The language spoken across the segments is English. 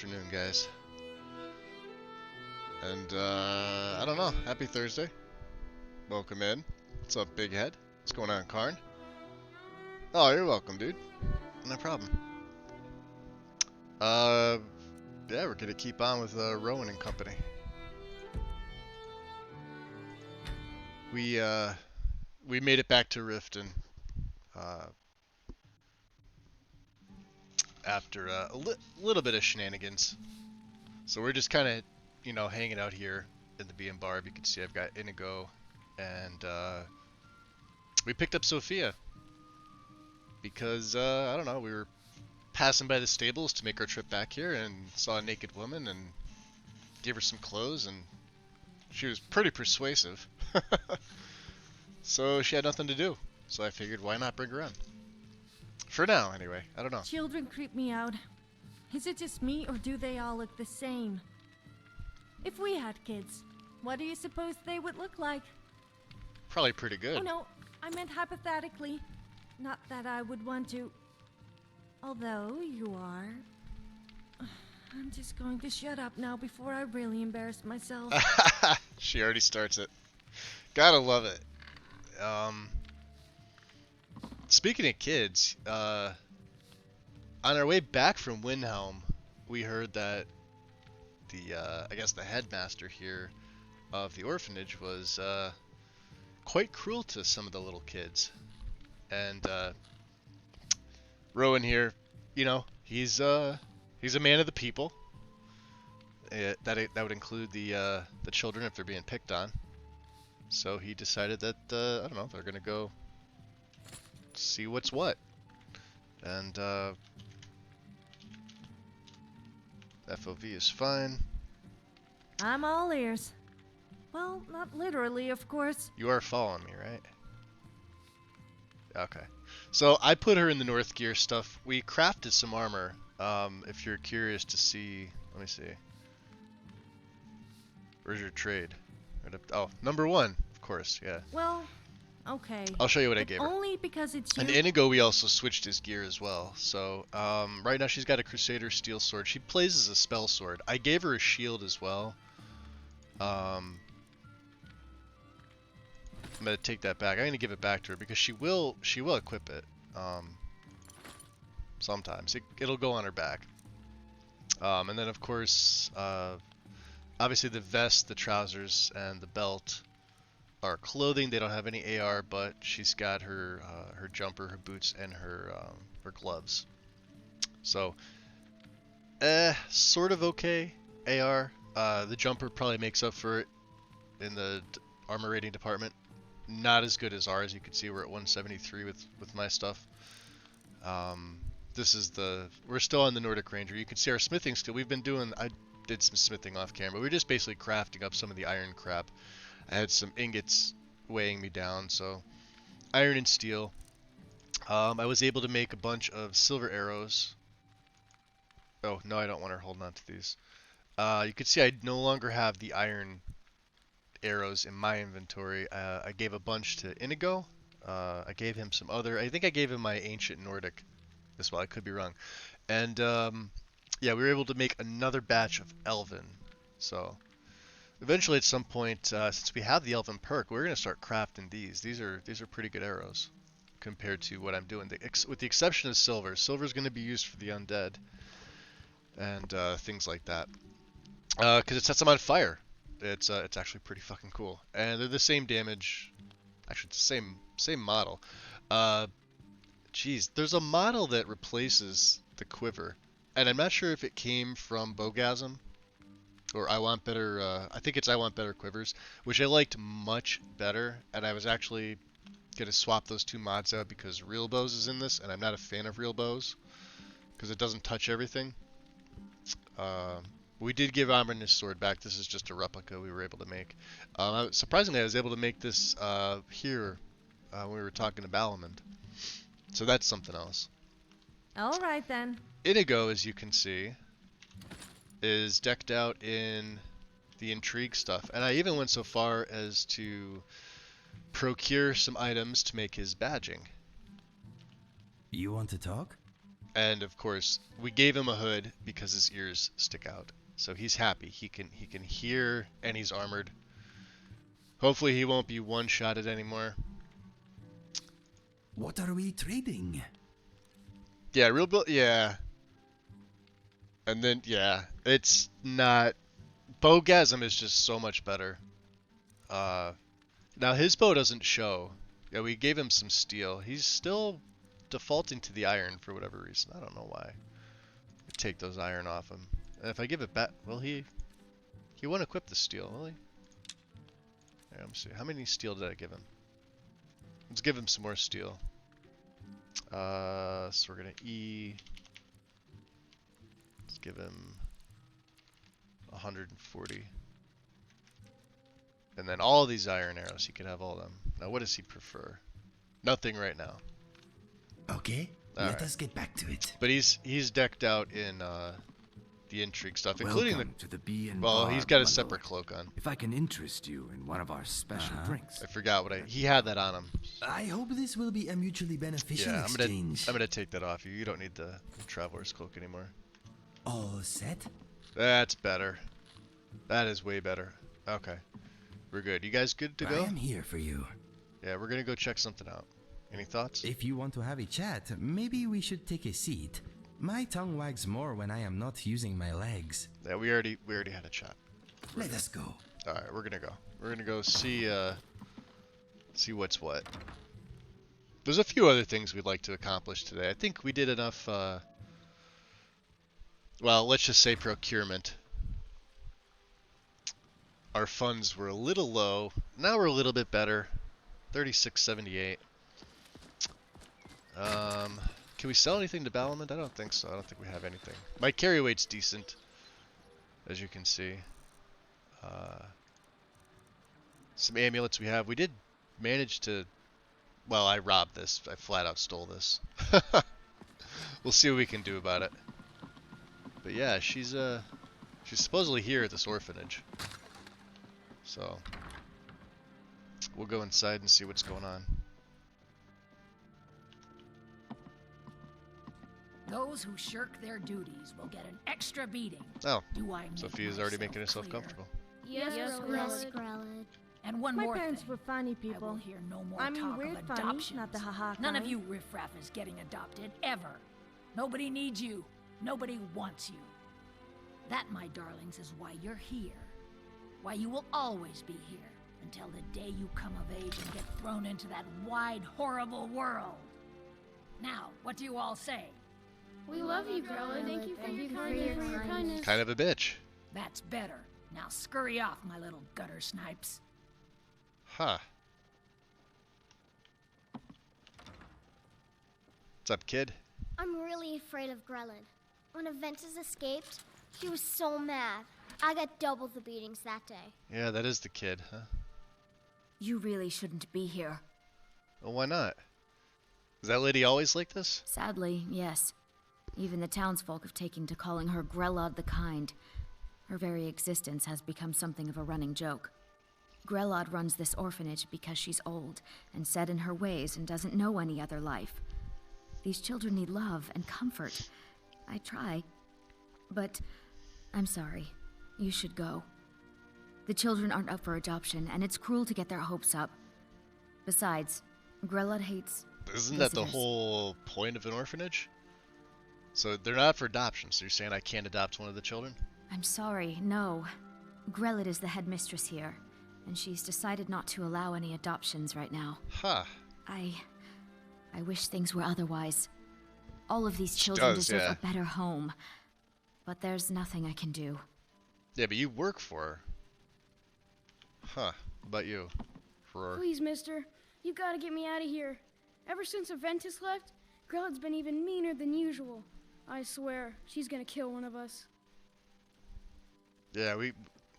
afternoon, guys. And, I don't know. Happy Thursday. Welcome in. What's up, Big Head? What's going on, Karn? Oh, you're welcome, dude. No problem. Uh, yeah, we're gonna keep on with, Rowan and Company. We made it back to Riften, uh, after, little bit of shenanigans. So we're just kind of, hanging out here in the B&B Bar. You can see I've got Inigo, and, we picked up Sophia. Because, I don't know, we were passing by the stables to make our trip back here and saw a naked woman and gave her some clothes, and she was pretty persuasive. So she had nothing to do. So I figured, why not bring her in? For now, anyway. I don't know. Children creep me out. Is it just me, or do they all look the same? If we had kids, what do you suppose they would look like? Probably pretty good. Oh no, I meant hypothetically. Not that I would want to. Although you are. I'm just going to shut up now before I really embarrass myself. She already starts it. Gotta love it. Speaking of kids, on our way back from Windhelm, we heard that I guess the headmaster here of the orphanage was, quite cruel to some of the little kids. And, Rowan here, he's a man of the people. That would include the children if they're being picked on. So he decided that, I don't know, they're gonna go see what's what. And, FOV is fine. I'm all ears. Well, not literally, of course. You are following me, right? Okay. So I put her in the North Gear stuff. We crafted some armor. If you're curious to see, let me see. Where's your trade? Oh, number 1, of course, yeah. Well, okay. I'll show you what I If gave her. only because it's you. And Inigo, we also switched his gear as well. So, right now she's got a Crusader steel sword. She plays as a spell sword. I gave her a shield as well. I'm gonna take that back. I'm gonna give it back to her because she will equip it. Sometimes it'll go on her back. And then of course, obviously the vest, the trousers, and the belt are clothing. They don't have any AR, but she's got her her jumper, her boots, and her gloves. So, sort of okay AR. The jumper probably makes up for it in the armor rating department. Not as good as ours. You can see we're at 173 with my stuff. We're still on the Nordic Ranger. You can see our smithing skill. I did some smithing off camera. We were just basically crafting up some of the iron crap. I had some ingots weighing me down, so iron and steel. I was able to make a bunch of silver arrows. Oh, no, I don't want her holding on to these. You can see I no longer have the iron arrows in my inventory. I gave a bunch to Inigo. I gave him some other. I think I gave him my ancient Nordic as well. I could be wrong. And yeah, we were able to make another batch of Elven. So eventually, at some point, since we have the Elven perk, we're gonna start crafting these. These are pretty good arrows compared to what I'm doing. With the exception of silver. Silver is gonna be used for the undead and things like that. Because it sets them on fire. It's actually pretty fucking cool, and they're the same damage. Actually, it's the same model. Geez, there's a model that replaces the quiver, and I'm not sure if it came from Bogasm or I Want Better. I think it's I Want Better Quivers, which I liked much better, and I was actually gonna swap those two mods out because Real Bows is in this, and I'm not a fan of Real Bows because it doesn't touch everything. We did give Amron his sword back. This is just a replica we were able to make. Surprisingly, I was able to make this here when we were talking to Balamond. So that's something else. All right then. Inigo, as you can see, is decked out in the intrigue stuff. And I even went so far as to procure some items to make his badging. You want to talk? And of course, we gave him a hood because his ears stick out. So he's happy. He can hear, and he's armored. Hopefully he won't be one-shotted anymore. What are we trading? Yeah, real build. Yeah. And then it's not. Bowgasm is just so much better. Now his bow doesn't show. Yeah, we gave him some steel. He's still defaulting to the iron for whatever reason. I don't know why. Take those iron off him. And if I give it back, will he won't equip the steel, will he? Here, let me see. How many steel did I give him? Let's give him some more steel. So we're gonna E. Let's give him 140. And then all these iron arrows, he can have all of them. Now, what does he prefer? Nothing right now. Okay, let us get back to it. But he's decked out in the intrigue stuff, including Welcome to the Bee and well, Barb, he's got a my separate lord. cloak on. If I can interest you in one of our special drinks. I forgot what he had that on him. I hope this will be a mutually beneficial Yeah, exchange. I'm gonna take that off you. You don't need the traveler's cloak anymore. All set? That's better. That is way better. Okay, we're good. You guys good to I go? am here for you. Yeah, we're gonna go check something out. Any thoughts? If you want to have a chat, maybe we should take a seat. My tongue wags more when I am not using my legs. Yeah, we already had a chat. Let us go. All right, we're gonna go. We're gonna go see what's what. There's a few other things we'd like to accomplish today. I think we did enough. Well, let's just say procurement. Our funds were a little low. Now we're a little bit better. 3678. Can we sell anything to Balamund? I don't think so. I don't think we have anything. My carry weight's decent, as you can see. Some amulets we have. We did manage to... Well, I robbed this. I flat out stole this. We'll see what we can do about it. But yeah, she's supposedly here at this orphanage. So we'll go inside and see what's going on. Those who shirk their duties will get an extra beating. Oh, Do I make Sophia's already myself making herself clear? comfortable. Yes, Grellid. And one My more parents thing. were funny I will people. hear no more I mean, talk weird of funny, adoptions. not the haha None of kind. you riffraff is getting adopted, ever. Nobody needs you. Nobody wants you. That, my darlings, is why you're here. Why you will always be here. Until the day you come of age and get thrown into that wide, horrible world. Now, what do you all say? We love you, Grellid. Thank you for your kindness. Kind of a bitch. That's better. Now scurry off, my little gutter snipes. Huh. What's up, kid? I'm really afraid of Grellid. When Aventus escaped, she was so mad. I got double the beatings that day. Yeah, that is the kid, huh? You really shouldn't be here. Well, why not? Is that lady always like this? Sadly, yes. Even the townsfolk have taken to calling her Grellod the Kind. Her very existence has become something of a running joke. Grellod runs this orphanage because she's old and set in her ways and doesn't know any other life. These children need love and comfort. I try, but I'm sorry. You should go. The children aren't up for adoption, and it's cruel to get their hopes up. Besides, Grellod hates... Isn't that the visitors. whole point of an orphanage? So they're not for adoption, so you're saying I can't adopt one of the children? I'm sorry, no. Grellid is the headmistress here, and she's decided not to allow any adoptions right now. Huh. I wish things were otherwise. All of these She children does, deserve yeah. a better home. But there's nothing I can do. Yeah, but you work for her. Huh. What about you? For Please, mister. You gotta get me out of here. Ever since Aventus left, Grellid's been even meaner than usual. I swear, she's gonna kill one of us. Yeah,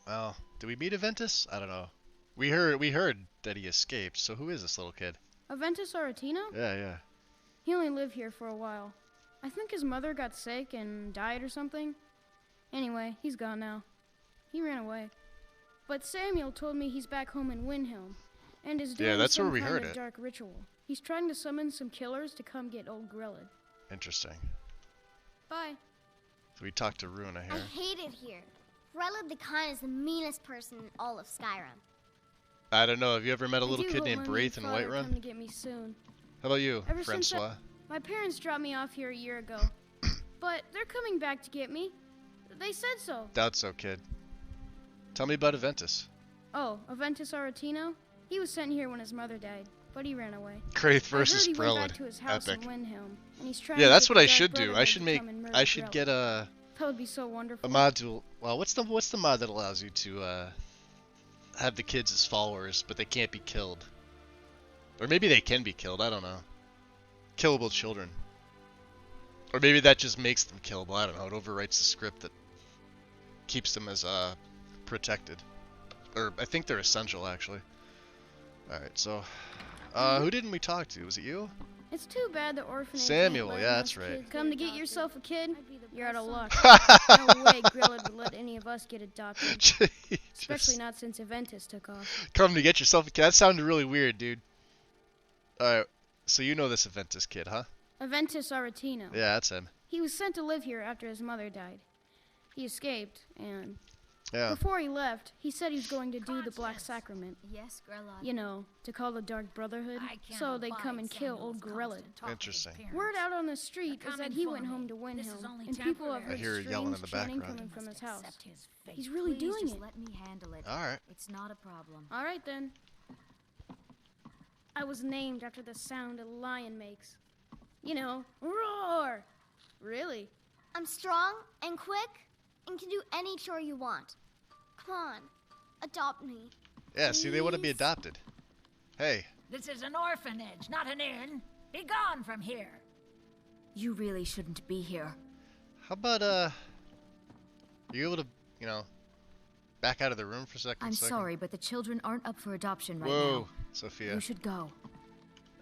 well, did we meet Aventus? I don't know. We heard that he escaped. So who is this little kid? Aventus Aretino? Yeah. He only lived here for a while. I think his mother got sick and died or something. Anyway, he's gone now. He ran away. But Samuel told me he's back home in Windhelm, and is doing that's some where we kind heard of it. dark ritual. He's trying to summon some killers to come get old Grellid. Interesting. Bye. So we talked to Runa I here. hate it here. Grelad the Kind is the meanest person in all of Skyrim. I don't know. Have you ever met a I little do kid hope named Mommy Braith and in Father Whiterun? come to get me soon. How about you, Ever since Francois? My parents dropped me off here a year ago, but they're coming back to get me. They said so. Doubt so, kid. Tell me about Aventus. Oh, Aventus Aretino? He was sent here when his mother died, but he ran away. Kraith I heard versus he went back Prelid. to his house Epic. in Windhelm, and he's trying Yeah, to that's get what the I Dark should do. I Brotherhood should to make. come and murder I should Grelad. get a That would be so wonderful. module. Well, what's the mod that allows you to have the kids as followers, but they can't be killed? Or maybe they can be killed. I don't know. Killable children. Or maybe that just makes them killable. I don't know. It overwrites the script that keeps them as protected. Or I think they're essential actually. All right, so who didn't we talk to? Was it you? It's too bad the orphanage. Samuel, ain't yeah, letting that's us right. kids Come to get yourself a kid? I'd be the You're out of best luck. son. No way Grillad would let any of us get adopted. Especially Just not since Aventus took off. come to get yourself a kid. That sounded really weird, dude. Alright, so you know this Aventus kid, huh? Aventus Aretino. Yeah, that's him. He was sent to live here after his mother died. He escaped, and Yeah. before he left, he said he was going to do the Black Sacrament. Yes, Grelod. You know, to call the Dark Brotherhood, I can't so they'd abide come and kill Samuel's old Grelad. constant talking to his Interesting. parents. Word out on the street They're is that coming he for went me. home to This is Windhelm, only and people have temporary. I heard hear her yelling in strange the chanting background. coming from his house. Accept his fate. He's really Please doing just it. let me handle it. Alright. It's not a problem. All right then. I was named after the sound a lion makes. You know, roar. Really? I'm strong and quick and can do any chore you want. Come on, adopt me. Yeah, see, they want to be Please? adopted. Hey, This is an orphanage, not an inn. Be gone from here. You really shouldn't be here. how about, are you able to, you know, back out of the room for a second? I'm sorry, but the children aren't up for adoption right Whoa, now. Sophia. You should go.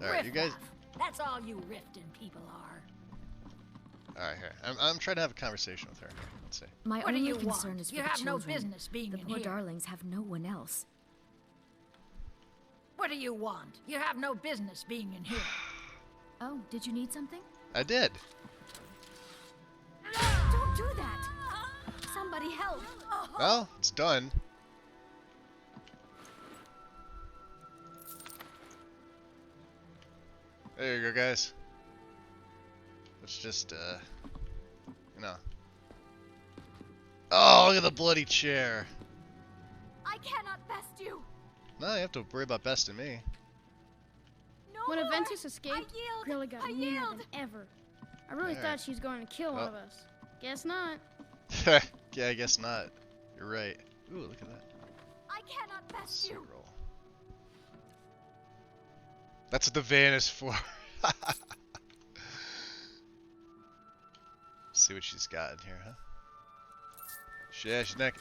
Alright, you guys. Riff-raff. That's all you Riften people are. Alright, here. I'm trying to have a conversation with her. Let's see. My What do only you concern want? is for You the have children. no business being The in poor here. darlings have no one else. What do you want? You have no business being in here. Oh, did you need something? I did. Don't do that! Somebody help! Well, it's done. There you go, guys. Let's just, you know. Oh, look at the bloody chair. I cannot best you. No, you have to worry about besting me. No When more. Aventus escaped, I yield. Grilla got I meaner yield. than ever. I really Alright. thought she was going to kill one Well. of us. Guess not. Yeah, I guess not. You're right. Ooh, look at that. I cannot best Sea you. roll. That's what the van is for. See what she's got in here, huh? Yeah, she's not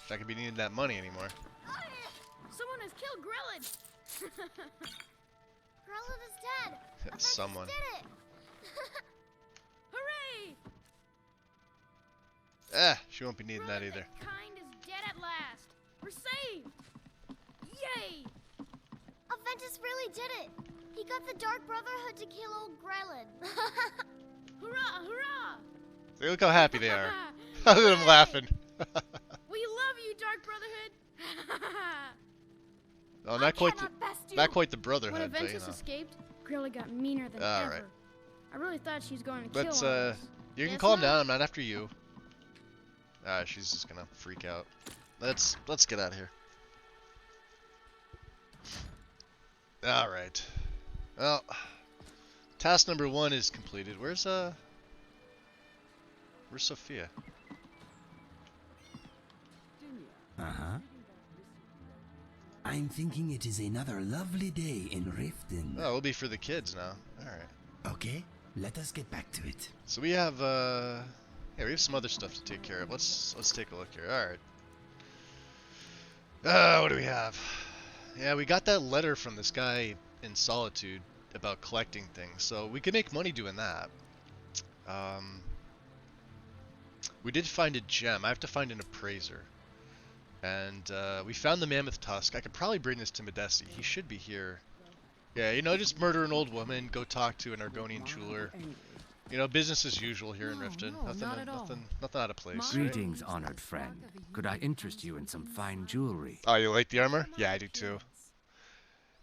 gonna be needing that money anymore. Someone has killed Grillad! Grelad is dead. Aventus Someone. did it. Hooray! She won't be needing that either. The kind is dead at last. We're saved! Yay! Aventus really did it. He got the Dark Brotherhood to kill old Grelad. Hurrah! Hurrah! See, look how happy they are. Look at them laughing. We love you, Dark Brotherhood! Oh, not quite the, Cannot best you. not quite the When brotherhood, but you Aventus know. escaped, Grilla got meaner than All ever. right. I really thought she was going to kill Let's, one of us. you can Guess calm not. down. I'm not after you. She's just gonna freak out. Let's get out of here. All right. Well, task number 1 is completed. Where's Sophia? Uh-huh. I'm thinking it is another lovely day in Riften. Oh, it'll be for the kids now. All right. Okay, let us get back to it. So we have yeah, we have some other stuff to take care of. Let's take a look here. All right. What do we have? Yeah, we got that letter from this guy in Solitude about collecting things, so we could make money doing that. We did find a gem. I have to find an appraiser. And we found the mammoth tusk. I could probably bring this to Medesi. He should be here. Yeah, you know, just murder an old woman, go talk to an Argonian jeweler, You know, business as usual here in No, Riften. no, not at all. Nothing out of place. Right? Greetings, honored friend. Could I interest you in some fine jewelry? Oh, you like the armor? Yeah, I do too.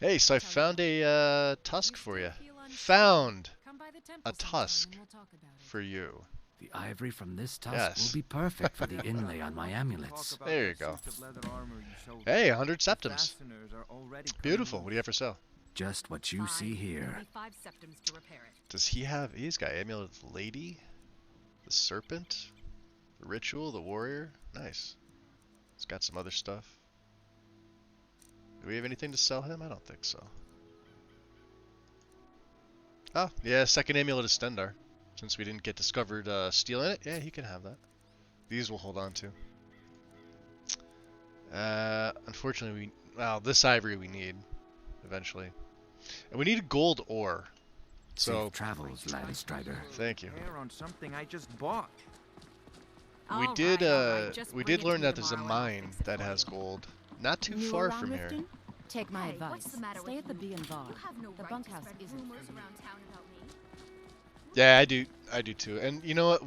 Hey, so I found a tusk for you. Found a tusk for you. The ivory from this tusk Yes. will be perfect for the inlay on my amulets. There you go. Hey, 100 septums. Beautiful. What do you have for sale? Just what you see here. Does he have... He's got Amulet of the Lady, the Serpent, the Ritual, the Warrior. Nice. He's got some other stuff. Do we have anything to sell him? I don't think so. Oh, yeah, second Amulet of Stendar. Since we didn't get discovered stealing it, yeah, he can have that. These we'll hold on to. Unfortunately, well, this ivory we need eventually, and we need a gold ore. So Safe travels, Landstrider. Thank you. On something I just bought. We did learn that there's a mine that has gold, not too far from here. Take my advice. What's the matter Stay with at the B and Bar. You have no The right bunkhouse to spread isn't. rumors around town about me. Yeah, I do too. And you know what?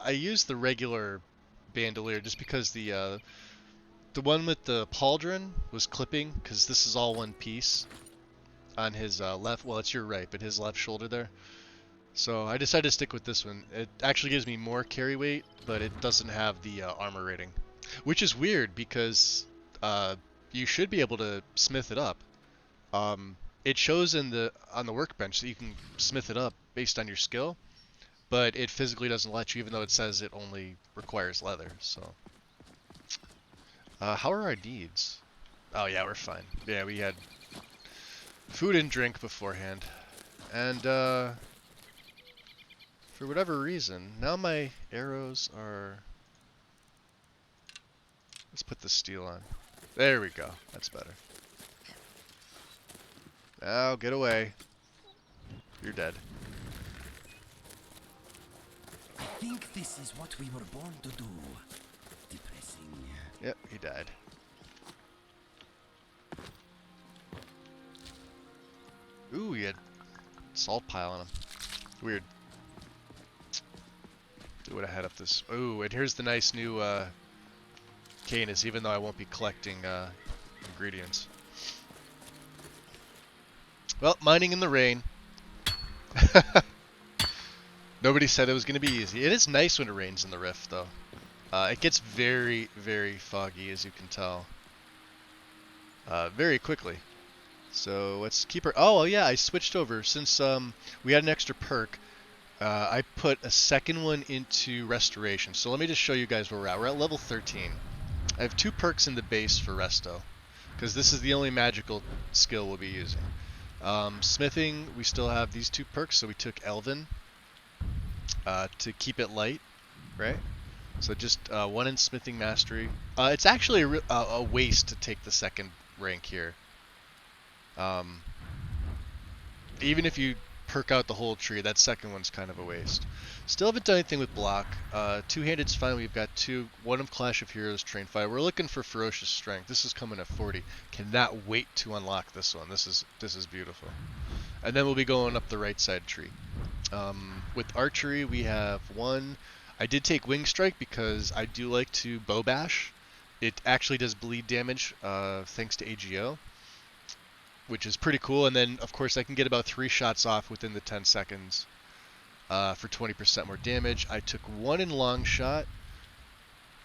I used the regular bandolier just because the one with the pauldron was clipping, because this is all one piece on his left. Well, it's your right, but his left shoulder there. So I decided to stick with this one. It actually gives me more carry weight, but it doesn't have the armor rating, which is weird because you should be able to smith it up. It shows on the workbench that you can smith it up based on your skill, but it physically doesn't let you, even though it says it only requires leather. So, how are our needs? Oh yeah, we're fine. Yeah, we had food and drink beforehand, and for whatever reason, now my arrows are. Let's put the steel on. There we go. That's better. Now get away. You're dead. I think this is what we were born to do. Depressing. Yep, he died. Ooh, he had salt pile on him. Weird. Do what I had up this. Ooh, and here's the nice new Canis, even though I won't be collecting ingredients. Well, mining in the rain. Nobody said it was going to be easy. It is nice when it rains in the Rift, though. It gets very, very foggy, as you can tell. Very quickly. So let's keep her... Oh, yeah, I switched over. Since we had an extra perk, I put a second one into Restoration. So let me just show you guys where we're at. We're at level 13. I have 2 perks in the base for Resto, because this is the only magical skill we'll be using. Smithing, we still have these 2 perks, so we took Elven to keep it light, right? So just 1 in Smithing Mastery. It's actually a waste to take the second rank here. Even if you perk out the whole tree, that second one's kind of a waste. Still haven't done anything with block. Two-handed's fine. We've got 2. 1 of Clash of Heroes, Train 5. We're looking for Ferocious Strength. This is coming at 40. Cannot wait to unlock this one. This is beautiful. And then we'll be going up the right side tree. With archery, we have 1. I did take Wing Strike because I do like to bow bash. It actually does bleed damage thanks to AGO, which is pretty cool. And then, of course, I can get about 3 shots off within the 10 seconds for 20% more damage. I took 1 in Long Shot,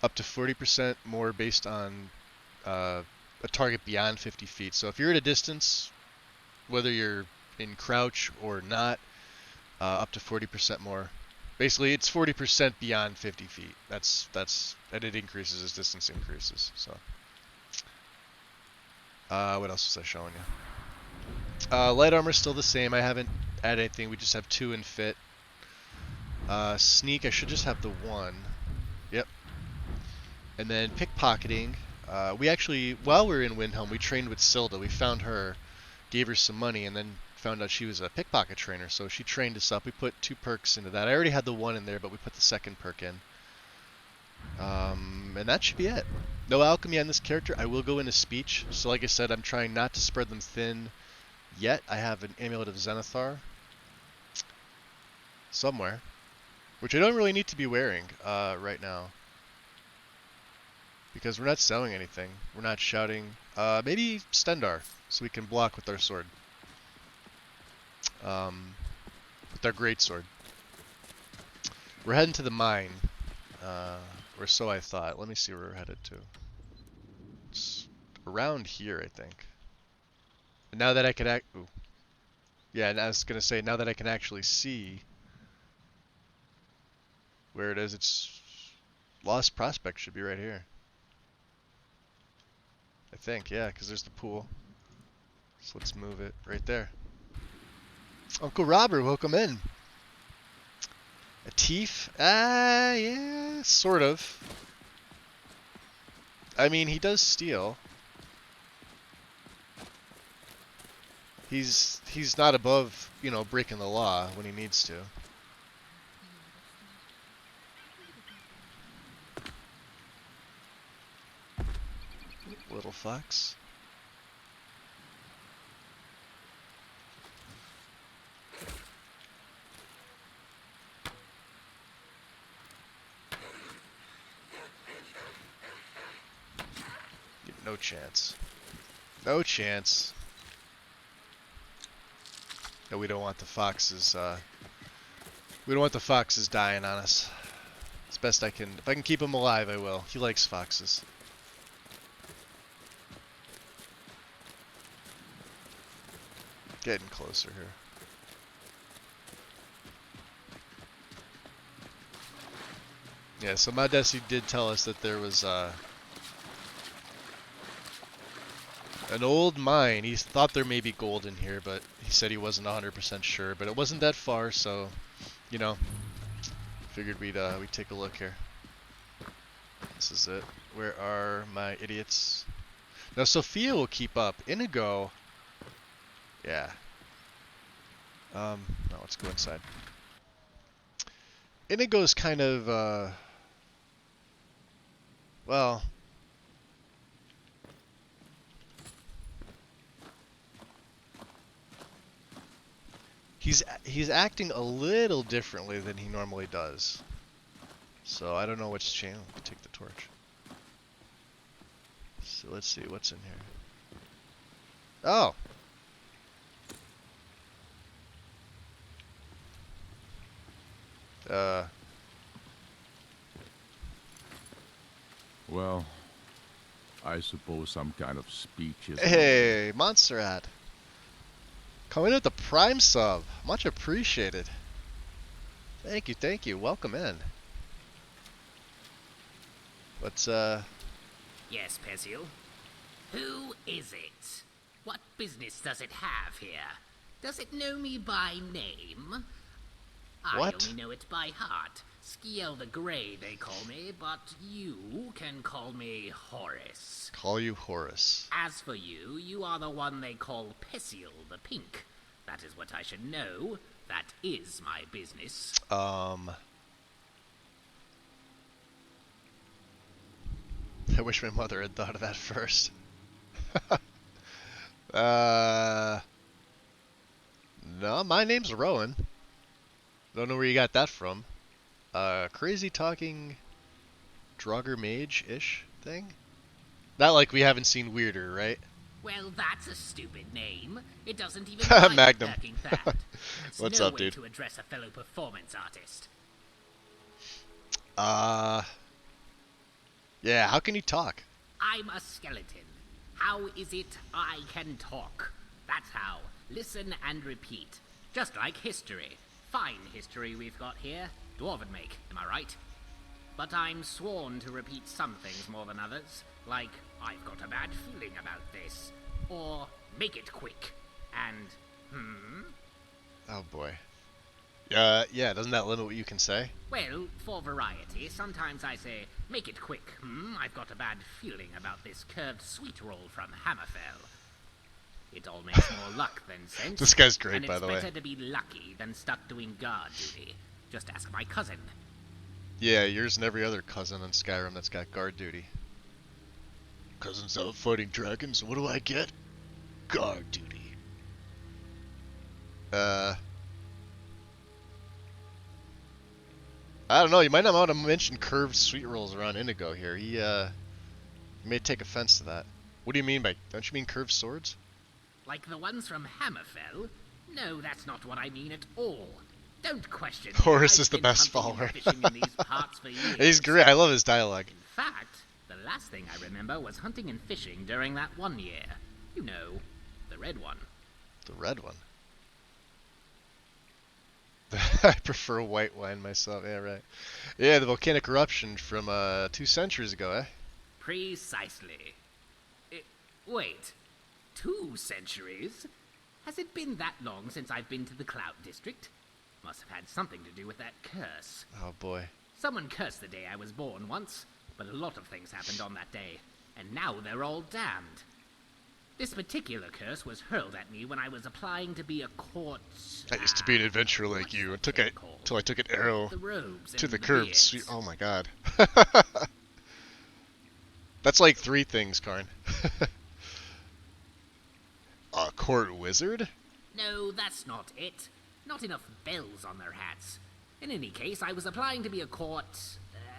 up to 40% more based on a target beyond 50 feet. So if you're at a distance, whether you're in crouch or not, up to 40% more. Basically, it's 40% beyond 50 feet. And it increases as distance increases. So, what else was I showing you? Light armor's still the same. I haven't added anything. We just have 2 in fit. Sneak, I should just have the 1. Yep. And then pickpocketing. We actually, while we were in Windhelm, we trained with Silda. We found her, gave her some money, and then found out she was a pickpocket trainer. So she trained us up. We put 2 perks into that. I already had the 1 in there, but we put the second perk in. And that should be it. No alchemy on this character. I will go into speech. So like I said, I'm trying not to spread them thin yet. I have an Amulet of Zenithar. somewhere, which I don't really need to be wearing right now because we're not selling anything. We're not shouting. Maybe Stendar, so we can block with our sword. With our great sword. We're heading to the mine, or so I thought. Let me see where we're headed to. It's around here, I think. And now that I can ooh. Yeah, and I was gonna say, now that I can actually see where it is, it's Lost Prospect should be right here. I think, yeah, because there's the pool. So let's move it right there. Uncle Robert, welcome in. A Teef? Yeah, sort of. I mean, he does steal. He's not above, you know, breaking the law when he needs to. Little fox. No chance. No chance. No, we don't want the foxes, we don't want the foxes dying on us. As best I can. If I can keep him alive, I will. He likes foxes. Getting closer here. Yeah, so Madesi did tell us that there was, an old mine. He thought there may be gold in here, but he said he wasn't 100% sure. But it wasn't that far, so, you know, figured we'd take a look here. This is it. Where are my idiots? Now, Sophia will keep up. Inigo, yeah. No, let's go inside. Inigo's kind of, well... He's acting a little differently than he normally does. So I don't know which channel. Take the torch. So let's see what's in here. Oh. Well, I suppose some kind of speech is... Hey, Montserrat. Coming in with the Prime sub. Much appreciated. Thank you, thank you. Welcome in. What's, Yes, Perseal. Who is it? What business does it have here? Does it know me by name? What? I only know it by heart. Skiel the Grey, they call me, but you can call me Horace. Call you Horace. As for you, you are the one they call Perseal the Pink. That is what I should know. That is my business. I wish my mother had thought of that first. No, my name's Rowan. Don't know where you got that from. Crazy talking Draugr mage-ish thing? Not like we haven't seen weirder, right? Well, that's a stupid name. It doesn't even like Magnum. Perking fact. What's no up, way dude? to address a fellow performance artist. Yeah, how can you talk? I'm a skeleton. How is it I can talk? That's how. Listen and repeat. Just like history. Fine history we've got here. Dwarven make, am I right? But I'm sworn to repeat some things more than others. Like, I've got a bad feeling about this. Or, make it quick. And, Oh boy. Yeah, doesn't that limit what you can say? Well, for variety, sometimes I say, make it quick. I've got a bad feeling about this curved sweet roll from Hammerfell. It all makes more luck than sense. This guy's great, and by the way. it's better to be lucky than stuck doing guard duty. Just ask my cousin. Yeah, yours and every other cousin in Skyrim that's got guard duty. Cousins out fighting dragons, what do I get? Guard duty. I don't know. You might not want to mention curved sweet rolls around Indigo here. He may take offense to that. What do you mean by? Don't you mean curved swords? Like the ones from Hammerfell? No, that's not what I mean at all. Don't question me. Horace I've is the been best hunting follower. and fishing in these parts for years. He's great. I love his dialogue. In fact, the last thing I remember was hunting and fishing during that one year. You know, the red one. The red one. I prefer white wine myself. Yeah, right. Yeah, the volcanic eruption from 2 centuries ago, eh? Precisely. Wait, 2 centuries? Has it been that long since I've been to the Cloud District? Must have had something to do with that curse. Oh boy. Someone cursed the day I was born once, but a lot of things happened on that day, and now they're all damned. This particular curse was hurled at me when I was applying to be a court... I used to be an adventurer like you, and took it till I took an arrow to the curved sweet. Oh my god. That's like 3 things, Karn. A court wizard? No, that's not it. Not enough bells on their hats. In any case, I was applying to be a court...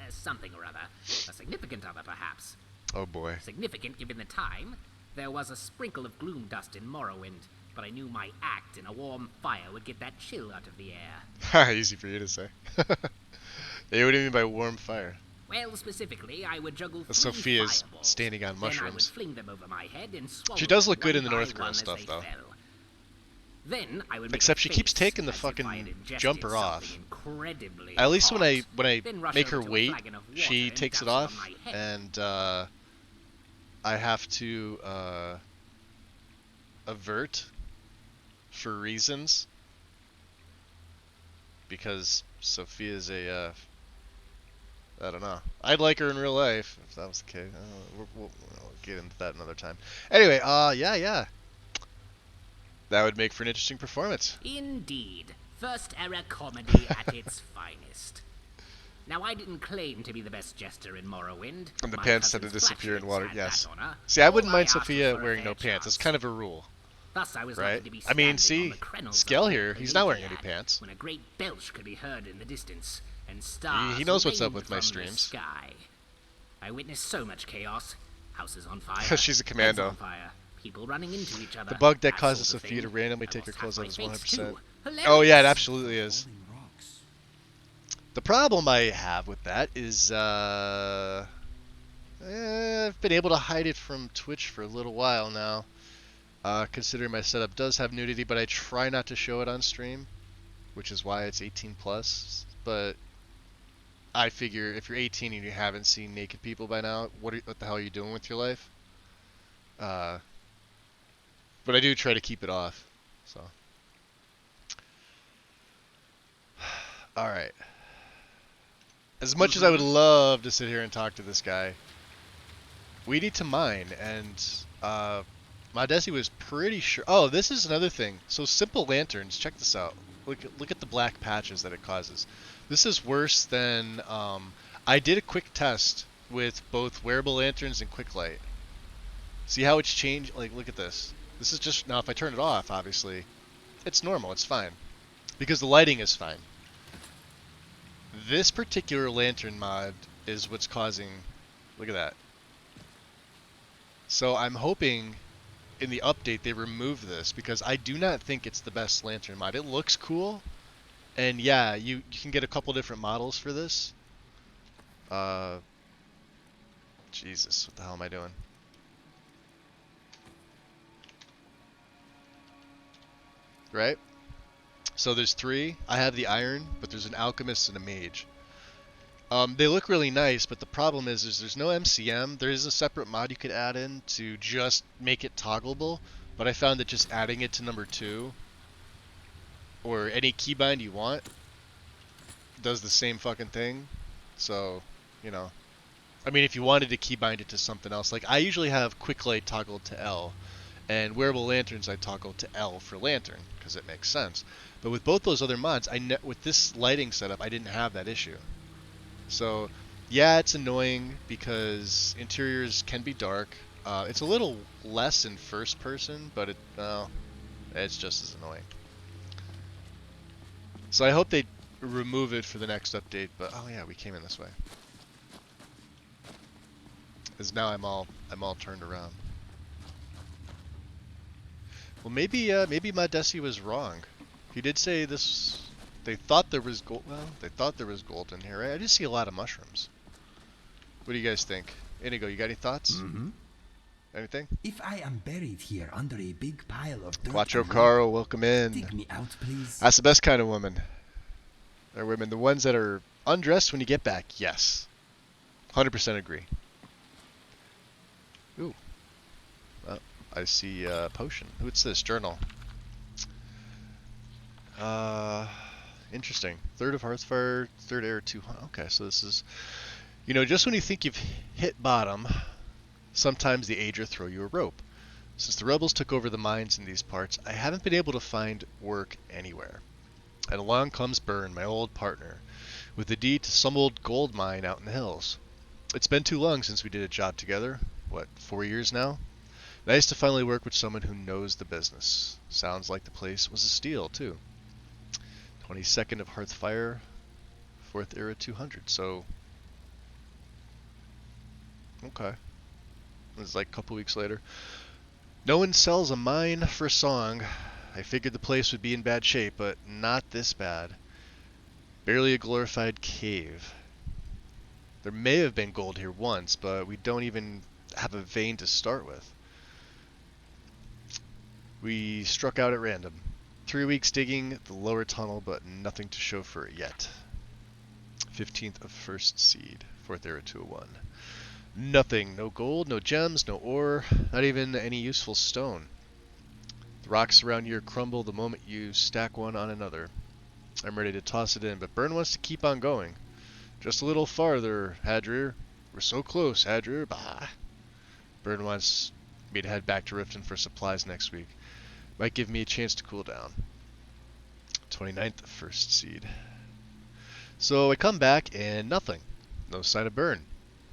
something or other. A significant other, perhaps. Oh boy. Significant given the time. There was a sprinkle of gloom dust in Morrowind, but I knew my act in a warm fire would get that chill out of the air. Ha, easy for you to say. Hey, what do you mean by warm fire? Well, specifically, I would juggle 3 Sophia's fireballs. standing on mushrooms. Then I would fling them over my head and swallow She does them look good one in the by North Girl one as stuff, they though. fell. Then I would make Except a she keeps face taking the as if I fucking had ingested jumper off. something incredibly At least hot. when I Then rush make over her to a wait, flagon of water she and takes it douse off, on my head. and I have to avert for reasons, because Sophia's a I don't know. I'd like her in real life if that was the case. We'll get into that another time. Anyway, yeah. That would make for an interesting performance. Indeed. First era comedy at its finest. Now, I didn't claim to be the best jester in Morrowind. And the My pants had to cousin's disappear in water, flatulence yes. had that honor. See, I All wouldn't mind asked was Sophia for a wearing fair no pants. It's chance. kind of a rule. Thus, I was Right? lucky to be I mean, standing see, on the Krenels Skell up here, the he's not wearing Iliad any pants. When a great belch could be heard in the distance, and stars He knows what's up rained with my from the streams. Sky. I witnessed so much chaos. Houses on fire. She's a heads commando. on fire, people running into each other. The bug that that causes sort of Sophia to thing. randomly I take her lost clothes half off is my face 100%. too. Oh yeah, it Hilarious. absolutely is. The problem I have with that is I've been able to hide it from Twitch for a little while now. Considering my setup does have nudity, but I try not to show it on stream, which is why it's 18 plus. But I figure if you're 18 and you haven't seen naked people by now, what the hell are you doing with your life? But I do try to keep it off. So, all right. As much as I would love to sit here and talk to this guy, we need to mine, and Madesi was pretty sure. Oh, this is another thing. So simple lanterns. Check this out. Look at the black patches that it causes. This is worse than. I did a quick test with both wearable lanterns and quick light. See how it's changed? Like, look at this. This is just now. If I turn it off, obviously, it's normal. It's fine because the lighting is fine. This particular lantern mod is what's causing. Look at that. So I'm hoping in the update they remove this, because I do not think it's the best lantern mod. It looks cool, and yeah, you can get a couple different models for this. Jesus, what the hell am I doing? Right? So there's 3. I have the iron, but there's an alchemist and a mage. They look really nice, but the problem is there's no MCM. There is a separate mod you could add in to just make it toggleable, but I found that just adding it to number 2 or any keybind you want does the same fucking thing. So, you know, I mean, if you wanted to keybind it to something else, like I usually have quick light toggled to L, and wearable lanterns I toggle to L for lantern because it makes sense. But with both those other mods, with this lighting setup, I didn't have that issue. So, yeah, it's annoying because interiors can be dark. It's a little less in first person, but it's just as annoying. So I hope they remove it for the next update, but oh yeah, we came in this way. Because now I'm all turned around. Well, maybe my Desi was wrong. He did say this. They thought there was gold. Well, they thought there was gold in here. Right? I did see a lot of mushrooms. What do you guys think? Inigo, you got any thoughts? Mm-hmm. Anything? If I am buried here under a big pile of dirt, Quattro Caro, welcome in. dig me out, please. That's the best kind of woman. They're women. The ones that are undressed when you get back. Yes. 100% agree. Ooh. I see a potion. What's this? Journal. Interesting. Third of Hearthfire, third air 200. Okay, so this is... You know, just when you think you've hit bottom, sometimes the Aedra throw you a rope. Since the rebels took over the mines in these parts, I haven't been able to find work anywhere. And along comes Byrne, my old partner, with the deed to some old gold mine out in the hills. It's been too long since we did a job together. What, 4 years now? Nice to finally work with someone who knows the business. Sounds like the place was a steal, too. 22nd of Hearthfire, 4th era 200, so... Okay. It was like a couple weeks later. No one sells a mine for a song. I figured the place would be in bad shape, but not this bad. Barely a glorified cave. There may have been gold here once, but we don't even have a vein to start with. We struck out at random. 3 weeks digging the lower tunnel, but nothing to show for it yet. 15th of First Seed, 4th era 201. Nothing. No gold, no gems, no ore, not even any useful stone. The rocks around here crumble the moment you stack one on another. I'm ready to toss it in, but Byrne wants to keep on going. Just a little farther, Hadrir. We're so close, Hadrir. Bah. Byrne wants me to head back to Riften for supplies next week. Might give me a chance to cool down. 29th of First Seed. So I come back and nothing. No sign of Byrne.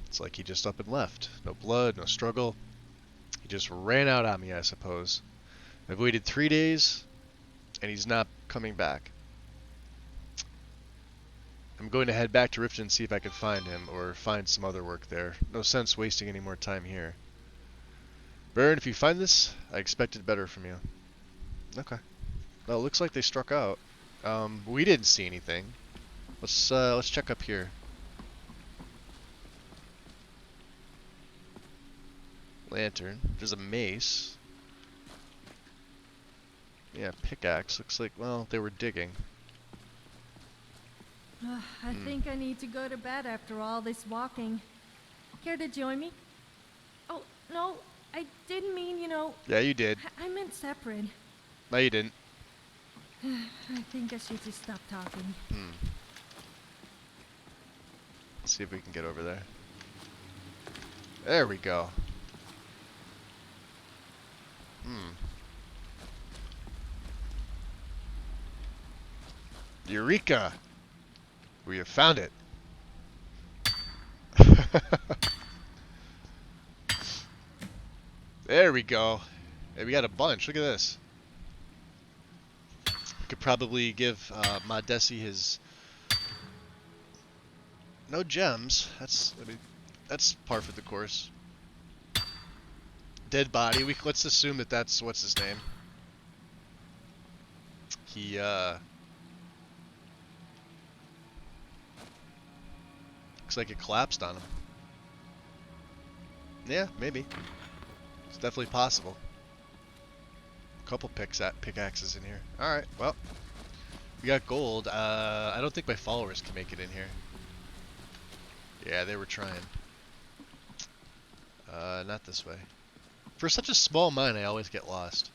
It's like he just up and left. No blood, no struggle. He just ran out on me, I suppose. I've waited 3 days, and he's not coming back. I'm going to head back to Riften and see if I can find him, or find some other work there. No sense wasting any more time here. Byrne, if you find this, I expected better from you. Okay. Well, it looks like they struck out. We didn't see anything. Let's check up here. Lantern. There's a mace. Yeah, pickaxe. Looks like, well, they were digging. I think I need to go to bed after all this walking. Care to join me? Oh, no, I didn't mean, you know... Yeah, you did. I meant separate. No, you didn't. I think I should just stop talking. Let's see if we can get over there. There we go. Eureka! We have found it. There we go. Hey, we got a bunch. Look at this. We could probably give Madesi his... No gems. That's par for the course. Dead body. Let's assume that that's what's his name. He looks like it collapsed on him. Yeah, maybe. It's definitely possible. A couple pickaxes in here. All right. Well, we got gold. I don't think my followers can make it in here. Yeah, they were trying. Not this way. For such a small mine, I always get lost.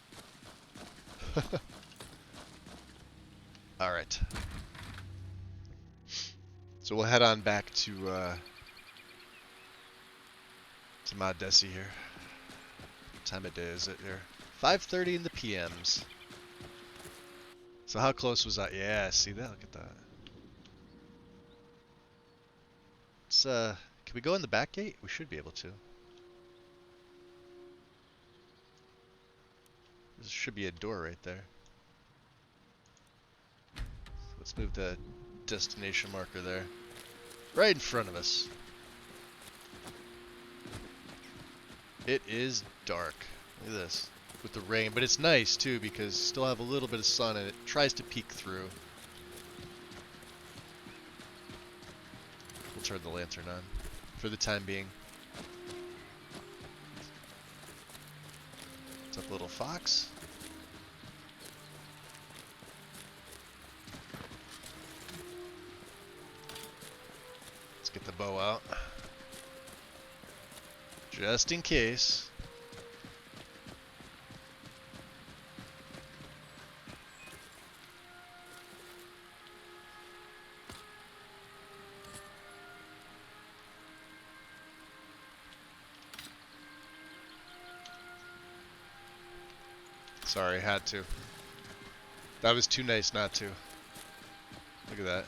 Alright. So we'll head on back to Madesi here. What time of day is it here? 5:30 in the PMs. So how close was that? Yeah, see that? Look at that. Let's, can we go in the back gate? We should be able to. There should be a door right there. So let's move the destination marker there. Right in front of us. It is dark. Look at this. With the rain. But it's nice, too, because you still have a little bit of sun and it tries to peek through. We'll turn the lantern on for the time being. What's up, little fox? Let's get the bow out. Just in case. Sorry, had to. That was too nice not to. Look at that.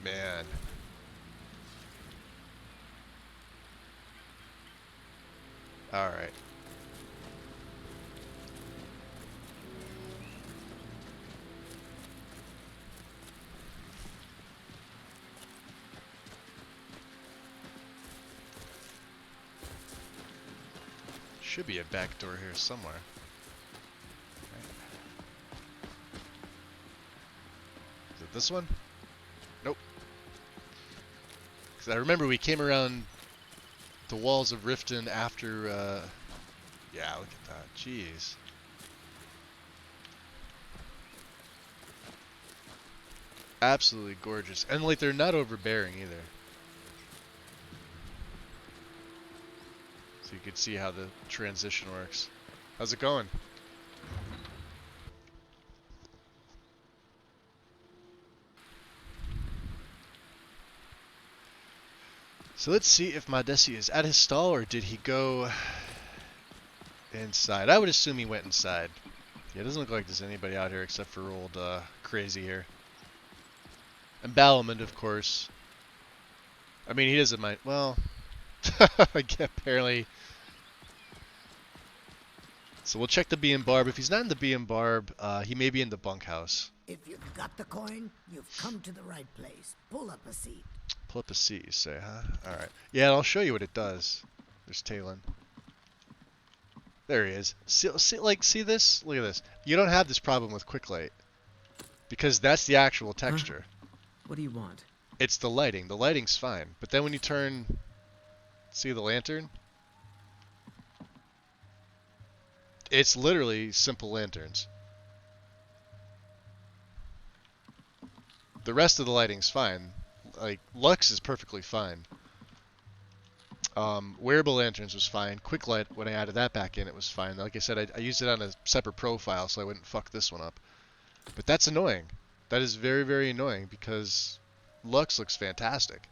Man. All right. Should be a back door here somewhere. Right. Is it this one? Nope. Because I remember we came around the walls of Riften after, yeah, look at that. Jeez. Absolutely gorgeous. And, like, they're not overbearing either. So you can see how the transition works. How's it going? So let's see if Madesi is at his stall or did he go inside. I would assume he went inside. Yeah, it doesn't look like there's anybody out here except for old Crazy here. And Balamund, of course. I mean, he doesn't mind. Well, apparently. So we'll check the Bee and Barb. If he's not in the Bee and Barb, he may be in the bunkhouse. If you've got the coin, you've come to the right place. Pull up a seat. Pull up a seat, you say, huh? Alright. Yeah, I'll show you what it does. There's Talon. There he is. See this? Look at this. You don't have this problem with quick light. Because that's the actual texture. Huh? What do you want? It's the lighting. The lighting's fine. But then when you turn... See the lantern? It's literally simple lanterns. The rest of the lighting's fine. Like, Lux is perfectly fine. Wearable lanterns was fine. Quick light, when I added that back in, it was fine. Like I said, I used it on a separate profile so I wouldn't fuck this one up. But that's annoying. That is very, very annoying because Lux looks fantastic.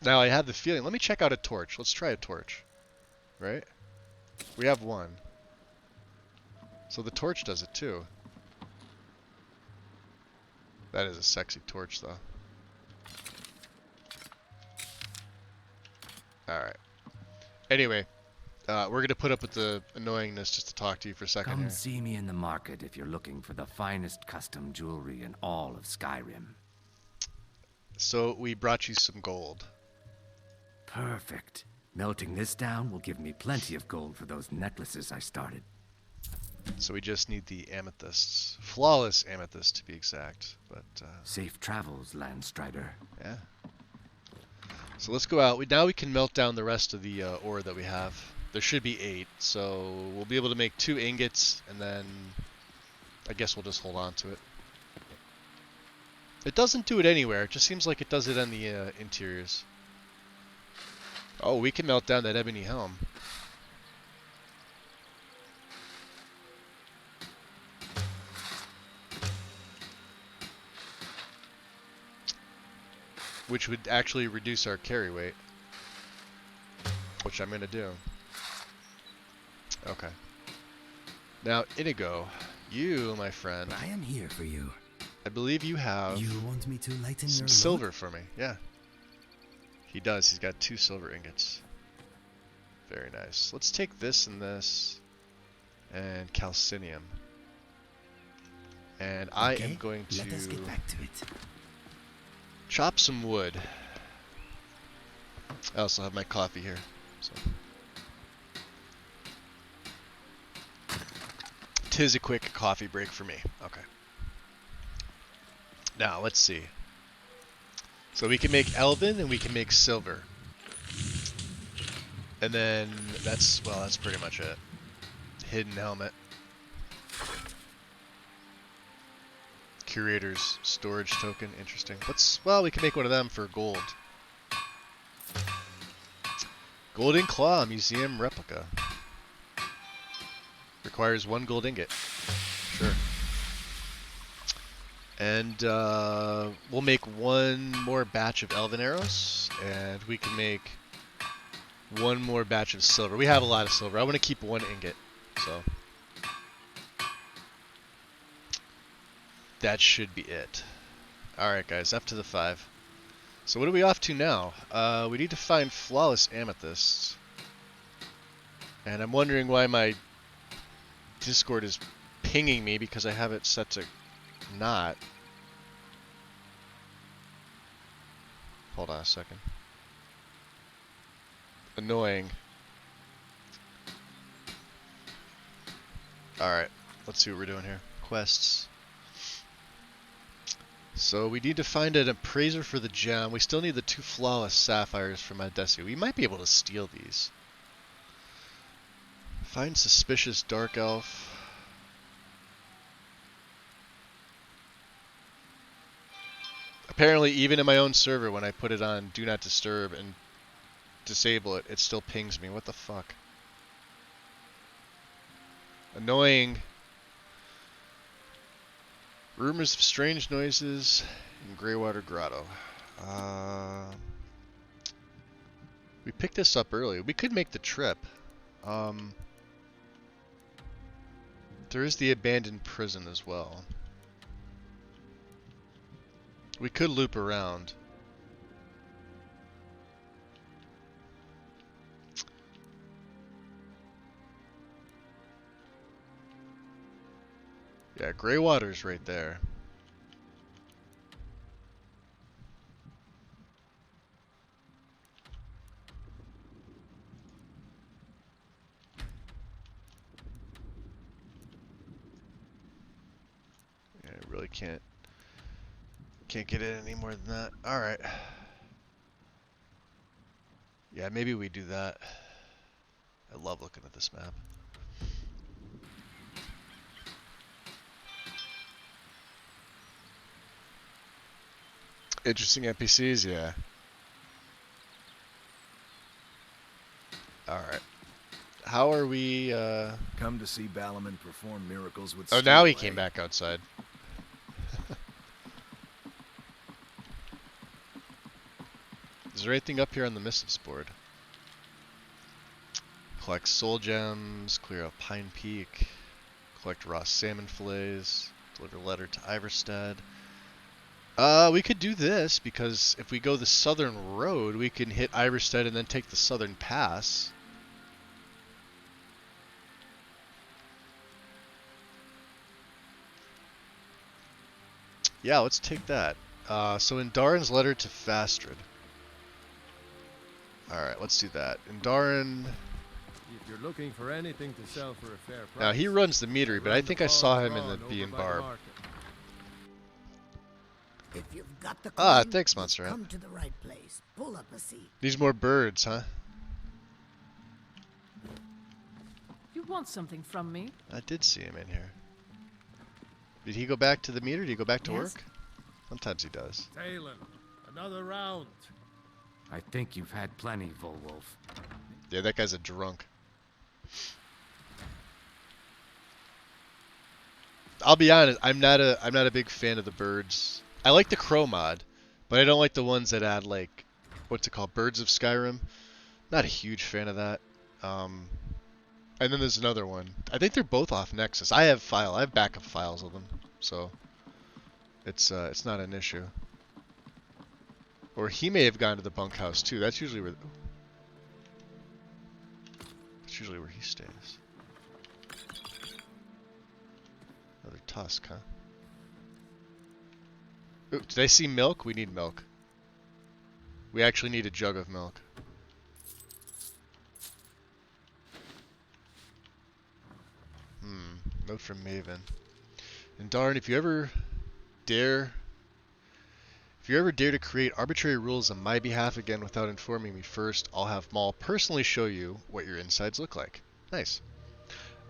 Now I have the feeling, let me check out a torch. Let's try a torch. Right? We have one. So the torch does it too. That is a sexy torch though. Alright. Anyway, we're going to put up with the annoyingness just to talk to you for a second. Come see me in the market if you're looking for the finest custom jewelry in all of Skyrim. So we brought you some gold. Perfect. Melting this down will give me plenty of gold for those necklaces I started. So we just need the amethysts. Flawless amethyst to be exact. But safe travels, Landstrider. Yeah. So let's go out. Now we can melt down the rest of the ore that we have. There should be 8, so we'll be able to make 2 ingots, and then I guess we'll just hold on to it. It doesn't do it anywhere. It just seems like it does it on the interiors. Oh, we can melt down that ebony helm. Which would actually reduce our carry weight. Which I'm going to do. Okay. Now, Inigo, you, my friend. I am here for you. I believe you have... You want me to lighten some your silver load? for me. Yeah. He does. He's got 2 silver ingots. Very nice. Let's take this and this. and calcinium. And I am going to let us get back to it. chop some wood. I also have my coffee here. So. 'Tis a quick coffee break for me. Okay. Now, let's see. So we can make elven and we can make silver. And then that's pretty much it. Hidden helmet. Curator's storage token, interesting. Well, we can make one of them for gold. Golden Claw Museum replica. Requires 1 gold ingot. Sure. And we'll make 1 more batch of elven arrows, and we can make 1 more batch of silver. We have a lot of silver. I want to keep 1 ingot, so that should be it. Alright guys, up to the 5. So what are we off to now? We need to find flawless amethysts. And I'm wondering why my Discord is pinging me because I have it set to not. Hold on a second. Annoying. Alright, let's see what we're doing here. Quests. So we need to find an appraiser for the gem. We still need the 2 flawless sapphires from Odessi. We might be able to steal these. Find suspicious dark elf. Apparently, even in my own server, when I put it on Do Not Disturb and disable it, it still pings me. What the fuck? Annoying. Rumors of strange noises in Greywater Grotto. We picked this up early. We could make the trip. There is the abandoned prison as well. We could loop around. Yeah, Greywater's right there. Yeah, I really can't get in any more than that. All right. Yeah, maybe we do that. I love looking at this map. Interesting NPCs, yeah. Alright. How are we, Come to see Balaman perform miracles with Oh, now he steel, came back outside. Is there anything up here on the missives board? Collect soul gems, clear out Pine Peak, collect raw salmon fillets, deliver letter to Iverstead. We could do this, because if we go the southern road, we can hit Iverstead and then take the southern pass. Yeah, let's take that. So Indarin's letter to Fastred. Alright, let's do that. Indarin... If you're looking for anything to sell for a fair price... Now, he runs the meadery, but I think I saw him in the Bee and Barb. If you've got the Ah, coin, thanks, Monster you've Ant. come to the right place. Pull up a seat. These more birds, huh? You want something from me? I did see him in here. Did he go back to the meter? Did he go back to Yes. work? Sometimes he does. Talon, another round. I think you've had plenty, Volwolf. Yeah, that guy's a drunk. I'll be honest, I'm not a big fan of the birds. I like the crow mod, but I don't like the ones that add, like, what's it called, Birds of Skyrim. Not a huge fan of that. And then there's another one. I think they're both off Nexus. I have backup files of them, so it's not an issue. Or he may have gone to the bunkhouse too. That's usually where he stays. tusk, huh? Ooh, did I see milk? We need milk. We actually need a jug of milk. Note from Maven. And darn, if you ever dare to create arbitrary rules on my behalf again without informing me first, I'll have Maul personally show you what your insides look like. Nice.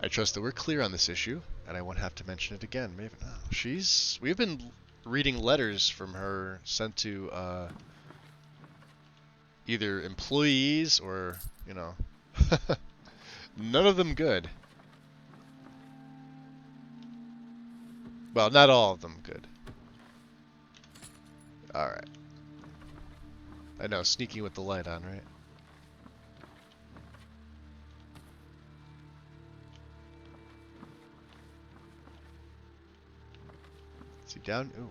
I trust that we're clear on this issue, and I won't have to mention it again. Maven, oh, we've been reading letters from her sent to either employees or, you know, none of them good. Well, not all of them good. Alright. I know, sneaking with the light on, right? Is he down? Ooh.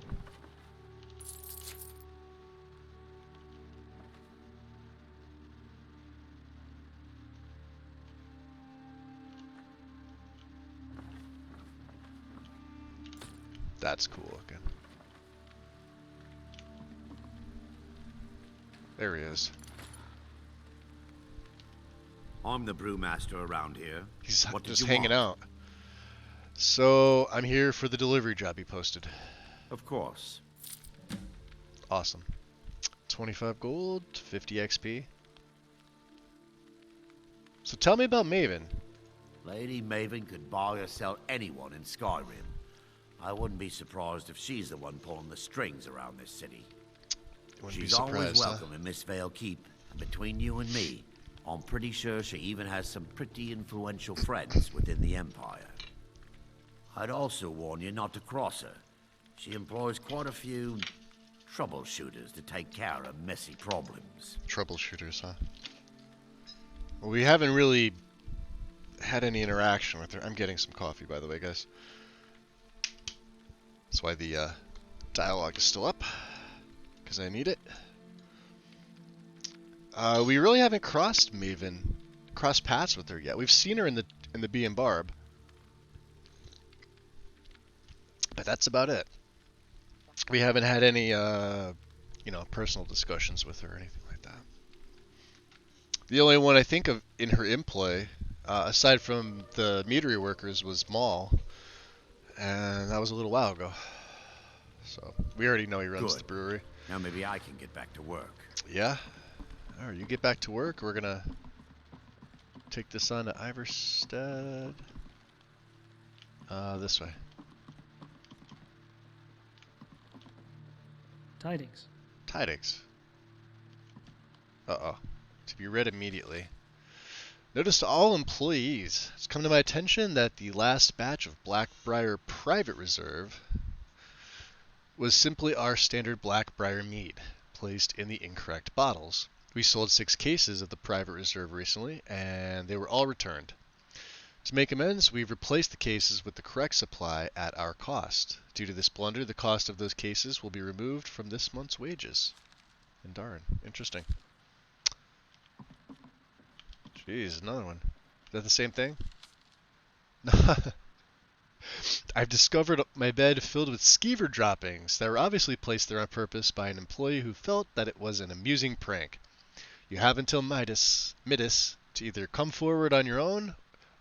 That's cool looking. There he is. I'm the brewmaster around here. He's what just hanging out. So, I'm here for the delivery job you posted. Of course. Awesome. 25 gold, 50 XP. So tell me about Maven. Lady Maven could buy or sell anyone in Skyrim. I wouldn't be surprised if she's the one pulling the strings around this city. She's always welcome in Mistveil Keep, and between you and me, I'm pretty sure she even has some pretty influential friends within the Empire. I'd also warn you not to cross her. She employs quite a few troubleshooters to take care of messy problems. Troubleshooters, huh? Well, we haven't really had any interaction with her. I'm getting some coffee, by the way, guys. That's why the dialogue is still up, because I need it. We really haven't crossed paths with her yet. We've seen her in the Bee and Barb, but that's about it. We haven't had any, you know, personal discussions with her or anything like that. The only one I think of in her employ, aside from the meadery workers, was Maul. And that was a little while ago. So, we already know he runs the brewery. Now maybe I can get back to work. Yeah? Alright, you get back to work. We're gonna take this on to Iverstead. This way. Tidings. Tidings. Uh-oh. To be read immediately. Notice to all employees, it's come to my attention that the last batch of Blackbriar Private Reserve was simply our standard Blackbriar mead, placed in the incorrect bottles. We sold 6 cases of the Private Reserve recently, and they were all returned. To make amends, we've replaced the cases with the correct supply at our cost. Due to this blunder, the cost of those cases will be removed from this month's wages. And darn, interesting. Jeez, another one. Is that the same thing? I've discovered my bed filled with skeever droppings that were obviously placed there on purpose by an employee who felt that it was an amusing prank. You have until Midas to either come forward on your own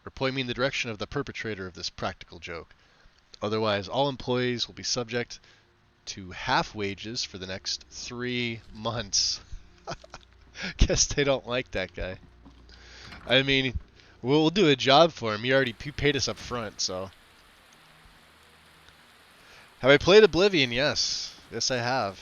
or point me in the direction of the perpetrator of this practical joke. Otherwise, all employees will be subject to half wages for the next 3 months. Guess they don't like that guy. I mean, we'll do a job for him. He paid us up front, so. Have I played Oblivion? Yes. Yes, I have.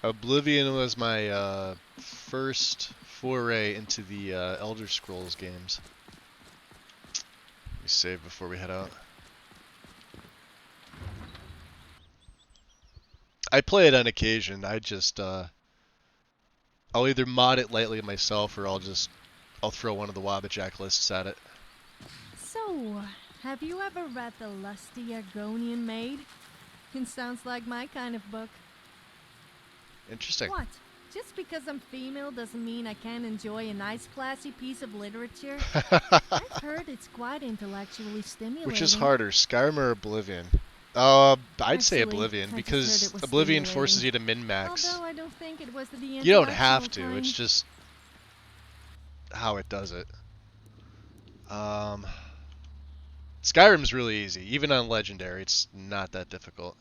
Oblivion was my first foray into the Elder Scrolls games. Let me save before we head out. I play it on occasion. I just, I'll either mod it lightly myself or I'll throw one of the Wabbajack lists at it. So, have you ever read The Lusty Argonian Maid? It sounds like my kind of book. Interesting. What? Just because I'm female doesn't mean I can't enjoy a nice, classy piece of literature. I've heard it's quite intellectually stimulating. Which is harder, Skyrim or Oblivion? I'd say Oblivion, because Oblivion forces you to min-max. Although I don't think it was the You don't have to, kind. it's just how it does it. Skyrim's really easy. Even on Legendary, it's not that difficult.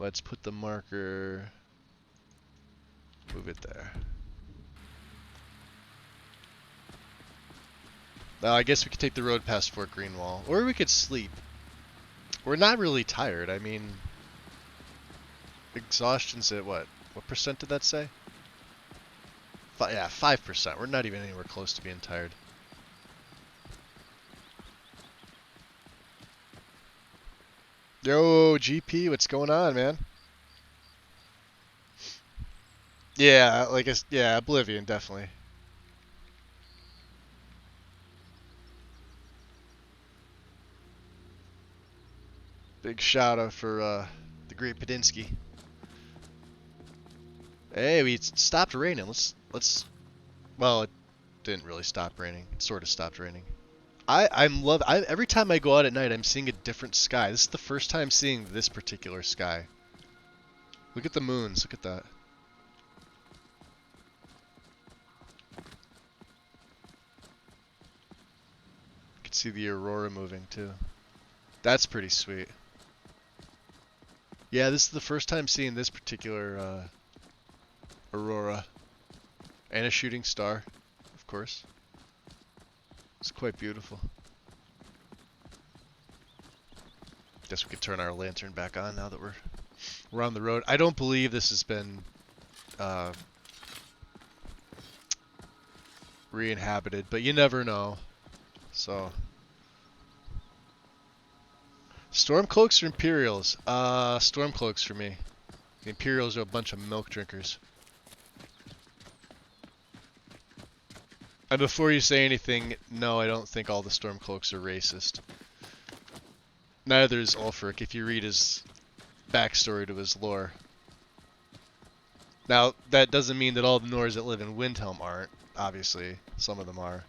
Let's put the marker... Move it there. Now, I guess we could take the road past Fort Greenwall. Or we could sleep. We're not really tired. I mean... Exhaustion's at what? What percent did that say? Yeah, 5%. We're not even anywhere close to being tired. Yo, GP, what's going on, man? Yeah, yeah, Oblivion, definitely. Big shout out for the great Padinsky. Hey, we stopped raining. Let's. Well, it didn't really stop raining. It sort of stopped raining. Every time I go out at night, I'm seeing a different sky. This is the first time seeing this particular sky. Look at the moons. Look at that. You can see the aurora moving too. That's pretty sweet. Yeah, this is the first time seeing this particular aurora. And a shooting star, of course. It's quite beautiful. Guess we could turn our lantern back on now that we're on the road. I don't believe this has been re-inhabited, but you never know. So, Stormcloaks or Imperials? Stormcloaks for me. The Imperials are a bunch of milk drinkers. And before you say anything, no, I don't think all the Stormcloaks are racist. Neither is Ulfric, if you read his backstory to his lore. Now, that doesn't mean that all the Nords that live in Windhelm aren't. Obviously, some of them are.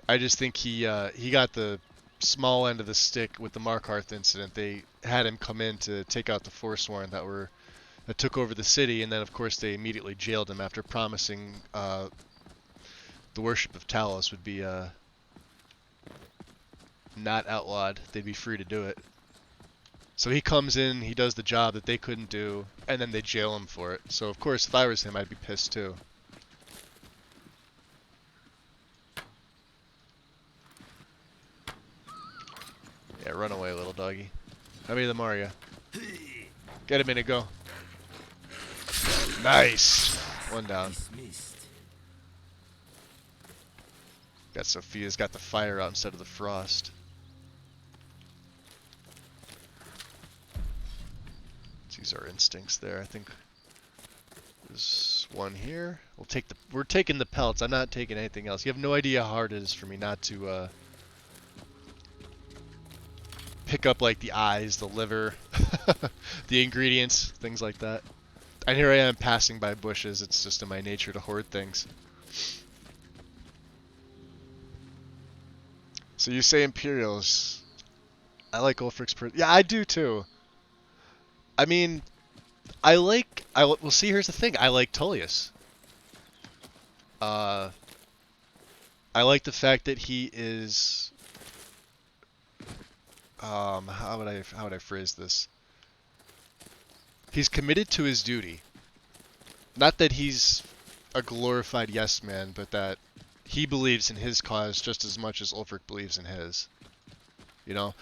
I just think he got the small end of the stick with the Markarth incident. They had him come in to take out the Forsworn that took over the city, and then of course they immediately jailed him after promising the worship of Talos would be not outlawed. They'd be free to do it. So he comes in, he does the job that they couldn't do, and then they jail him for it. So of course if I was him, I'd be pissed too. Yeah, run away, little doggy. How many of them are you? Get a minute, go. Nice! One down. Got Sophia's got the fire out instead of the frost. Let's use our instincts there. I think there's one here. We're taking the pelts. I'm not taking anything else. You have no idea how hard it is for me not to pick up like the eyes, the liver, the ingredients, things like that. And here I am passing by bushes. It's just in my nature to hoard things. So you say Imperials. I like Ulfric's yeah, I do too. I mean, well, see, here's the thing. I like Tullius. I like the fact that he is... how would I phrase this? He's committed to his duty. Not that he's a glorified yes man, but that he believes in his cause just as much as Ulfric believes in his. You know?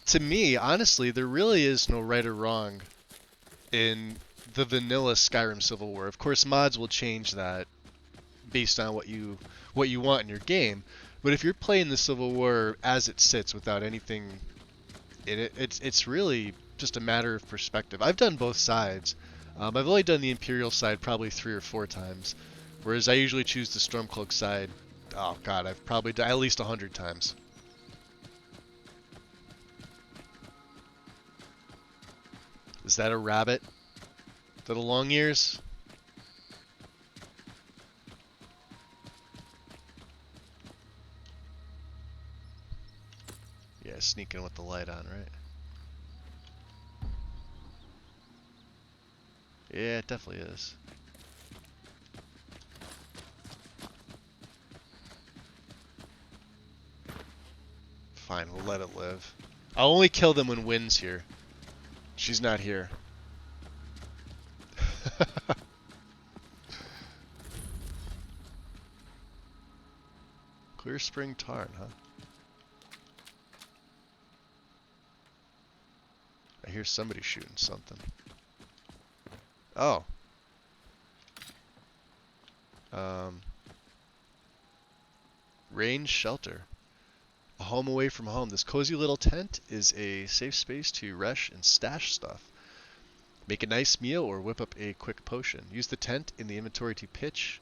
To me, honestly, there really is no right or wrong in the vanilla Skyrim Civil War. Of course, mods will change that based on what you want in your game. But if you're playing the Civil War as it sits without anything in it, it's really just a matter of perspective. I've done both sides. I've only done the Imperial side probably 3 or 4 times, whereas I usually choose the Stormcloak side. Oh god, I've probably done at least 100 times. Is that a rabbit? Is that a long ears? Yeah, sneaking with the light on, right? Yeah, it definitely is. Fine, we'll let it live. I'll only kill them when Wynn's here. She's not here. Clear Spring Tarn, huh? I hear somebody shooting something. Oh. Range shelter. A home away from home. This cozy little tent is a safe space to resh and stash stuff. Make a nice meal or whip up a quick potion. Use the tent in the inventory to pitch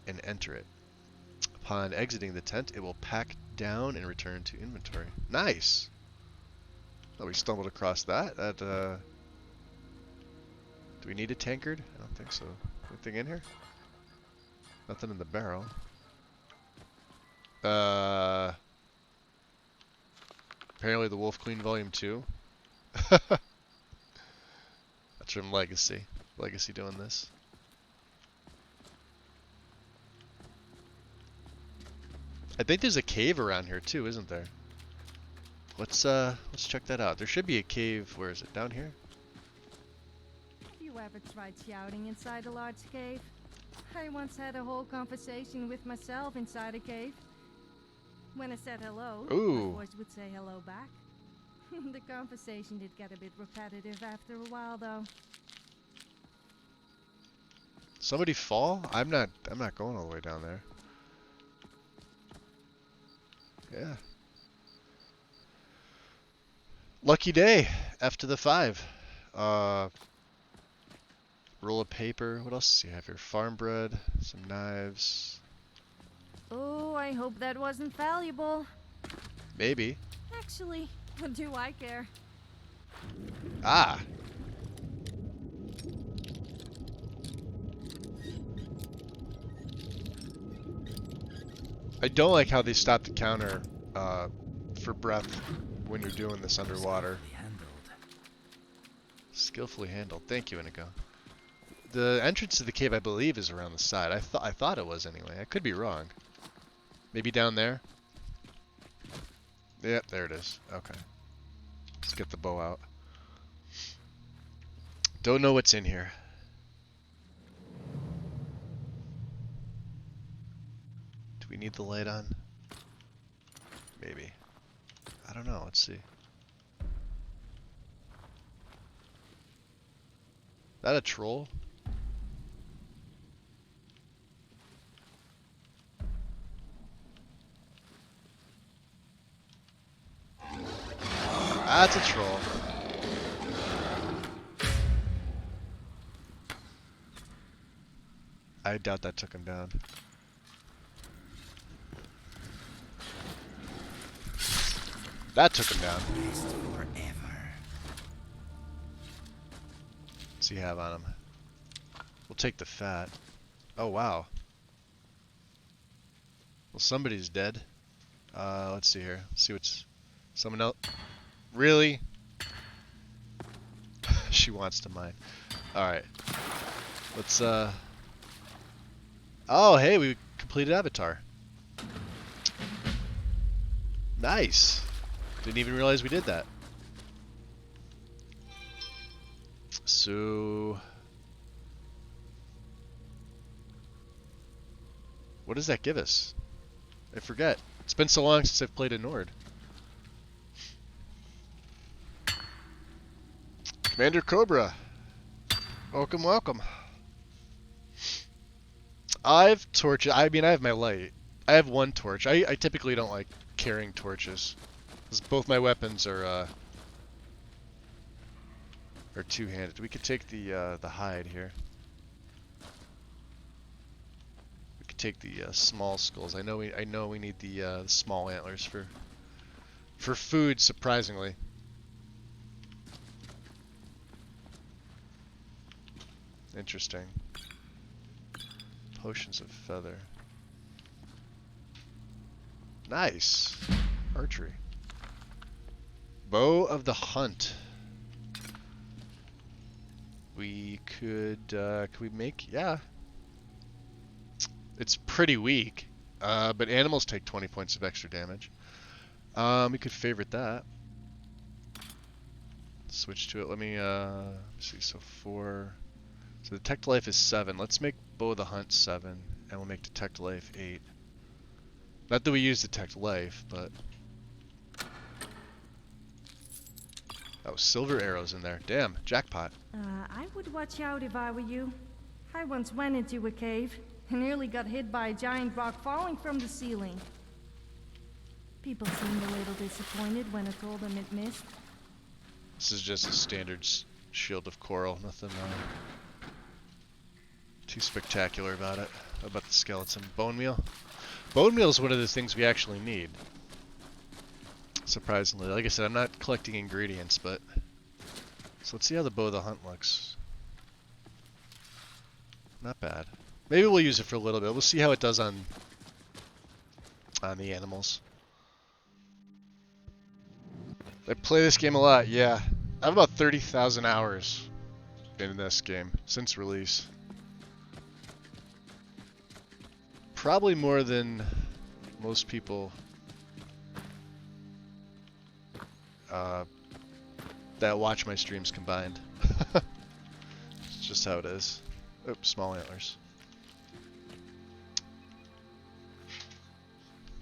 and enter it. Upon exiting the tent, it will pack down and return to inventory. Nice! Oh, we stumbled across that. Do we need a tankard? I don't think so. Anything in here? Nothing in the barrel. Apparently the Wolf Queen Volume 2. That's from Legacy. Legacy doing this. I think there's a cave around here too, isn't there? Let's check that out. There should be a cave. Where is it? Down here? You ever tried shouting inside a large cave? I once had a whole conversation with myself inside a cave. When I said hello, Ooh. my voice would say hello back. The conversation did get a bit repetitive after a while, though. Somebody fall? I'm not going all the way down there. Yeah. Lucky day. F to the 5. Roll of paper. What else do you have here? Farm bread. Some knives. Oh, I hope that wasn't valuable. Maybe. Actually, what do I care? Ah. I don't like how they stop the counter for breath when you're doing this underwater. Skillfully handled. Thank you, Inigo. The entrance to the cave, I believe, is around the side. I thought it was anyway. I could be wrong. Maybe down there? Yep, there it is. Okay. Let's get the bow out. Don't know what's in here. Do we need the light on? Maybe. I don't know. Let's see. That a troll? That's a troll. I doubt that took him down. That took him down. What's he have on him? We'll take the fat. Oh, wow. Well, somebody's dead. Let's see here. Let's see what's... Someone else... Really? She wants to mine. Alright. Let's, Oh, hey, we completed Avatar. Nice. Didn't even realize we did that. So... What does that give us? I forget. It's been so long since I've played a Nord. Commander Cobra. Welcome, welcome. I've torches. I mean, I have my light. I have one torch. I typically don't like carrying torches, because both my weapons are two-handed. We could take the hide here. We could take the small skulls. I know we need the small antlers for food. Surprisingly. Interesting. Potions of feather. Nice. Archery. Bow of the hunt. We could we make, yeah. It's pretty weak, but animals take 20 points of extra damage. We could favorite that. Switch to it. Let me see. So 4. So detect life is 7. Let's make bow of the hunt 7, and we'll make detect life 8. Not that we use detect life, but oh, silver arrows in there. Damn, jackpot. I would watch out if I were you. I once went into a cave and nearly got hit by a giant rock falling from the ceiling. People seemed a little disappointed when I told them it missed. This is just a standard shield of coral. Nothing too spectacular about it. How about the skeleton? Bone meal? Bone meal is one of the things we actually need. Surprisingly. Like I said, I'm not collecting ingredients, but... So let's see how the bow of the hunt looks. Not bad. Maybe we'll use it for a little bit. We'll see how it does on the animals. I play this game a lot, yeah. I have about 30,000 hours in this game since release. Probably more than most people that watch my streams combined. It's just how it is. Oops, small antlers.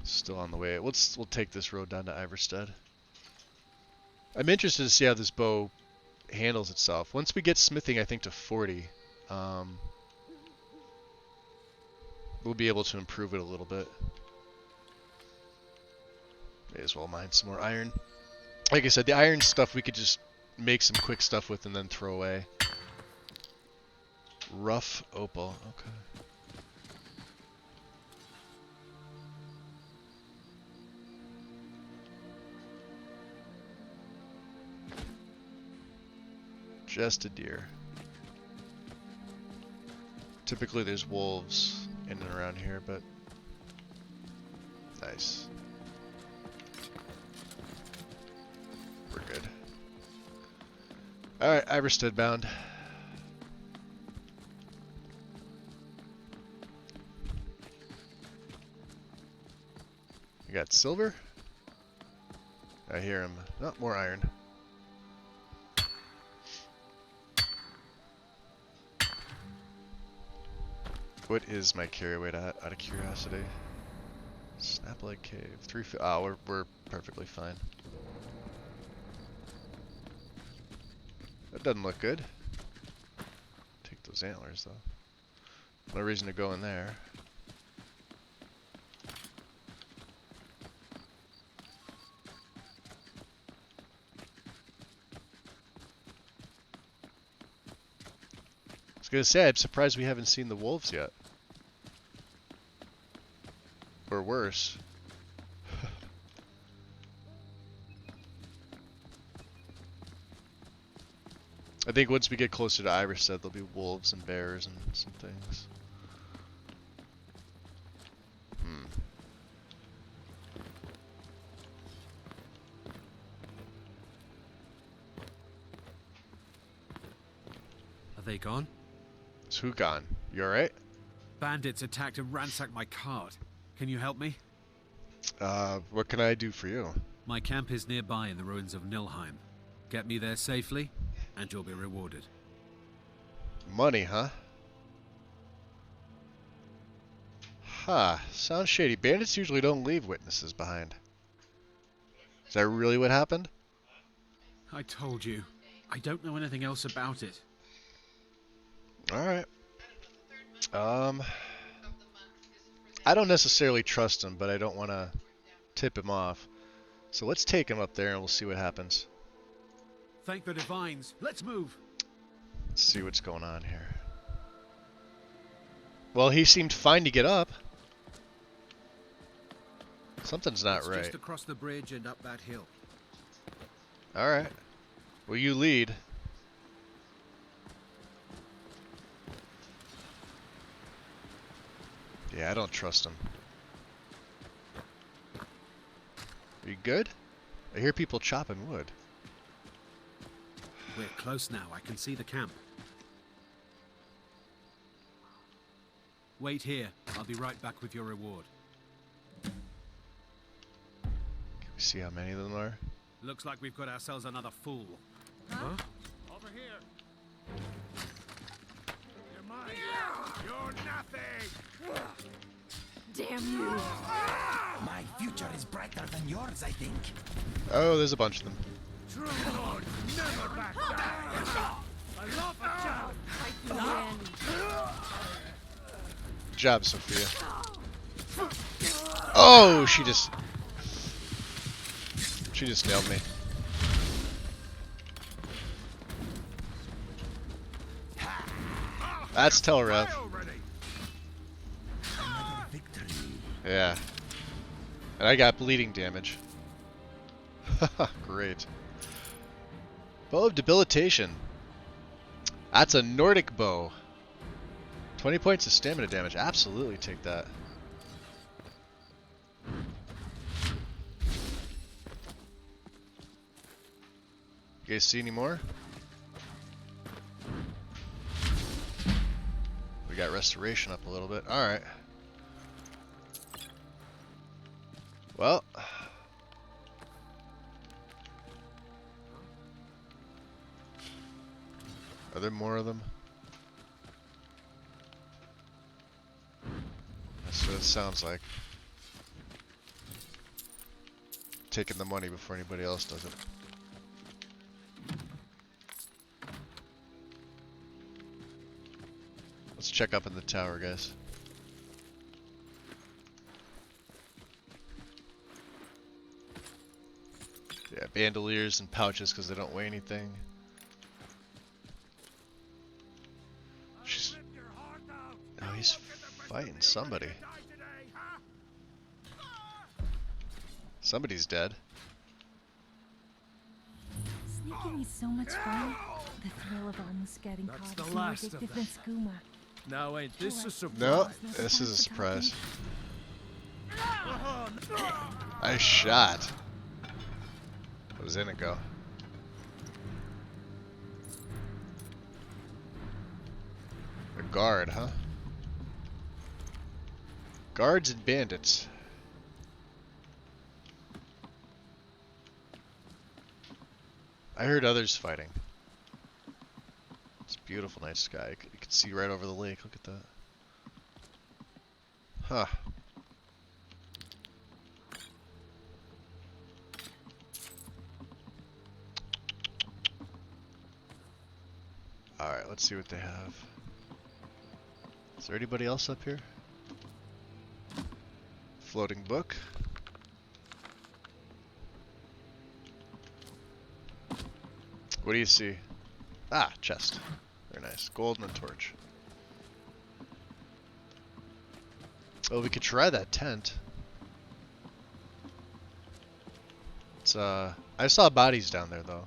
Still on the way. We'll take this road down to Iverstead. I'm interested to see how this bow handles itself. Once we get smithing, I think, to 40, we'll be able to improve it a little bit. May as well mine some more iron. Like I said, the iron stuff we could just make some quick stuff with and then throw away. Rough opal, okay. Just a deer. Typically there's wolves in and around here, but nice. We're good. Alright, Iverstead bound. You got silver? I hear him. Not more iron. What is my carry weight at, out of curiosity? Snapleg Cave. 3 feet. Oh, we're perfectly fine. That doesn't look good. Take those antlers, though. No reason to go in there. I was gonna say, I'm surprised we haven't seen the wolves yet. Or worse. I think once we get closer to Iverstead, there'll be wolves and bears and some things. Are they gone? It's who gone? You alright? Bandits attacked and ransacked my cart. Can you help me? What can I do for you? My camp is nearby in the ruins of Nilheim. Get me there safely, and you'll be rewarded. Money, huh? Huh. Sounds shady. Bandits usually don't leave witnesses behind. Is that really what happened? I told you. I don't know anything else about it. Alright. I don't necessarily trust him, but I don't want to tip him off. So let's take him up there and we'll see what happens. Thank the divines. Let's move. Let's see what's going on here. Well, he seemed fine to get up. Something's not right. Just across the bridge and up that hill. Alright. Well, you lead. Yeah, I don't trust him. Are you good? I hear people chopping wood. We're close now. I can see the camp. Wait here. I'll be right back with your reward. Can we see how many of them are? Looks like we've got ourselves another fool. Huh? Over here. You're mine. You're nothing. Damn you. My future is brighter than yours, I think. Oh, there's a bunch of them. True Lord, never back down. I love a job. Fight to the end. Good job, Sophia. Oh, she just nailed me. That's Telrev. Yeah. And I got bleeding damage. Great. Bow of Debilitation. That's a Nordic bow. 20 points of stamina damage. Absolutely take that. You guys see any more? We got restoration up a little bit. Alright. Well. Are there more of them? That's what it sounds like. Taking the money before anybody else does it. Let's check up in the tower, guys. Yeah, bandoliers and pouches because they don't weigh anything. Oh, he's fighting somebody. Somebody's dead. Sneaking is so much fun. The thrill of almost getting caught the is more last of addictive them. than skooma. Now ain't this a surprise? No, this is a surprise. Nice shot. Was in it go. A guard, huh? Guards and bandits. I heard others fighting. It's a beautiful night sky. You can see right over the lake. Look at that. Huh. Alright, let's see what they have. Is there anybody else up here? Floating book. What do you see? Ah, chest. Very nice. Gold and a torch. Oh, we could try that tent. It's I saw bodies down there though.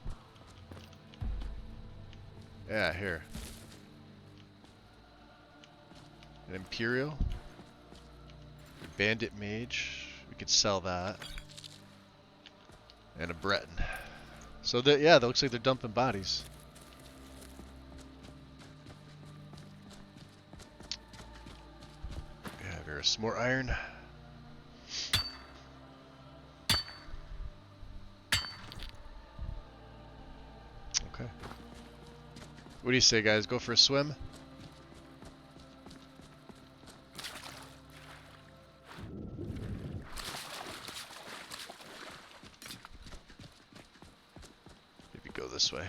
Yeah, here. An Imperial. Bandit Mage. We could sell that. And a Breton. So that, yeah, that looks like they're dumping bodies. Yeah, there's some more iron. Okay. What do you say, guys? Go for a swim? Maybe go this way.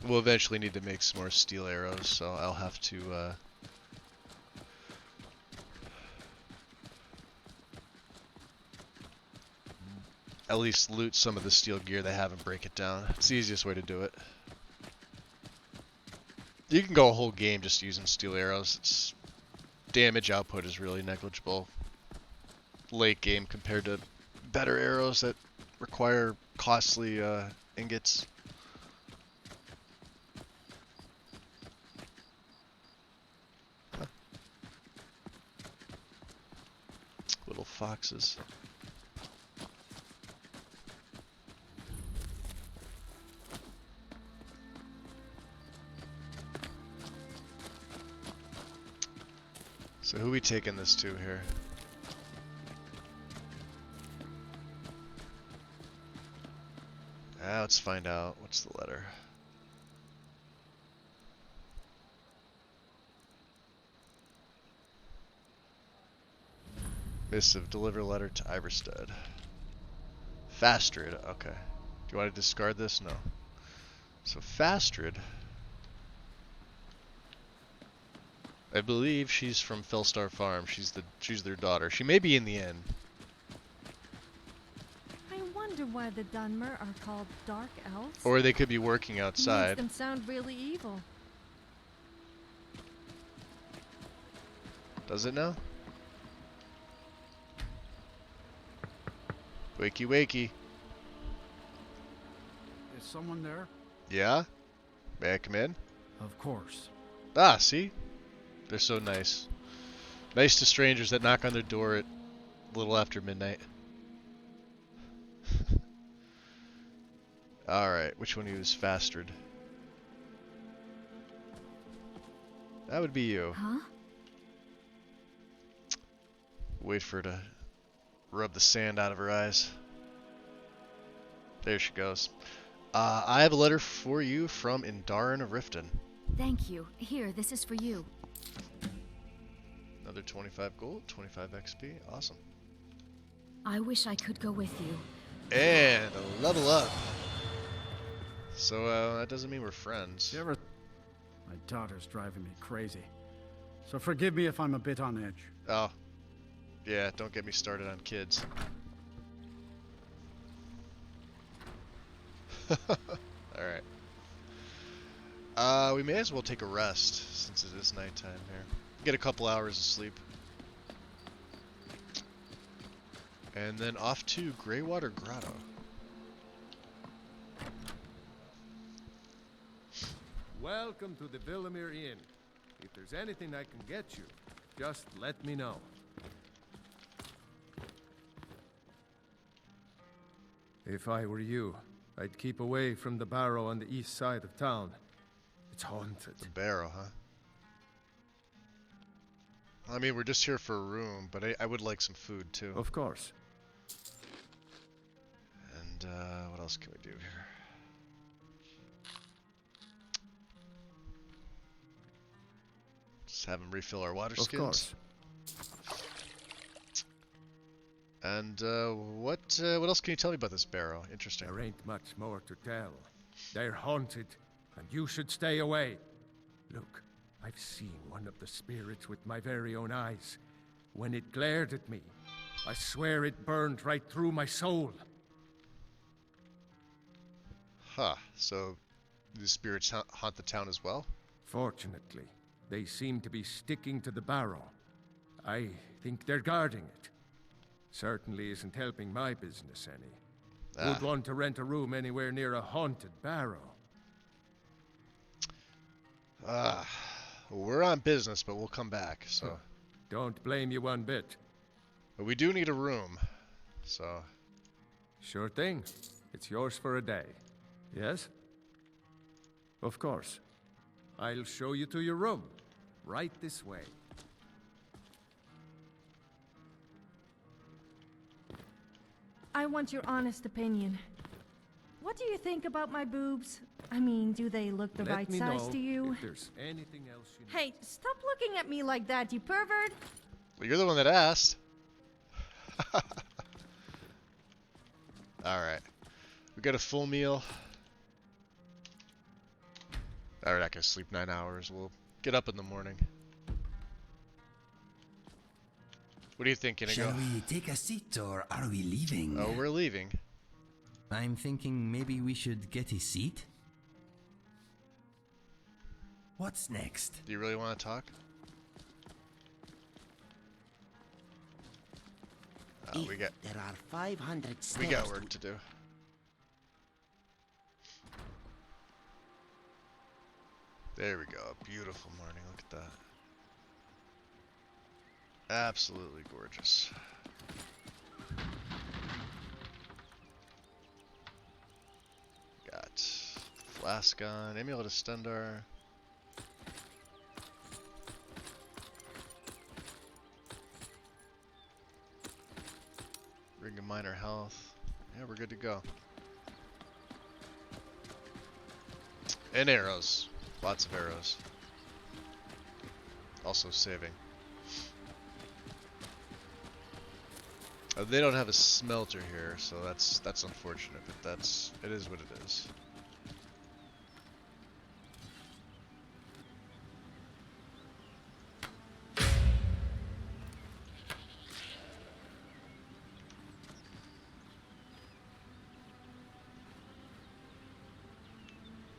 We'll eventually need to make some more steel arrows, so I'll have to at least loot some of the steel gear they have and break it down. It's the easiest way to do it. You can go a whole game just using steel arrows. Its damage output is really negligible late game compared to better arrows that require costly ingots. Huh. Little foxes. So who we taking this to here? Let's find out. What's the letter? Missive. Deliver letter to Iverstead. Fastrid. Okay. Do you want to discard this? No. So Fastrid. I believe she's from Fellstar Farm. She's their daughter. She may be in the inn. I wonder why the Dunmer are called Dark Elves. Or they could be working outside. Makes them sound really evil. Does it now? Wakey wakey. Is someone there? Yeah? May I come in? Of course. Ah, see? They're so nice. Nice to strangers that knock on their door at a little after midnight. Alright, which one of you is Fastrid? That would be you. Huh? Wait for her to rub the sand out of her eyes. There she goes. I have a letter for you from Indarin of Riften. Thank you. Here, this is for you. Another 25 gold, 25 XP. Awesome. I wish I could go with you. And a level up. So, that doesn't mean we're friends. You ever... My daughter's driving me crazy. So forgive me if I'm a bit on edge. Oh. Yeah, don't get me started on kids. Alright. We may as well take a rest, since it is nighttime here. Get a couple hours of sleep. And then off to Greywater Grotto. Welcome to the Villamere Inn. If there's anything I can get you, just let me know. If I were you, I'd keep away from the barrow on the east side of town. It's haunted. The barrow, huh? I mean, we're just here for a room, but I would like some food, too. Of course. And, what else can we do here? Just have them refill our water skins. Of course. And, what else can you tell me about this barrow? Interesting. There ain't much more to tell. They're haunted, and you should stay away. Look, I've seen one of the spirits with my very own eyes. When it glared at me, I swear it burned right through my soul. Huh. So, the spirits haunt the town as well? Fortunately, they seem to be sticking to the barrow. I think they're guarding it. Certainly isn't helping my business any. Who'd want to rent a room anywhere near a haunted barrow? We're on business, but we'll come back, so... Don't blame you one bit. But we do need a room, so... Sure thing. It's yours for a day. Yes? Of course. I'll show you to your room. Right this way. I want your honest opinion. What do you think about my boobs? I mean, do they look the right size to you? If there's anything else you Hey, stop looking at me like that, you pervert! Well, you're the one that asked. Alright. We got a full meal. We're not gonna sleep 9 hours. We'll get up in the morning. What do you think, Inigo? Shall we take a seat or are we leaving? Oh, we're leaving. I'm thinking maybe we should get a seat. What's next? Do you really want to talk? There are 500 We got work to do. There we go. A beautiful morning. Look at that. Absolutely gorgeous. Got Flascon, Amulet of Stendar. Ring of Minor Health. Yeah, we're good to go. And arrows. Lots of arrows. Also saving. They don't have a smelter here, so that's unfortunate, but it is what it is.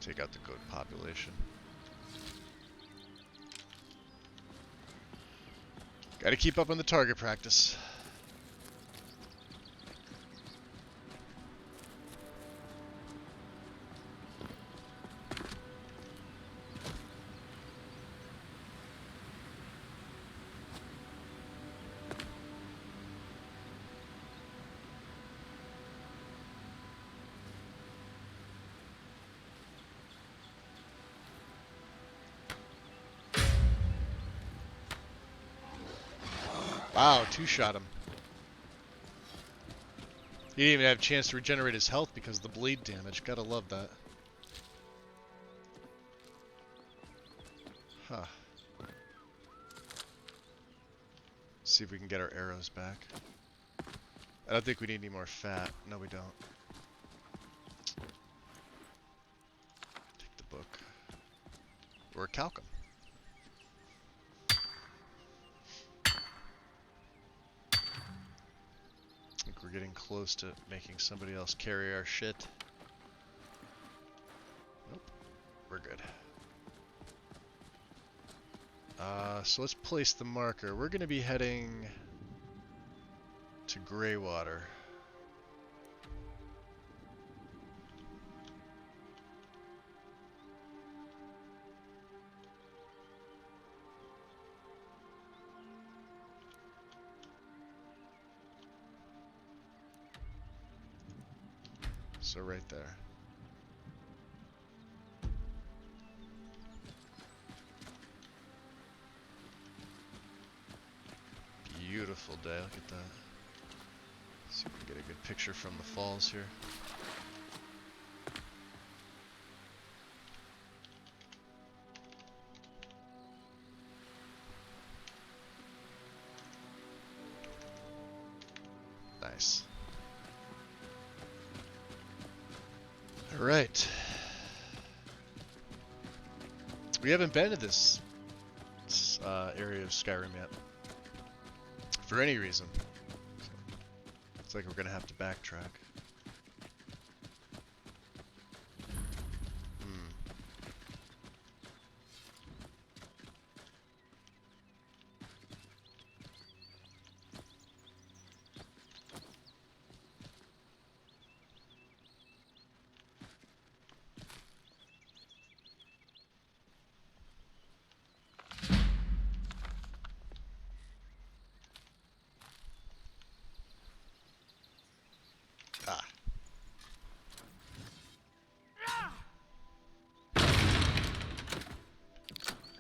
Take out the goat population. Gotta keep up on the target practice. Wow, two-shot him. He didn't even have a chance to regenerate his health because of the bleed damage. Gotta love that. Huh. See if we can get our arrows back. I don't think we need any more fat. No, we don't. Take the book. Or Calcum. We're getting close to making somebody else carry our shit. Nope. We're good. So let's place the marker. We're going to be heading to Greywater. So right there. Beautiful day, look at that. See if we can get a good picture from the falls here. Nice. Alright. We haven't been to this area of Skyrim yet. For any reason. So, it's like we're gonna have to backtrack.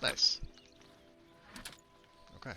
Nice. Okay.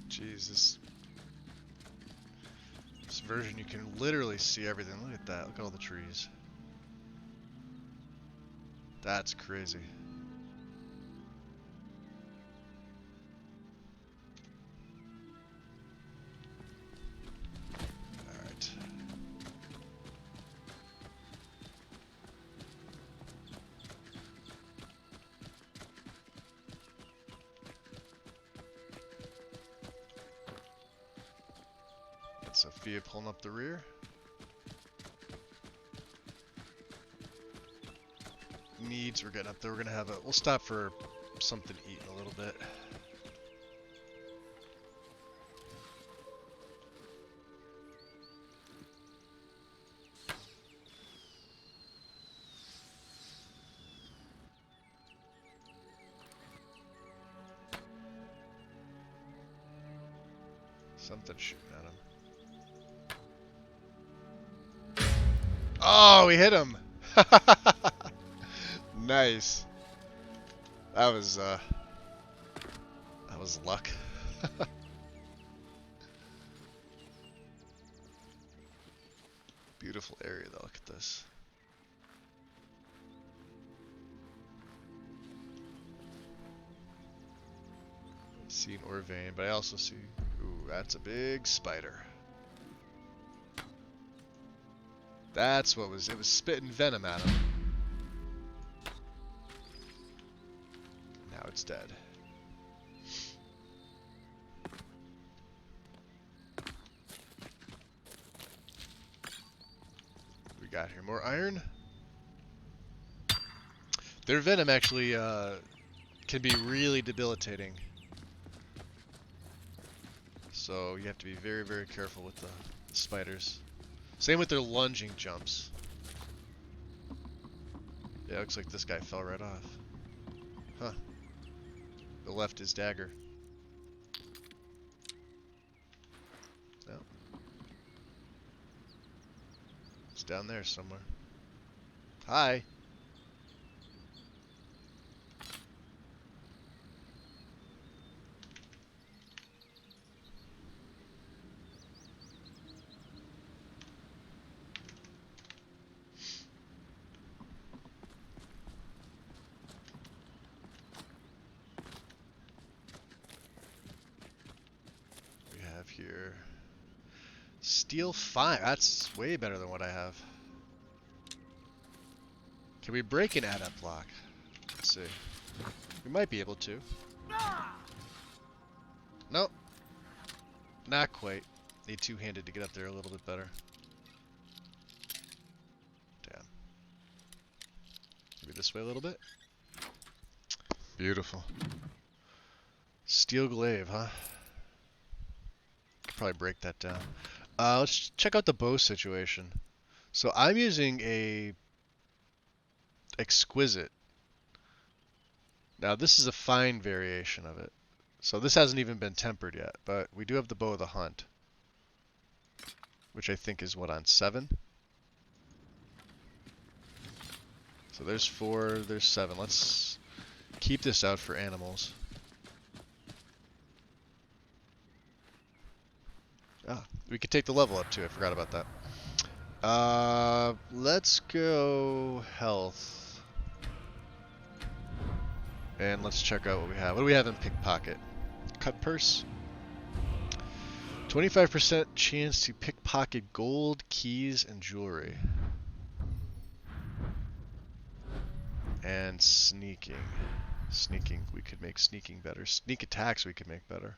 Jeez, this version you can literally see everything. Look at that. Look at all the trees. That's crazy. via pulling up the rear. Needs, we're getting up there. We're gonna have a, we'll stop for something to eat in a little bit. Something shooting at him. Oh, we hit him! Nice. That was luck. Beautiful area though, look at this. See an ore vein, but I also see, ooh, that's a big spider. That's what was, it was spitting venom at him. Now it's dead. We got here more iron. Their venom actually can be really debilitating. So you have to be very, very careful with the spiders. Same with their lunging jumps. Yeah, looks like this guy fell right off. Huh. The left is dagger. No. It's down there somewhere. Hi. Here. Steel 5. That's way better than what I have. Can we break an adept block? Let's see. We might be able to. Nope. Not quite. Need two-handed to get up there a little bit better. Damn. Maybe this way a little bit. Beautiful. Steel glaive, huh? Probably break that down. Let's check out the bow situation. So I'm using a exquisite. Now this is a fine variation of it. So this hasn't even been tempered yet, but we do have the bow of the hunt, which I think is what, on 7? So there's 4, there's 7. Let's keep this out for animals. Ah, we could take the level up too. I forgot about that. Let's go health. And let's check out what we have. What do we have in pickpocket? Cut purse. 25% chance to pickpocket gold, keys, and jewelry. And sneaking. Sneaking, we could make sneaking better. Sneak attacks we could make better.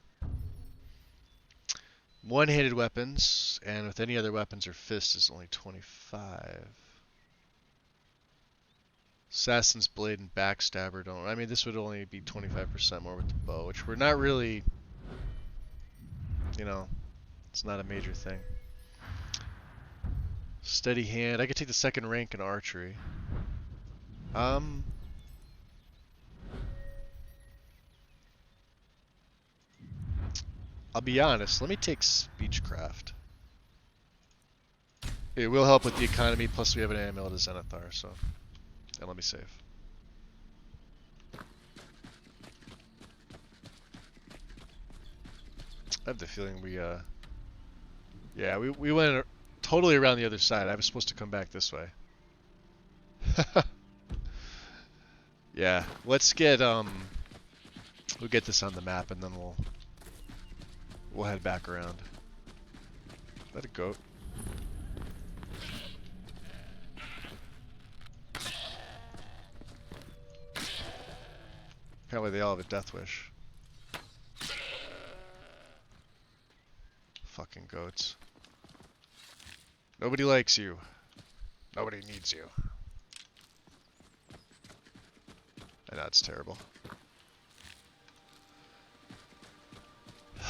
One-handed weapons, and with any other weapons or fists is only 25. Assassin's Blade and Backstabber don't... I mean, this would only be 25% more with the bow, which we're not really... You know, it's not a major thing. Steady hand. I could take the second rank in archery. I'll be honest, let me take Speechcraft. It will help with the economy, plus we have an amulet of Zenithar, so... And let me save. I have the feeling we, yeah, we went totally around the other side. I was supposed to come back this way. Yeah, let's get, we'll get this on the map and then we'll head back around. Is that a goat? Apparently they all have a death wish. Fucking goats. Nobody likes you. Nobody needs you. I know it's terrible.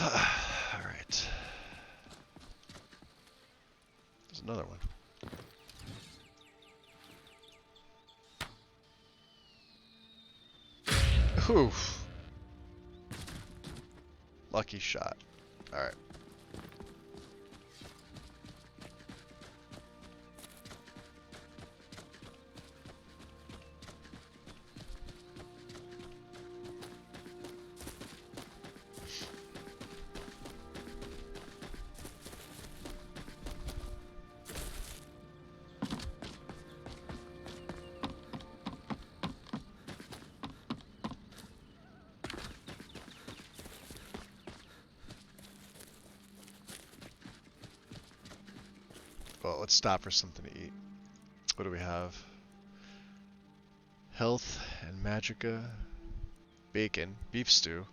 Alright. There's another one. Oof. Lucky shot. Alright. Well, let's stop for something to eat. What do we have? Health and magicka. Bacon. Beef stew.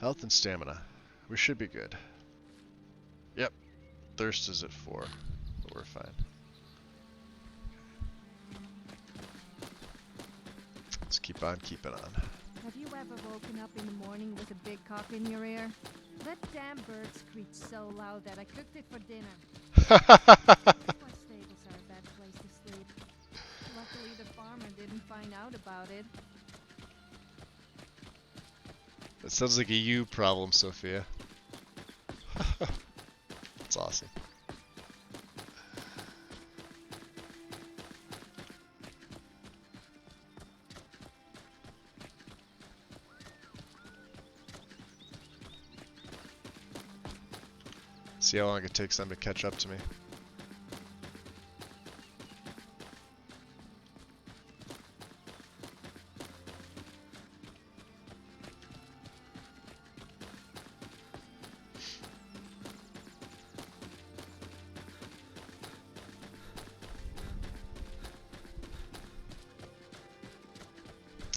Health and stamina. We should be good. Yep. Thirst is at 4. But we're fine. Let's keep on keeping on. Have you ever woken up in the morning with a big cock in your ear? That damn bird screeched so loud that I cooked it for dinner. My stables are a bad place to sleep. Luckily, the farmer didn't find out about it. That sounds like a you problem, Sophia. That's awesome. See how long it takes them to catch up to me.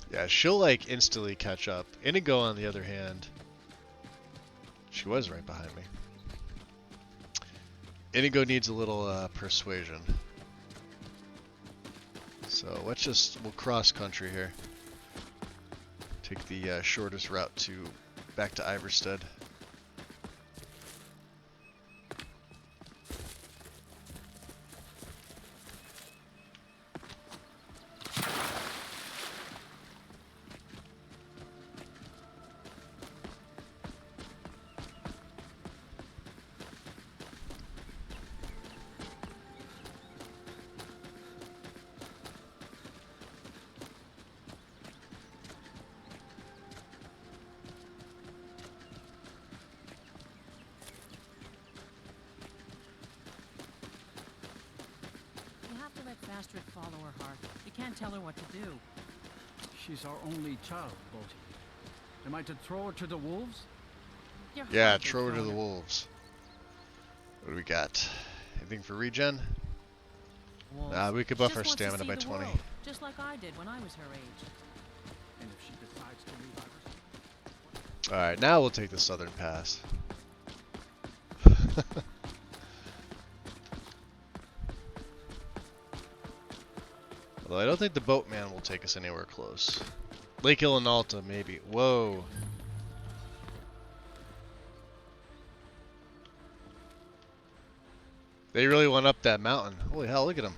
Yeah, she'll like instantly catch up. Inigo, on the other hand, she was right behind me. Inigo needs a little persuasion. So we'll cross country here. Take the shortest route back to Iverstead. Astrid follow her heart. You can't tell her what to do. She's our only child, Bolty. Am I to throw her to the wolves? Yeah, throw her to the wolves. What do we got? Anything for regen? Nah, we could buff our stamina by 20. World, just like I did when I was her age. And if she decides to leave Iverstead? Alright, now we'll take the southern pass. Although I don't think the boatman will take us anywhere close. Lake Ilinalta, maybe. Whoa. They really went up that mountain. Holy hell, look at them.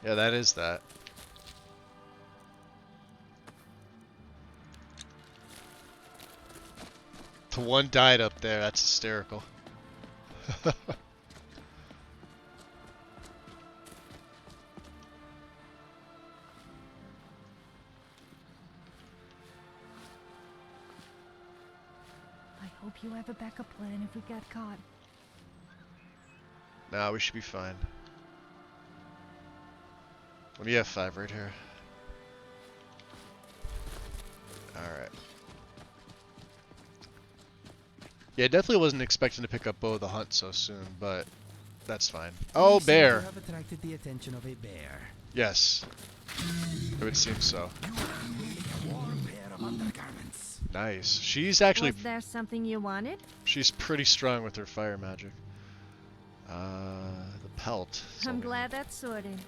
Yeah, that is that. The one died up there, that's hysterical. I hope you have a backup plan if we get caught. Nah, we should be fine. What do you have? 5 right here. Alright. Yeah, definitely wasn't expecting to pick up Bo the Hunt so soon, but That's fine. Oh, bear! You have attracted the attention of a bear. Yes. It would seem so. A warm pair of undergarments. Nice. She's actually... Was there something you wanted? She's pretty strong with her fire magic. The pelt. I'm glad that's sorted.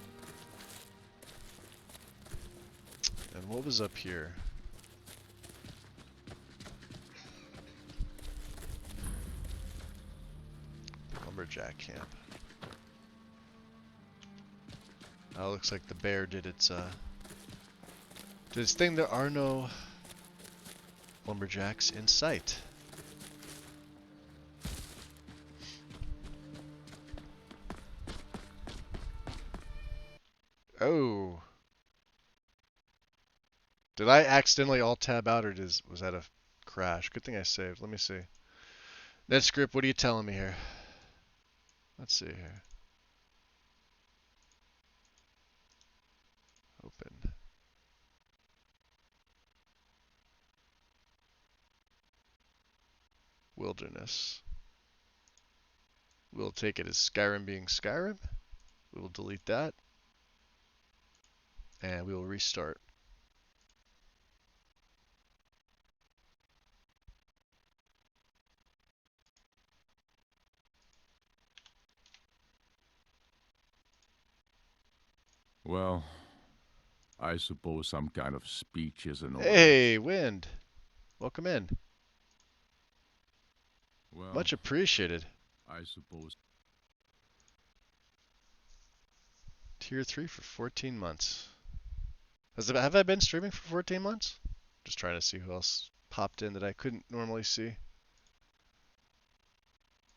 And what was up here? Lumberjack camp. Oh, looks like the bear did its thing. There are no lumberjacks in sight. Oh. Did I accidentally alt tab out, or was that a crash? Good thing I saved. Let me see. NetScript, what are you telling me here? Let's see here. Open. Wilderness. We'll take it as Skyrim being Skyrim. We will delete that. And we will restart. Well, I suppose some kind of speech is in order. Hey, Wind. Welcome in. Well, much appreciated. I suppose. Tier 3 for 14 months. Have I been streaming for 14 months? Just trying to see who else popped in that I couldn't normally see.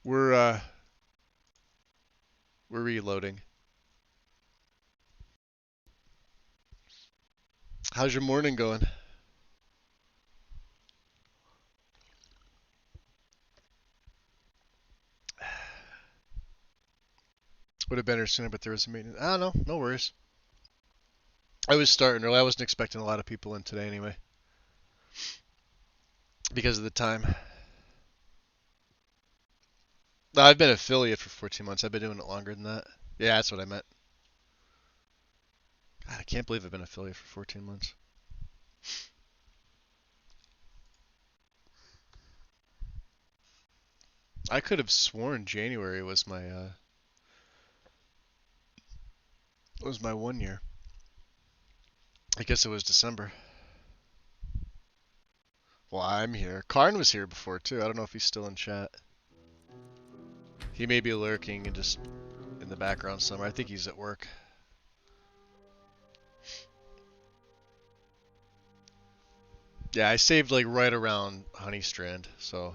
We're reloading. How's your morning going? Would have been here sooner, but there was a meeting. I don't know. No worries. I was starting early. I wasn't expecting a lot of people in today anyway. Because of the time. No, I've been affiliate for 14 months. I've been doing it longer than that. Yeah, that's what I meant. God, I can't believe I've been affiliate for 14 months. I could have sworn January was my 1 year. I guess it was December. Well, I'm here. Karn was here before too. I don't know if he's still in chat. He may be lurking and just in the background somewhere. I think he's at work. Yeah, I saved like right around Honeystrand, so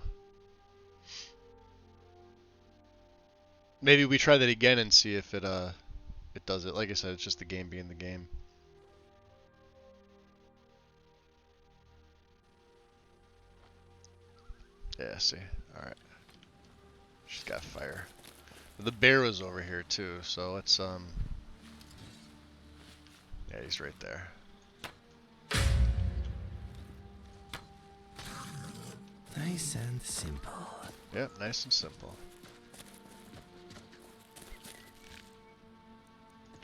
maybe we try that again and see if it does it. Like I said, it's just the game being the game. Yeah, see. Alright. She's got fire. The bear was over here too, so let's yeah, he's right there. Nice and simple. Yep, nice and simple.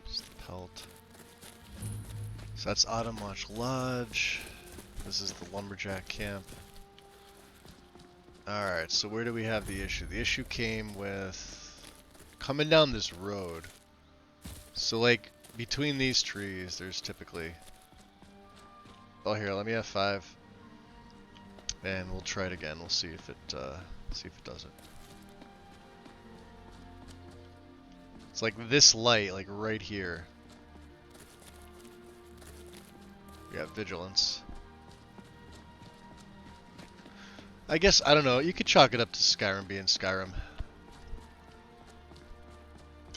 Just the pelt. So that's Autumn Watch Lodge. This is the lumberjack camp. Alright, so where do we have the issue? The issue came with coming down this road. So like between these trees there's typically... Oh here, let me have 5. And we'll try it again. We'll see if it does it. It's like this light, like right here. We have vigilance. I guess, I don't know, you could chalk it up to Skyrim being Skyrim.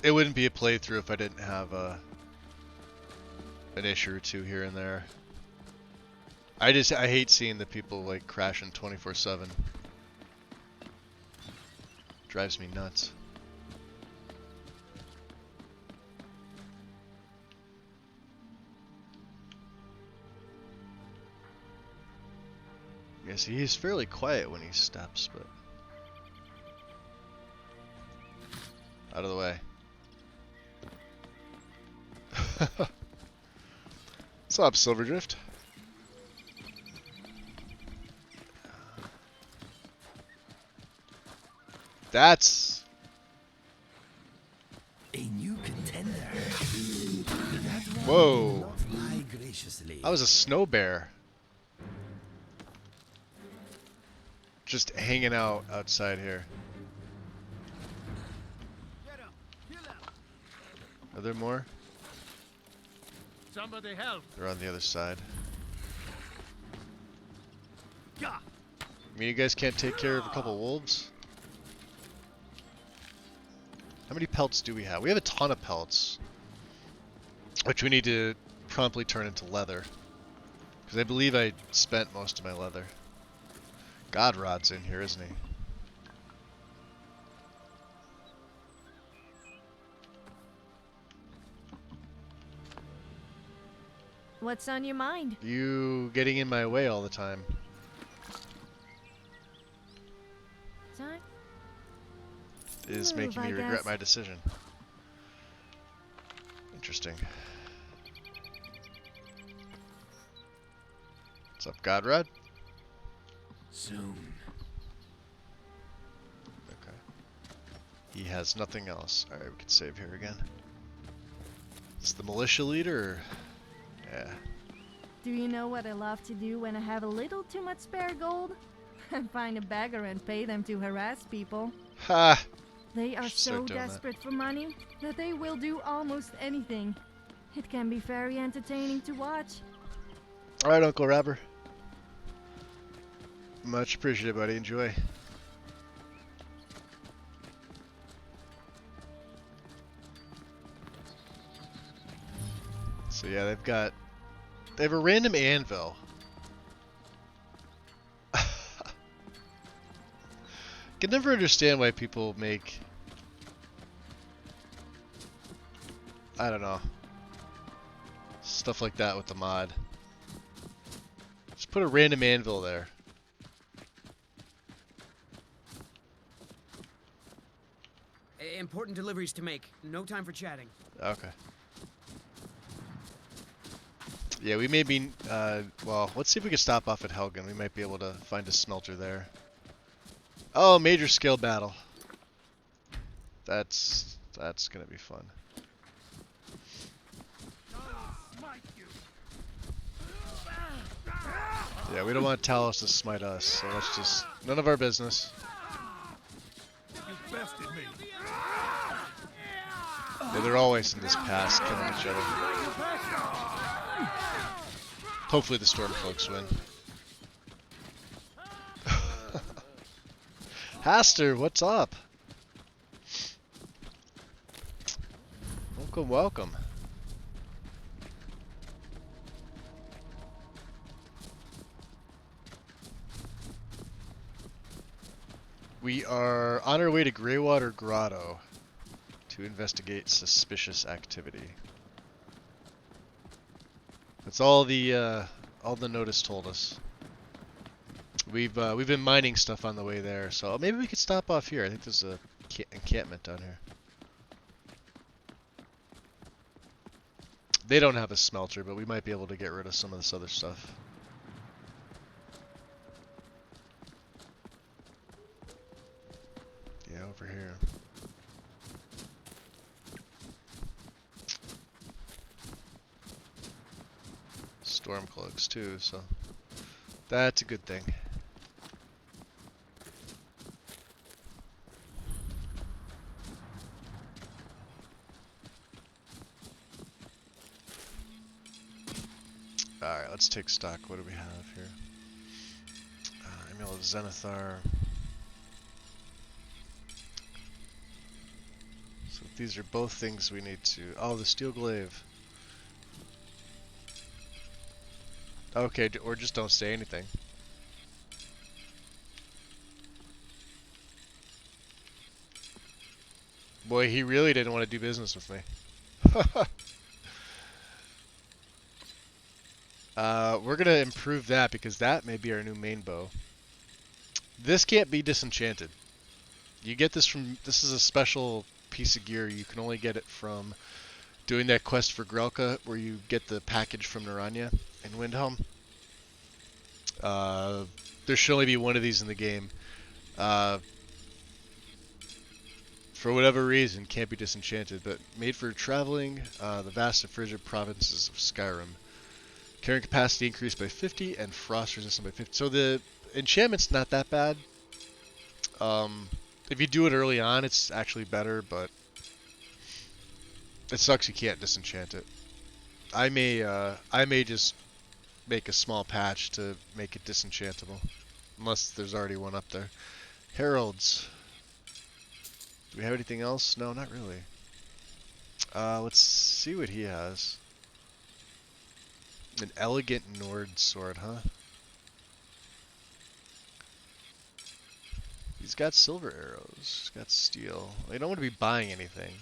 It wouldn't be a playthrough if I didn't have an issue or two here and there. I hate seeing the people like crashing 24/7. Drives me nuts. Yes, he's fairly quiet when he steps, but Out of the way. What's up, Silverdrift? That's a new contender. Whoa! That was a snow bear. Just hanging out outside here. Are there more? Somebody help! They're on the other side. I mean, you guys can't take care of a couple wolves? How many pelts do we have? We have a ton of pelts, which we need to promptly turn into leather. Because I believe I spent most of my leather. Godrod's in here, isn't he? What's on your mind? You getting in my way all the time. Time? Is making me regret my decision. Interesting. What's up, Godrod? Soon. Okay. He has nothing else. Alright, we can save here again. Is the militia leader? Or... Yeah. Do you know what I love to do when I have a little too much spare gold? Find a beggar and pay them to harass people. Ha! They are so desperate for money that they will do almost anything. It can be very entertaining to watch. Alright, Uncle Robber. Much appreciated, buddy. Enjoy. So yeah, they have a random anvil. Can never understand why people make, I don't know, stuff like that with the mod. Just put a random anvil there. Important deliveries to make. No time for chatting. Okay. Yeah, we may be, well, let's see if we can stop off at Helgen. We might be able to find a smelter there. Oh, major scale battle. That's gonna be fun. Yeah, we don't want Talos to smite us, so let's just, none of our business. You bested me. Yeah, they're always in this pass, killing each other. Hopefully the Stormcloaks win. Haster, what's up? Welcome, welcome. We are on our way to Greywater Grotto to investigate suspicious activity. That's all the notice told us. We've been mining stuff on the way there, so maybe we could stop off here. I think there's a encampment down here. They don't have a smelter, but we might be able to get rid of some of this other stuff. Yeah, over here. Stormcloaks too, so that's a good thing. Alright, let's take stock. What do we have here? Amulet of Zenithar. So these are both things we need to... Oh, the Steel Glaive. Okay, or just don't say anything. Boy, he really didn't want to do business with me. We're gonna improve that because that may be our new main bow. This can't be disenchanted. You get this from, this is a special piece of gear. You can only get it from doing that quest for Grelka, where you get the package from Naranya in Windhelm. There should only be one of these in the game. For whatever reason, can't be disenchanted, but made for traveling the vast and frigid provinces of Skyrim. Carrying capacity increased by 50 and frost resistance by 50. So the enchantment's not that bad. If you do it early on, it's actually better, but it sucks you can't disenchant it. I may just make a small patch to make it disenchantable, unless there's already one up there. Heralds. Do we have anything else? No, not really. Let's see what he has. An elegant Nord sword, huh? He's got silver arrows. He's got steel. I don't want to be buying anything.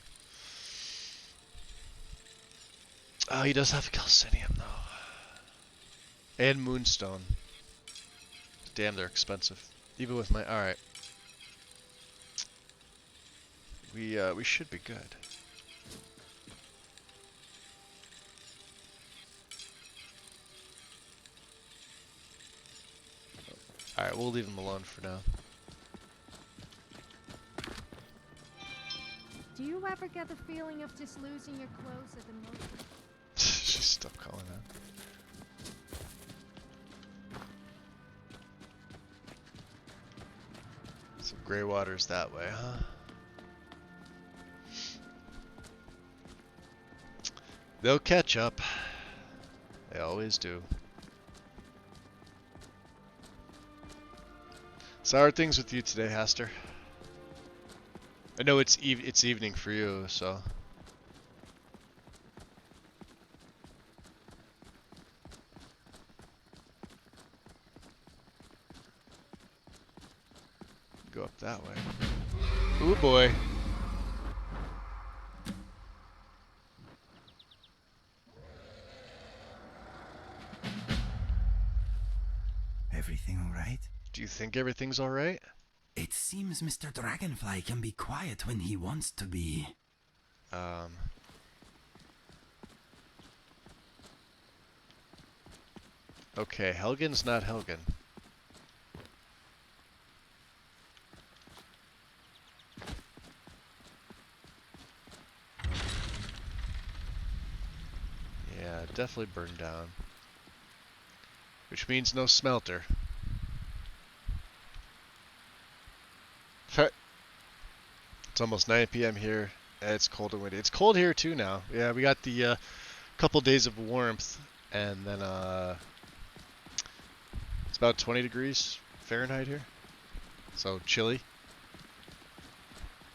Oh, he does have calcinium, though. And moonstone. Damn, they're expensive. Even with my... Alright. We should be good. Alright, we'll leave him alone for now. Do you ever get the feeling of just losing your clothes at the moment? She's still calling that. So Greywater's that way, huh? They'll catch up. They always do. So how are things with you today, Haster? I know it's evening for you, so. Go up that way. Ooh boy. Everything all right? Do you think everything's all right? It seems Mr. Dragonfly can be quiet when he wants to be. Okay, Helgen's not Helgen. Yeah, definitely burned down. Which means no smelter. It's almost 9 p.m. here. It's cold and windy. It's cold here too now. Yeah, we got the couple days of warmth, and then it's about 20 degrees Fahrenheit here. So chilly.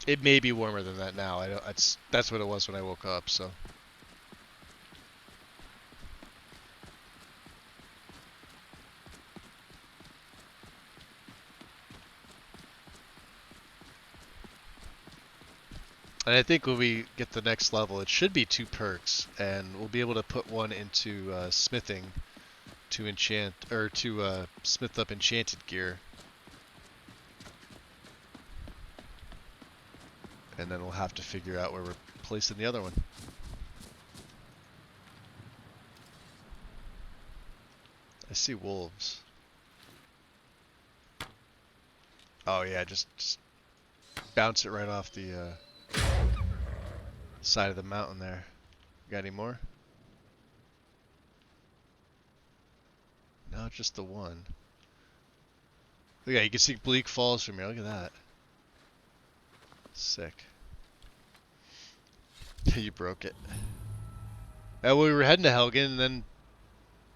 It may be warmer than that now. That's what it was when I woke up, so. And I think when we get the next level, it should be 2 perks, and we'll be able to put one into smithing to enchant, or to smith up enchanted gear. And then we'll have to figure out where we're placing the other one. I see wolves. Oh yeah, just bounce it right off the side of the mountain there. Got any more? No, just the one. Look, yeah, you can see Bleak Falls from here. Look at that. Sick. You broke it. And we were heading to Helgen, and then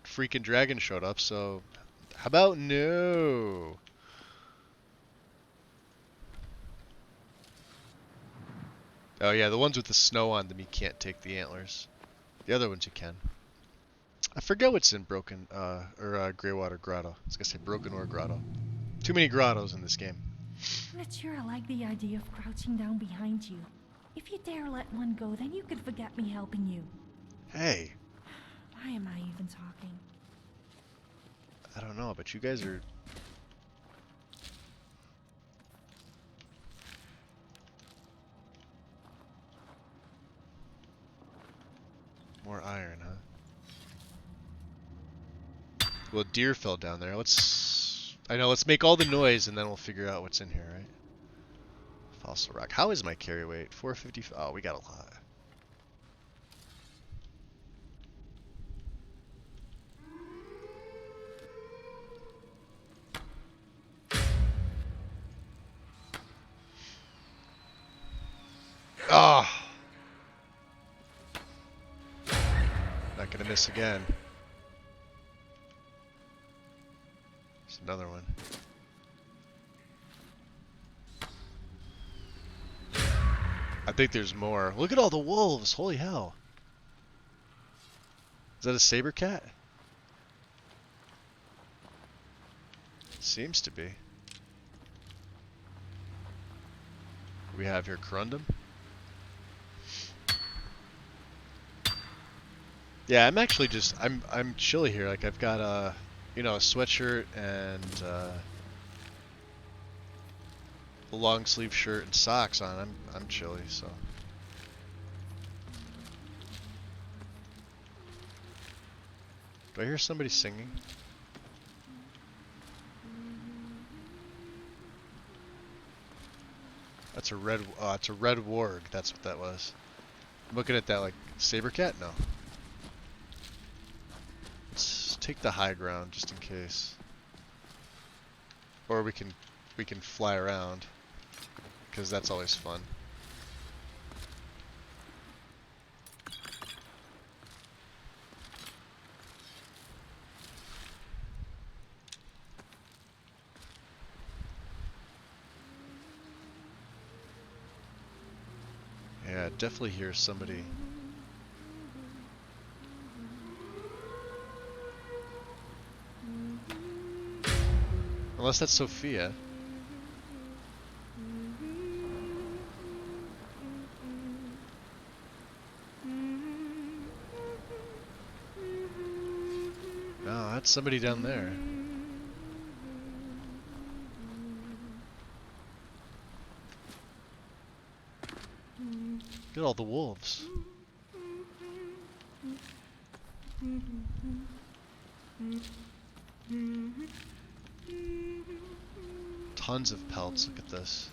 freaking dragon showed up, so how about no? Oh yeah, the ones with the snow on them, you can't take the antlers. The other ones you can. I forget what's in Broken, Greywater Grotto. I was gonna say Broken Ore Grotto. Too many grottos in this game. I'm not sure I like the idea of crouching down behind you. If you dare let one go, then you could forget me helping you. Hey. Why am I even talking? I don't know, but you guys are... More iron, huh? Well, deer fell down there. Let's make all the noise and then we'll figure out what's in here, right? Fossil rock. How is my carry weight? 450. Oh, we got a lot. Ah! Not gonna miss again. There's another one. I think there's more. Look at all the wolves! Holy hell! Is that a saber cat? Seems to be. What do we have here? Corundum? Yeah, I'm actually just I'm chilly here. Like I've got a a sweatshirt and a long sleeve shirt and socks on. I'm chilly, so. Do I hear somebody singing? That's a red. It's a red warg. That's what that was. I'm looking at that like saber cat. No. Let's take the high ground just in case. Or we can fly around because that's always fun. Yeah, definitely hear somebody. Unless that's Sophia. No, that's somebody down there. Look at all the wolves. Tons of pelts, look at this.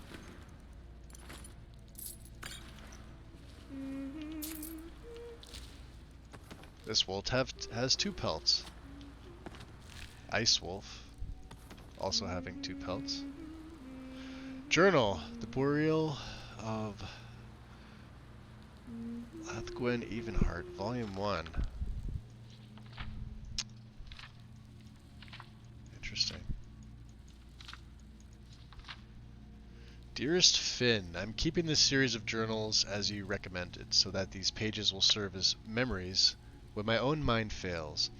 This wolf has 2 pelts. Ice wolf, also having 2 pelts. Journal, the Boreal of Lathgwen Evenheart, Volume 1. Interesting. Dearest Finn, I'm keeping this series of journals as you recommended, so that these pages will serve as memories when my own mind fails.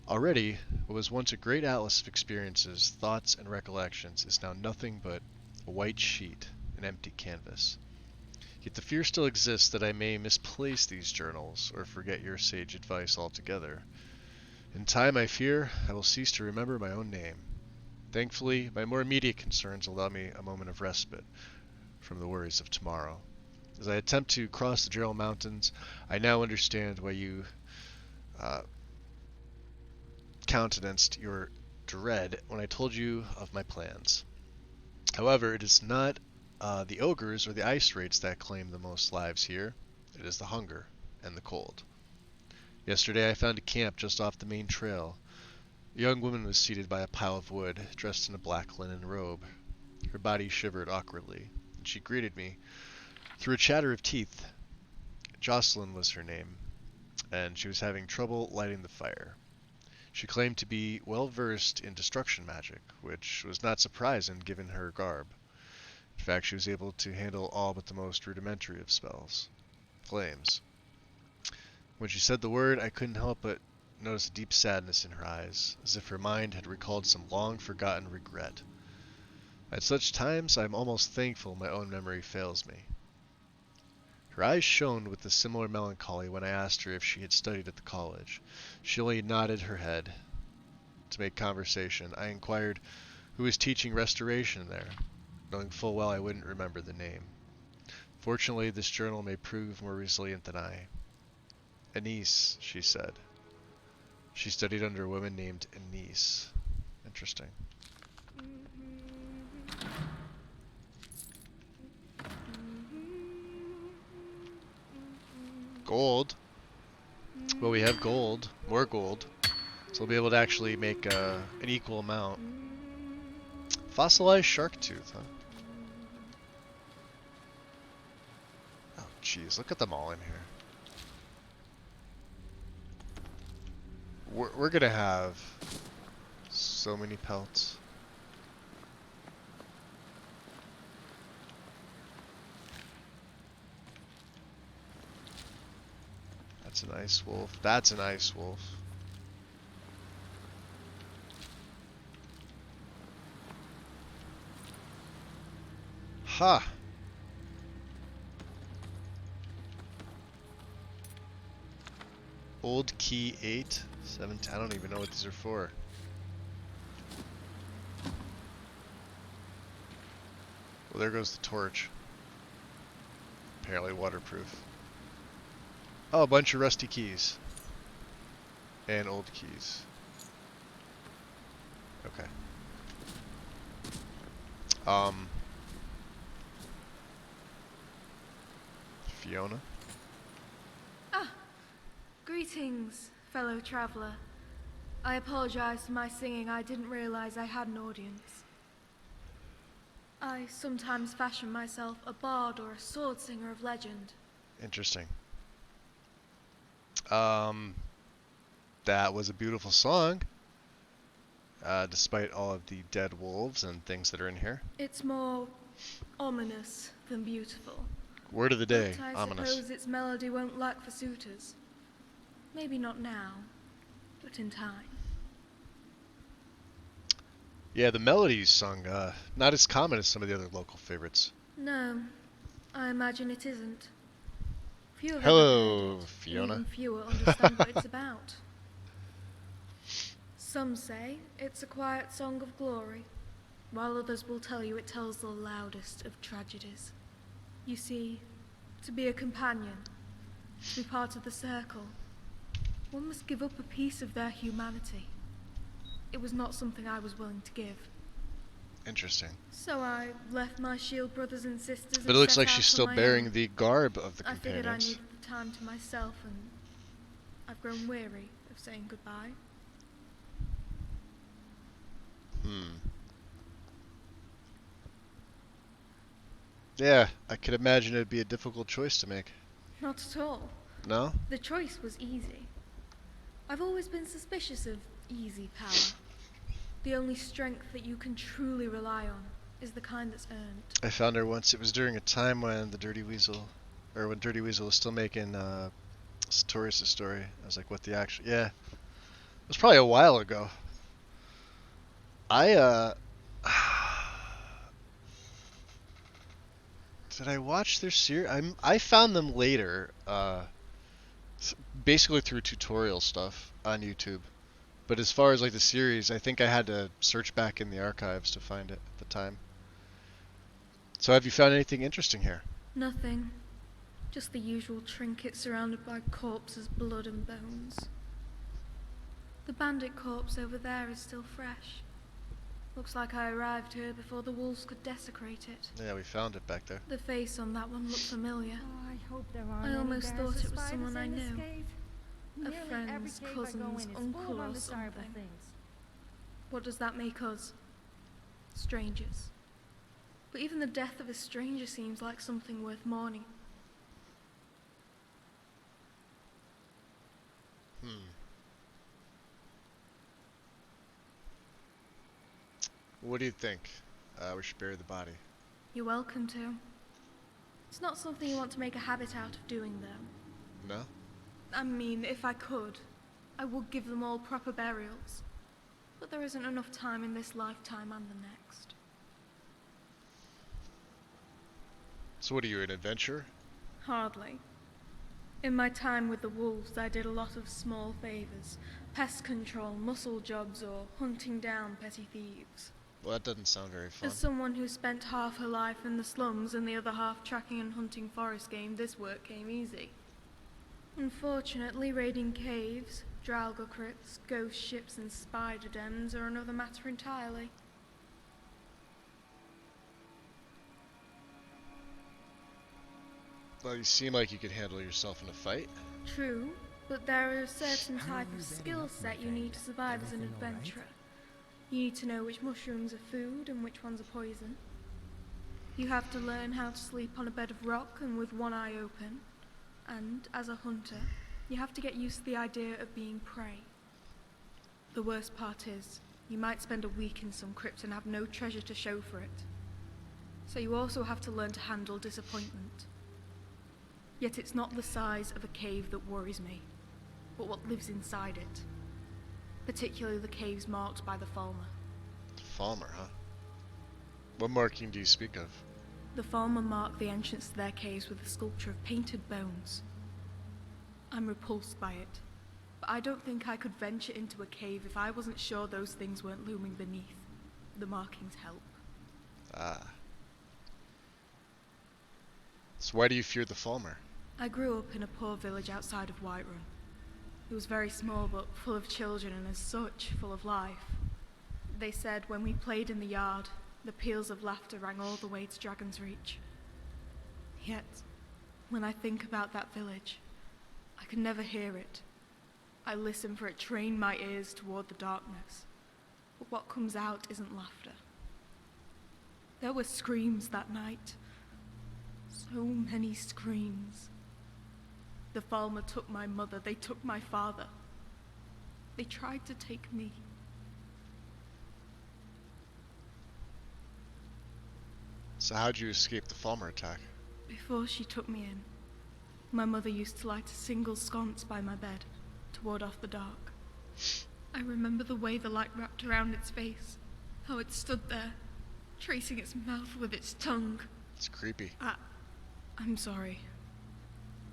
Already, what was once a great atlas of experiences, thoughts, and recollections is now nothing but a white sheet, an empty canvas. Yet the fear still exists that I may misplace these journals, or forget your sage advice altogether. In time, I fear, I will cease to remember my own name. Thankfully, my more immediate concerns allow me a moment of respite from the worries of tomorrow. As I attempt to cross the Gerald Mountains, I now understand why you countenanced your dread when I told you of my plans. However, it is not the ogres or the ice raids that claim the most lives here. It is the hunger and the cold. Yesterday I found a camp just off the main trail. A young woman was seated by a pile of wood, dressed in a black linen robe. Her body shivered awkwardly, and she greeted me through a chatter of teeth. Jocelyn was her name, and she was having trouble lighting the fire. She claimed to be well versed in destruction magic, which was not surprising given her garb. In fact, she was able to handle all but the most rudimentary of spells, flames. When she said the word, I couldn't help but notice a deep sadness in her eyes, as if her mind had recalled some long-forgotten regret. At such times, I am almost thankful my own memory fails me. Her eyes shone with a similar melancholy when I asked her if she had studied at the college. She only nodded her head. To make conversation, I inquired who was teaching restoration there, knowing full well I wouldn't remember the name. Fortunately, this journal may prove more resilient than I. Anise, she said. She studied under a woman named Anise. Interesting. Gold. Well, we have gold. More gold. So we'll be able to actually make an equal amount. Fossilized shark tooth, huh? Oh, jeez. Look at them all in here. We're gonna have so many pelts. That's an ice wolf. That's an ice wolf. Ha! Old key 8, 7, I don't even know what these are for. Well, there goes the torch. Apparently waterproof. Oh, a bunch of rusty keys. And old keys. Okay. Fiona? Greetings, fellow traveler. I apologize for my singing. I didn't realize I had an audience. I sometimes fashion myself a bard or a sword singer of legend. Interesting. That was a beautiful song. Despite all of the dead wolves and things that are in here. It's more ominous than beautiful. Word of the day, But I ominous. suppose its melody won't lack for suitors. Maybe not now, but in time. Yeah, the melody's sung, not as common as some of the other local favorites. No, I imagine it isn't. Few have Hello, ever heard it, Fiona. Even fewer understand what it's about. Some say it's a quiet song of glory, while others will tell you it tells the loudest of tragedies. You see, to be a companion, to be part of the circle, one must give up a piece of their humanity. It was not something I was willing to give. Interesting. So I left my shield brothers and sisters. But it looks like she's still bearing the garb of the I figured I companions. needed the time to myself, and I've grown weary of saying goodbye. Yeah, I could imagine it'd be a difficult choice to make. Not at all. No? The choice was easy. I've always been suspicious of easy power. The only strength that you can truly rely on is the kind that's earned. I found her once. It was during a time when the Dirty Weasel, or when Dirty Weasel was still making Sartorius' story. I was like, what the actual... Yeah. It was probably a while ago. Did I watch their series? I found them later, basically through tutorial stuff on YouTube. But as far as like the series, I think I had to search back in the archives to find it at the time. So have you found anything interesting here? Nothing. Just the usual trinkets surrounded by corpses, blood and bones. The bandit corpse over there is still fresh. Looks like I arrived here before the wolves could desecrate it. Yeah, we found it back there. The face on that one looked familiar. Oh, I hope there aren't I almost any thought bears or it was someone spiders I in this knew. cave. A Nearly every friend's, cave I go cousin's, in is full uncle of or undesirable something. things. What does that make us? Strangers. But even the death of a stranger seems like something worth mourning. What do you think? We should bury the body. You're welcome to. It's not something you want to make a habit out of doing, though. No? I mean, if I could, I would give them all proper burials. But there isn't enough time in this lifetime and the next. So what are you, an adventurer? Hardly. In my time with the wolves, I did a lot of small favors. Pest control, muscle jobs, or hunting down petty thieves. Well, that doesn't sound very fun. As someone who spent half her life in the slums and the other half tracking and hunting forest game, this work came easy. Unfortunately, raiding caves, Dralga crypts, ghost ships and spider dens are another matter entirely. Well, you seem like you could handle yourself in a fight. True, but there is a certain type of skill set you need to survive as an adventurer. You need to know which mushrooms are food and which ones are poison. You have to learn how to sleep on a bed of rock and with one eye open. And, as a hunter, you have to get used to the idea of being prey. The worst part is, you might spend a week in some crypt and have no treasure to show for it. So you also have to learn to handle disappointment. Yet it's not the size of a cave that worries me, but what lives inside it. Particularly the caves marked by the Falmer. Falmer, huh? What marking do you speak of? The Falmer mark the entrance to their caves with a sculpture of painted bones. I'm repulsed by it, but I don't think I could venture into a cave if I wasn't sure those things weren't looming beneath. The markings help. Ah. So why do you fear the Falmer? I grew up in a poor village outside of Whiterun. It was very small but full of children and as such full of life. They said when we played in the yard, the peals of laughter rang all the way to Dragon's Reach. Yet, when I think about that village, I can never hear it. I listen for it, train my ears toward the darkness. But what comes out isn't laughter. There were screams that night. So many screams. The Falmer took my mother, they took my father. They tried to take me. So how'd you escape the Falmer attack? Before she took me in, my mother used to light a single sconce by my bed to ward off the dark. I remember the way the light wrapped around its face, how it stood there, tracing its mouth with its tongue. It's creepy. I'm sorry.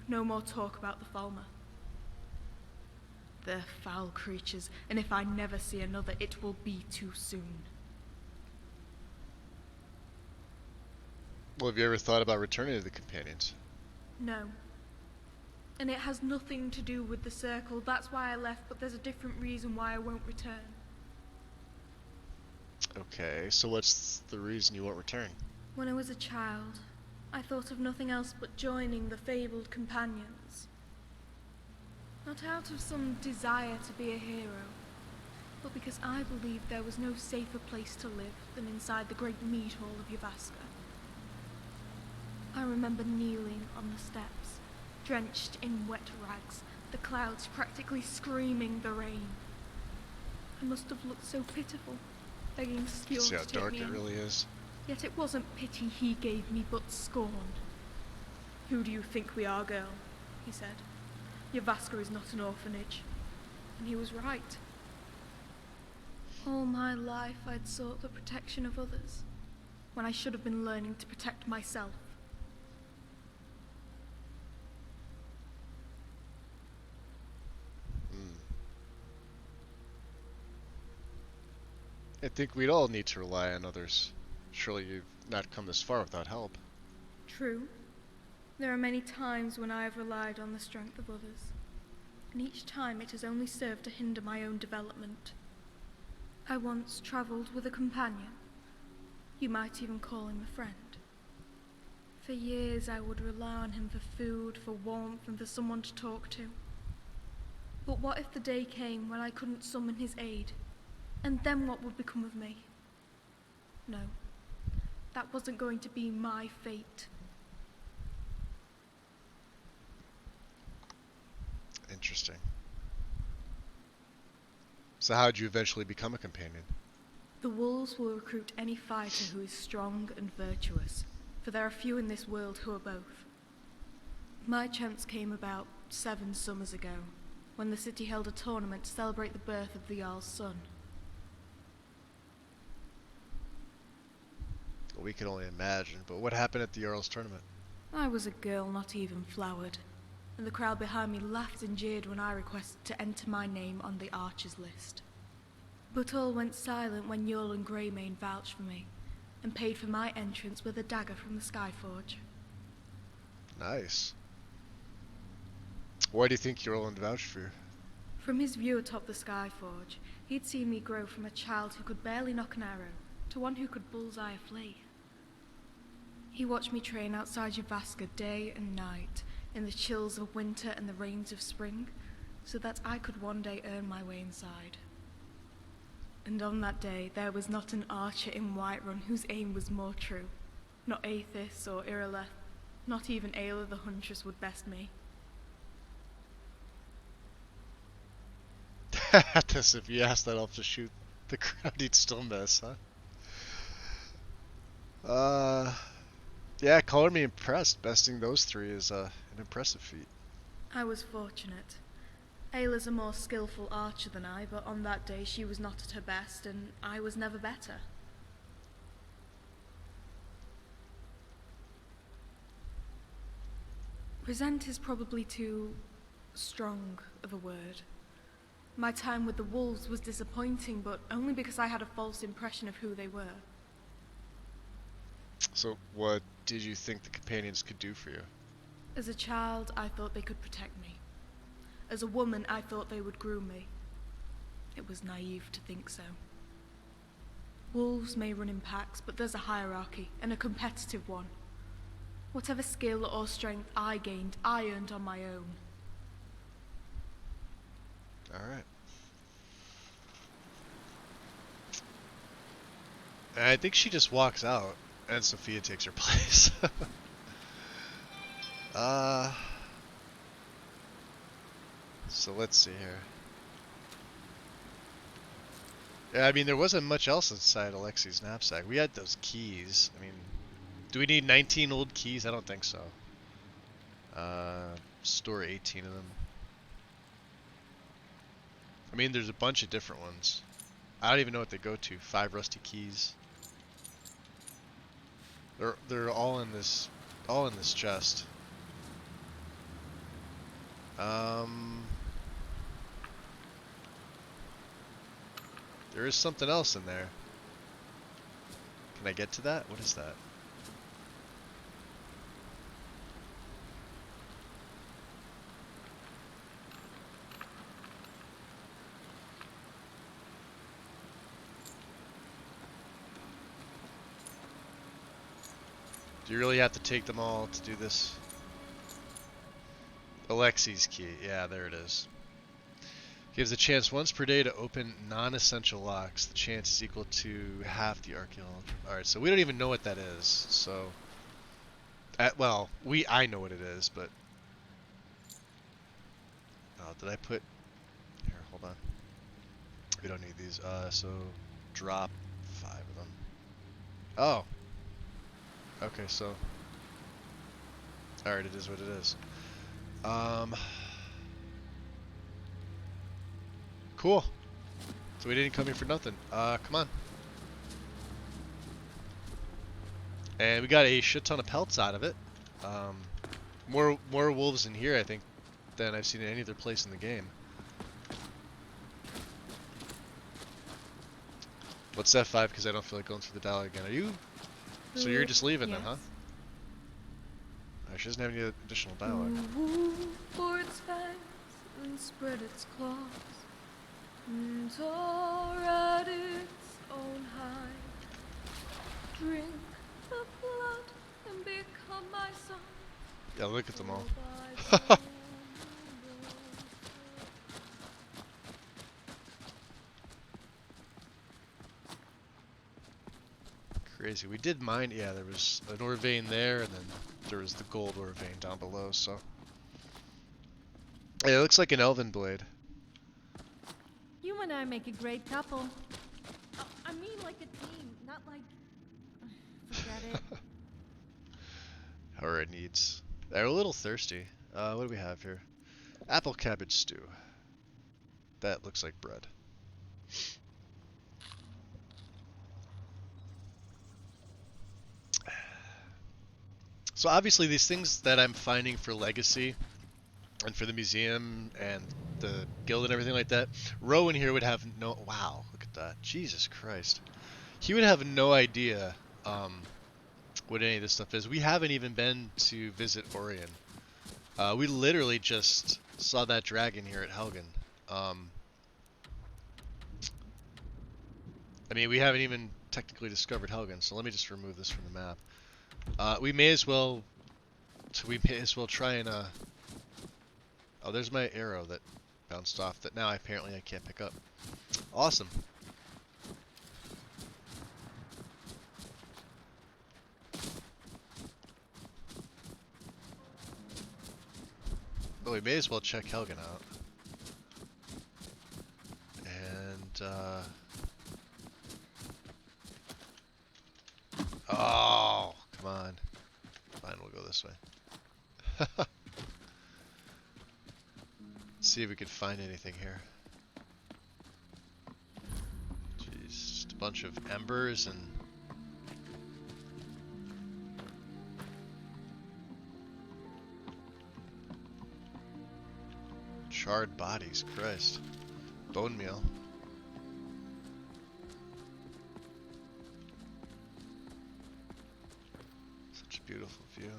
No more talk about the Falmer. They're foul creatures, and if I never see another, it will be too soon. Well, have you ever thought about returning to the Companions? No. And it has nothing to do with the Circle. That's why I left, but there's a different reason why I won't return. Okay, so what's the reason you won't return? When I was a child, I thought of nothing else but joining the fabled Companions. Not out of some desire to be a hero, but because I believed there was no safer place to live than inside the great mead hall of Yavaska. I remember kneeling on the steps, drenched in wet rags, the clouds practically screaming the rain. I must have looked so pitiful, begging Skjord See how to take dark me it in. really is. Yet it wasn't pity he gave me, but scorn. Who do you think we are, girl? He said. Yavaska is not an orphanage. And he was right. All my life I'd sought the protection of others, when I should have been learning to protect myself. I think we'd all need to rely on others. Surely you've not come this far without help. True. There are many times when I have relied on the strength of others, and each time it has only served to hinder my own development. I once travelled with a companion. You might even call him a friend. For years I would rely on him for food, for warmth, and for someone to talk to. But what if the day came when I couldn't summon his aid? And then what would become of me? No, that wasn't going to be my fate. Interesting. So how'd you eventually become a companion? The wolves will recruit any fighter who is strong and virtuous, for there are few in this world who are both. My chance came about 7 summers ago, when the city held a tournament to celebrate the birth of the Jarl's son. Well, we can only imagine, but what happened at the Jarl's tournament? I was a girl not even flowered, and the crowd behind me laughed and jeered when I requested to enter my name on the archers list. But all went silent when Jarl and Greymane vouched for me, and paid for my entrance with a dagger from the Skyforge. Nice. Why do you think Roland vouched for you? From his view atop the Skyforge, he'd seen me grow from a child who could barely knock an arrow to one who could bullseye a flea. He watched me train outside Yavaska day and night, in the chills of winter and the rains of spring, so that I could one day earn my way inside. And on that day, there was not an archer in Whiterun whose aim was more true. Not Aethys or Irileth, not even Ayla the Huntress would best me. As if you asked that elf to shoot the crowd, he'd still miss, huh? Yeah, color me impressed. Besting those three is an impressive feat. I was fortunate. Ayla's a more skillful archer than I, but on that day she was not at her best, and I was never better. Resent is probably too strong of a word. My time with the wolves was disappointing, but only because I had a false impression of who they were. So, what did you think the companions could do for you? As a child, I thought they could protect me. As a woman, I thought they would groom me. It was naive to think so. Wolves may run in packs, but there's a hierarchy, and a competitive one. Whatever skill or strength I gained, I earned on my own. Alright. I think she just walks out, and Sophia takes her place. So let's see here. Yeah, I mean, there wasn't much else inside Alexi's knapsack. We had those keys. I mean, do we need 19 old keys? I don't think so. Store 18 of them. I mean, there's a bunch of different ones. I don't even know what they go to. 5 rusty keys. They're all in this chest. There is something else in there. Can I get to that? What is that? Do you really have to take them all to do this? Alexi's key. Yeah, there it is. Gives a chance once per day to open non-essential locks. The chance is equal to half the archaeology. Alright, so we don't even know what that is. So, well, I know what it is, but... Oh, did I put... Here, hold on. We don't need these. So, drop 5 of them. Oh. Okay, so... Alright, it is what it is. Cool. So we didn't come here for nothing. Come on. And we got a shit ton of pelts out of it. More wolves in here, I think, than I've seen in any other place in the game. Let's F5 because I don't feel like going through the dialogue again. Are you? So you're just leaving then, huh? She doesn't have any additional dialogue. For its fangs and spread its claws, and tore at its own hide. Drink the blood and become my son. Yeah, look at them all. Crazy. We did mine. Yeah, there was an ore vein there, and then there was the gold ore vein down below. So, yeah, it looks like an elven blade. You and I make a great couple. I mean, like a team, not like. Forget it. Or it needs. They're a little thirsty. What do we have here? Apple cabbage stew. That looks like bread. So obviously these things that I'm finding for Legacy and for the museum and the guild and everything like that, Rowan here would have no... Wow, look at that. Jesus Christ. He would have no idea what any of this stuff is. We haven't even been to visit Orion. We literally just saw that dragon here at Helgen. I mean, we haven't even technically discovered Helgen, so let me just remove this from the map. We may as well try and oh, there's my arrow that bounced off that now apparently I can't pick up. Awesome. But we may as well check Helgen out. And oh, come on. Fine, we'll go this way. Let's see if we can find anything here. Jeez, just a bunch of embers and charred bodies, Christ. Bone meal. Such a beautiful view.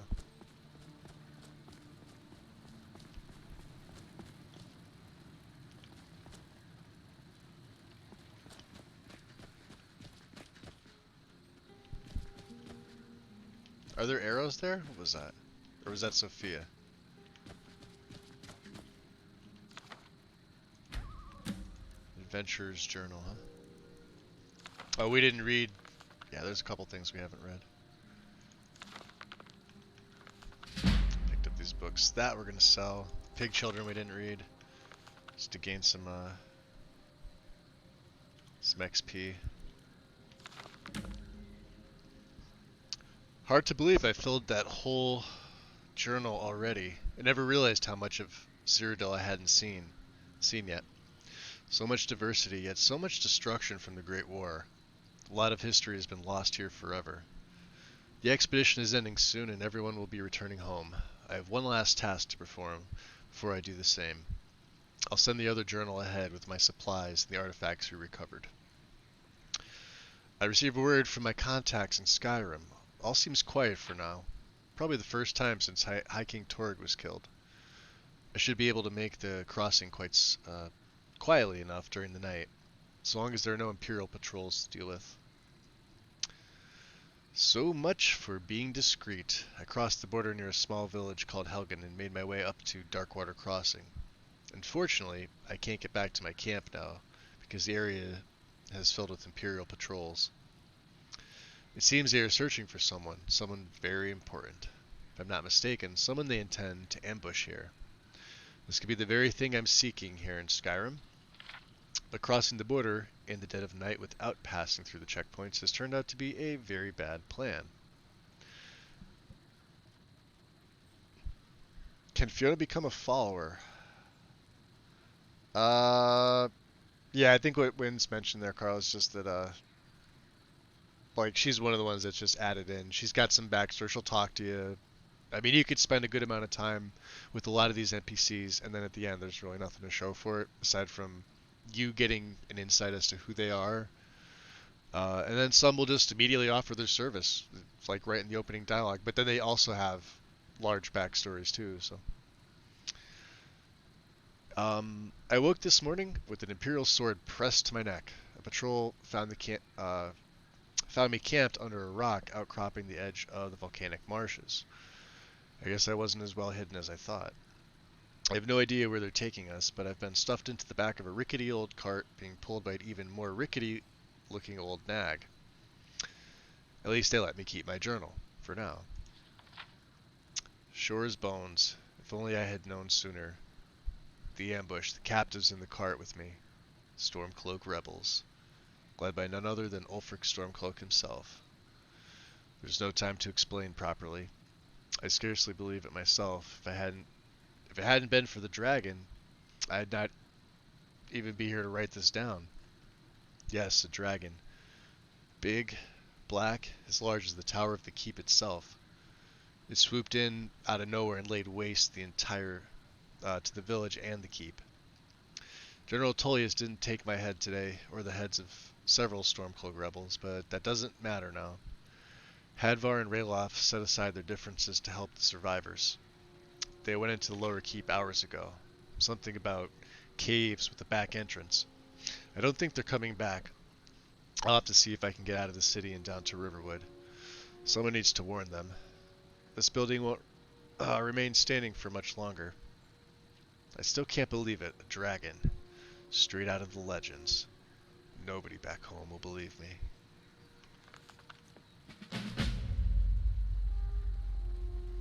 Are there arrows there? What was that? Or was that Sophia? Adventurer's Journal, huh? Oh, we didn't read. Yeah, there's a couple things we haven't read. Picked up these books that we're gonna sell. Pig Children we didn't read. Just to gain some XP. Hard to believe I filled that whole journal already. I never realized how much of Cyrodiil I hadn't seen yet. So much diversity, yet so much destruction from the Great War. A lot of history has been lost here forever. The expedition is ending soon and everyone will be returning home. I have one last task to perform before I do the same. I'll send the other journal ahead with my supplies and the artifacts we recovered. I received word from my contacts in Skyrim. All seems quiet for now. Probably the first time since High King Torg was killed. I should be able to make the crossing quite quietly enough during the night, so long as there are no Imperial patrols to deal with. So much for being discreet. I crossed the border near a small village called Helgen and made my way up to Darkwater Crossing. Unfortunately, I can't get back to my camp now, because the area has filled with Imperial patrols. It seems they are searching for someone very important. If I'm not mistaken, someone they intend to ambush here. This could be the very thing I'm seeking here in Skyrim. But crossing the border in the dead of night without passing through the checkpoints has turned out to be a very bad plan. Can Fiona become a follower? Yeah, I think what Wynn's mentioned there, Carl, is just that like, she's one of the ones that's just added in. She's got some backstory. She'll talk to you. I mean, you could spend a good amount of time with a lot of these NPCs, and then at the end, there's really nothing to show for it, aside from you getting an insight as to who they are. And then some will just immediately offer their service, like right in the opening dialogue. But then they also have large backstories, too, so. I woke this morning with an Imperial sword pressed to my neck. A patrol found me camped under a rock outcropping the edge of the volcanic marshes. I guess I wasn't as well hidden as I thought. I have no idea where they're taking us, but I've been stuffed into the back of a rickety old cart being pulled by an even more rickety looking old nag. At least they let me keep my journal, for now. Sure as bones. If only I had known sooner. The ambush, the captives in the cart with me. Stormcloak rebels. Led by none other than Ulfric Stormcloak himself. There's no time to explain properly. I scarcely believe it myself. If it hadn't been for the dragon, I'd not even be here to write this down. Yes, a dragon. Big, black, as large as the tower of the keep itself. It swooped in out of nowhere and laid waste the entire to the village and the keep. General Tullius didn't take my head today, or the heads of several Stormcloak rebels, but that doesn't matter now. Hadvar and Ralof set aside their differences to help the survivors. They went into the lower keep hours ago. Something about caves with a back entrance. I don't think they're coming back. I'll have to see if I can get out of the city and down to Riverwood. Someone needs to warn them. This building won't remain standing for much longer. I still can't believe it. A dragon. Straight out of the legends. Nobody back home will believe me.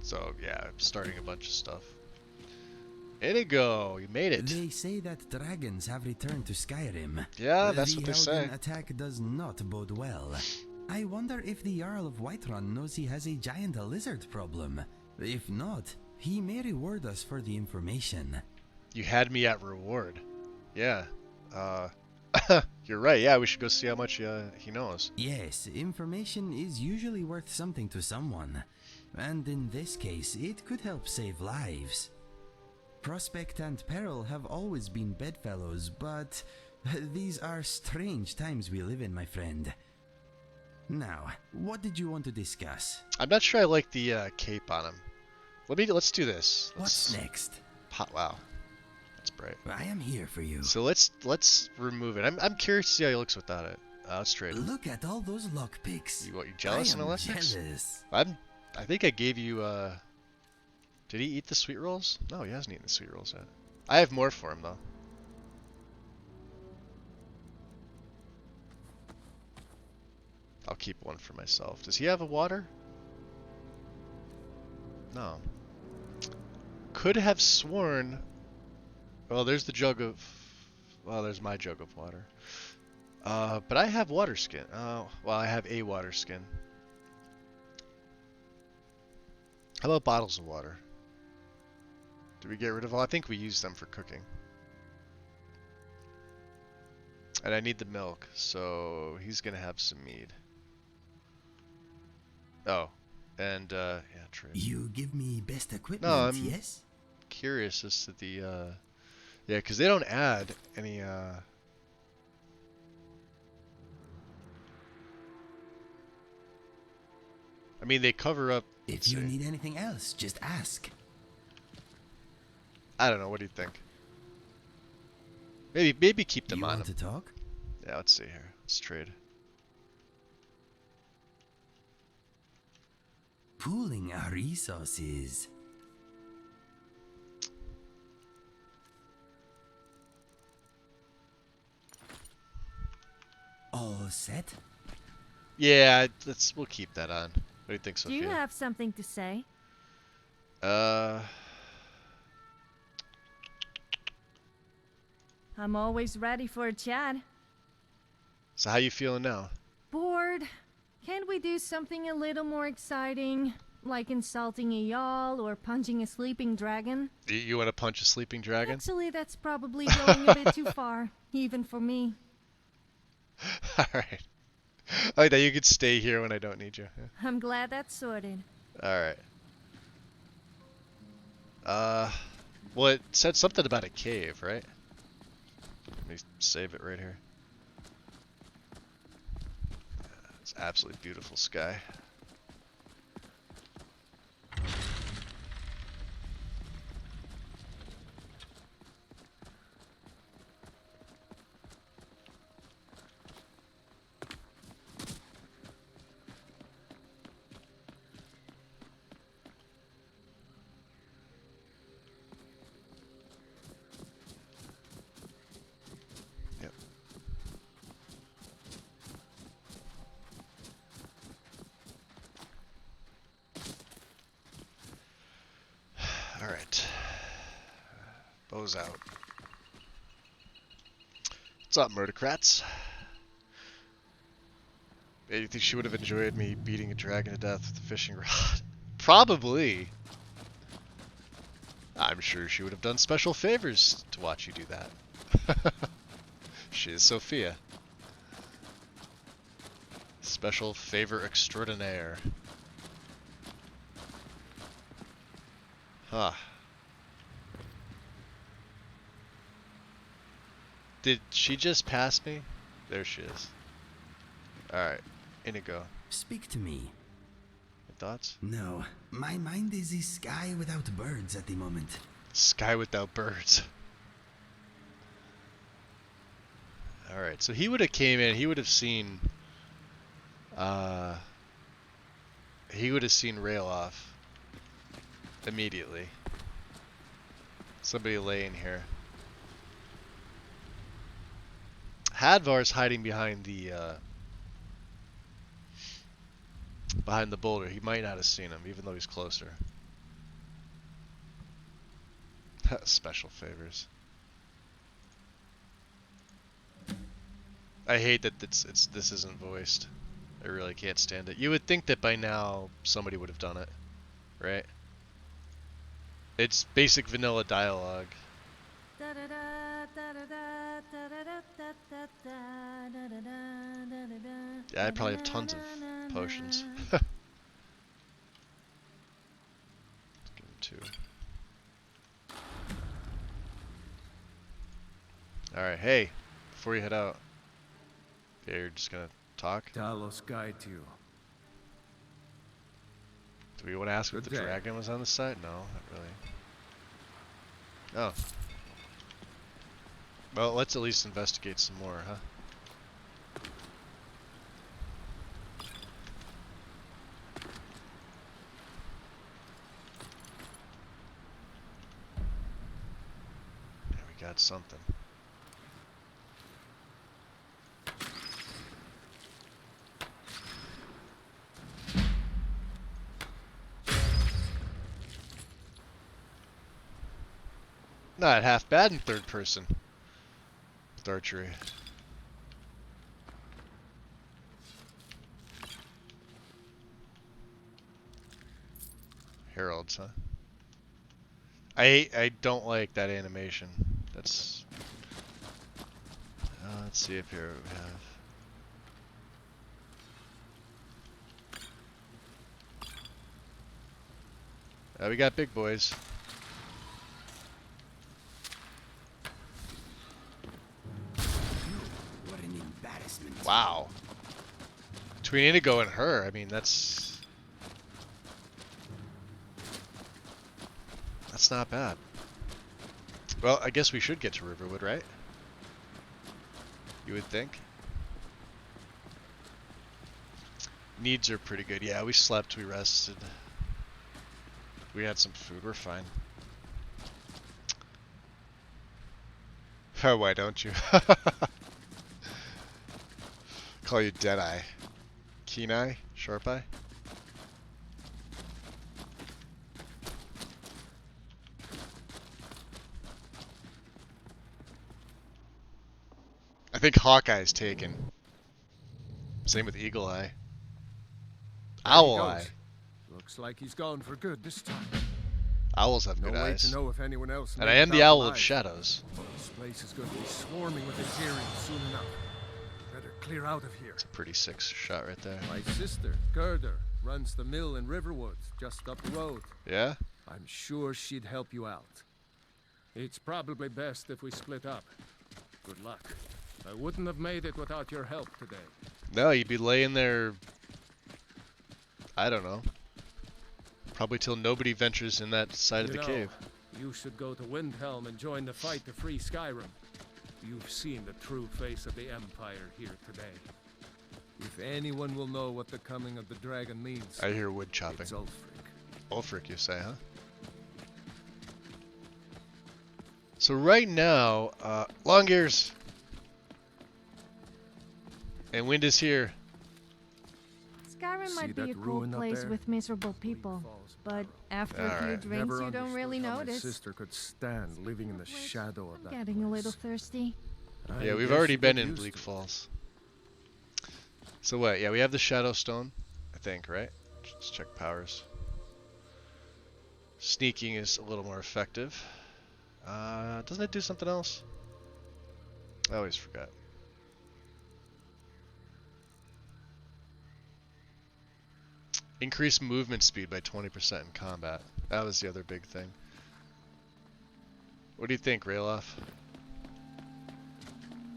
So, yeah, I'm starting a bunch of stuff. Inigo, you made it. They say that dragons have returned to Skyrim. Yeah, that's what they say. The attack does not bode well. I wonder if the Jarl of Whiterun knows he has a giant lizard problem. If not, he may reward us for the information. You had me at reward. Yeah. You're right. Yeah, we should go see how much he knows. Yes, information is usually worth something to someone. And in this case, it could help save lives. Prospect and Peril have always been bedfellows, but these are strange times we live in, my friend. Now, what did you want to discuss? I'm not sure I like the cape on him. Let's do this. What's next? Wow, that's bright. I am here for you. So let's remove it. I'm curious to see how he looks without it. Let's trade. Look at all those lockpicks. You jealous, I am Alex? jealous. I think I gave you. Did he eat the sweet rolls? No, he hasn't eaten the sweet rolls yet. I have more for him though. I'll keep one for myself. Does he have a water? No. Could have sworn. Well, there's the jug of. Well, there's my jug of water. But I have water skin. Oh, well, I have a water skin. How about bottles of water? Do we get rid of all? I think we use them for cooking. And I need the milk, so he's gonna have some mead. Oh, and yeah, true. You give me best equipment, no, I'm yes? Curious as to the yeah, because they don't add any I mean, they cover up. If you need anything else, just ask. I don't know. What do you think? Maybe keep them you on. Want to talk? Yeah, let's see here. Let's trade. Pooling our resources. All set? Yeah, we'll keep that on. What do you think, Sophia? Do you have something to say? I'm always ready for a chat. So how you feeling now? Bored. Can't we do something a little more exciting? Like insulting a Jarl or punching a sleeping dragon? You want to punch a sleeping dragon? Actually, that's probably going a bit too far, even for me. Alright. Oh, now you could stay here when I don't need you. Yeah. I'm glad that's sorted. Alright. Well, it said something about a cave, right? Let me save it right here. It's absolutely beautiful sky. Alright. Bow's out. What's up, murdercrats? You think she would have enjoyed me beating a dragon to death with a fishing rod? Probably. I'm sure she would have done special favors to watch you do that. She is Sophia. Special favor extraordinaire. Huh. Did she just pass me? There she is. Alright, Inigo. Speak to me. Your thoughts? No, my mind is a sky without birds at the moment. Sky without birds. Alright, so he would have came in, he would have seen Ralof immediately. Somebody laying here. Hadvar's hiding behind the boulder. He might not have seen him, even though he's closer. Special favors. I hate that this isn't voiced. I really can't stand it. You would think that by now somebody would have done it, right? It's basic vanilla dialogue. Yeah, I probably have tons of potions. Let's give him 2. Alright, hey, before you head out. Okay, you're just gonna talk? Talos guide you. Do we want to ask if the dragon was on the side? No, not really. Oh. Well, let's at least investigate some more, huh? Yeah, we got something. Not half bad in third person with archery. Heralds, huh? I don't like that animation. That's let's see up here what we have. We got big boys. Wow. Between Indigo and her, I mean, that's not bad. Well, I guess we should get to Riverwood, right? You would think. Needs are pretty good. Yeah, we slept, we rested. We had some food, we're fine. Oh, why don't you? Call you Deadeye. Keen Eye? Sharp Eye? I think Hawkeye's taken. Same with Eagle Eye. Owl Eye. Looks like he's gone for good this time. Owls have good No way eyes. to know if anyone else And I am the Owl of Shadows. This place is going to be swarming with Azirians soon enough. Better clear out of here. It's a pretty sick shot right there. My sister, Gerda, runs the mill in Riverwood, just up the road. Yeah? I'm sure she'd help you out. It's probably best if we split up. Good luck. I wouldn't have made it without your help today. No, you'd be laying there, I don't know, probably till nobody ventures in that side of the cave. You should go to Windhelm and join the fight to free Skyrim. You've seen the true face of the Empire here today. If anyone will know what the coming of the dragon means, I hear wood chopping. It's Ulfric. Ulfric, you say, huh? So right now, Longears and Wind is here. Skyrim might be a cool place with miserable people, but after a few drinks, you don't really notice. My sister could stand living in the shadow of that Getting a little thirsty. Yeah, we've already been in Bleak Falls. So what? Yeah, we have the Shadow Stone, I think, right? Let's check powers. Sneaking is a little more effective. Doesn't it do something else? I always forget. Increase movement speed by 20% in combat. That was the other big thing. What do you think, Ralof?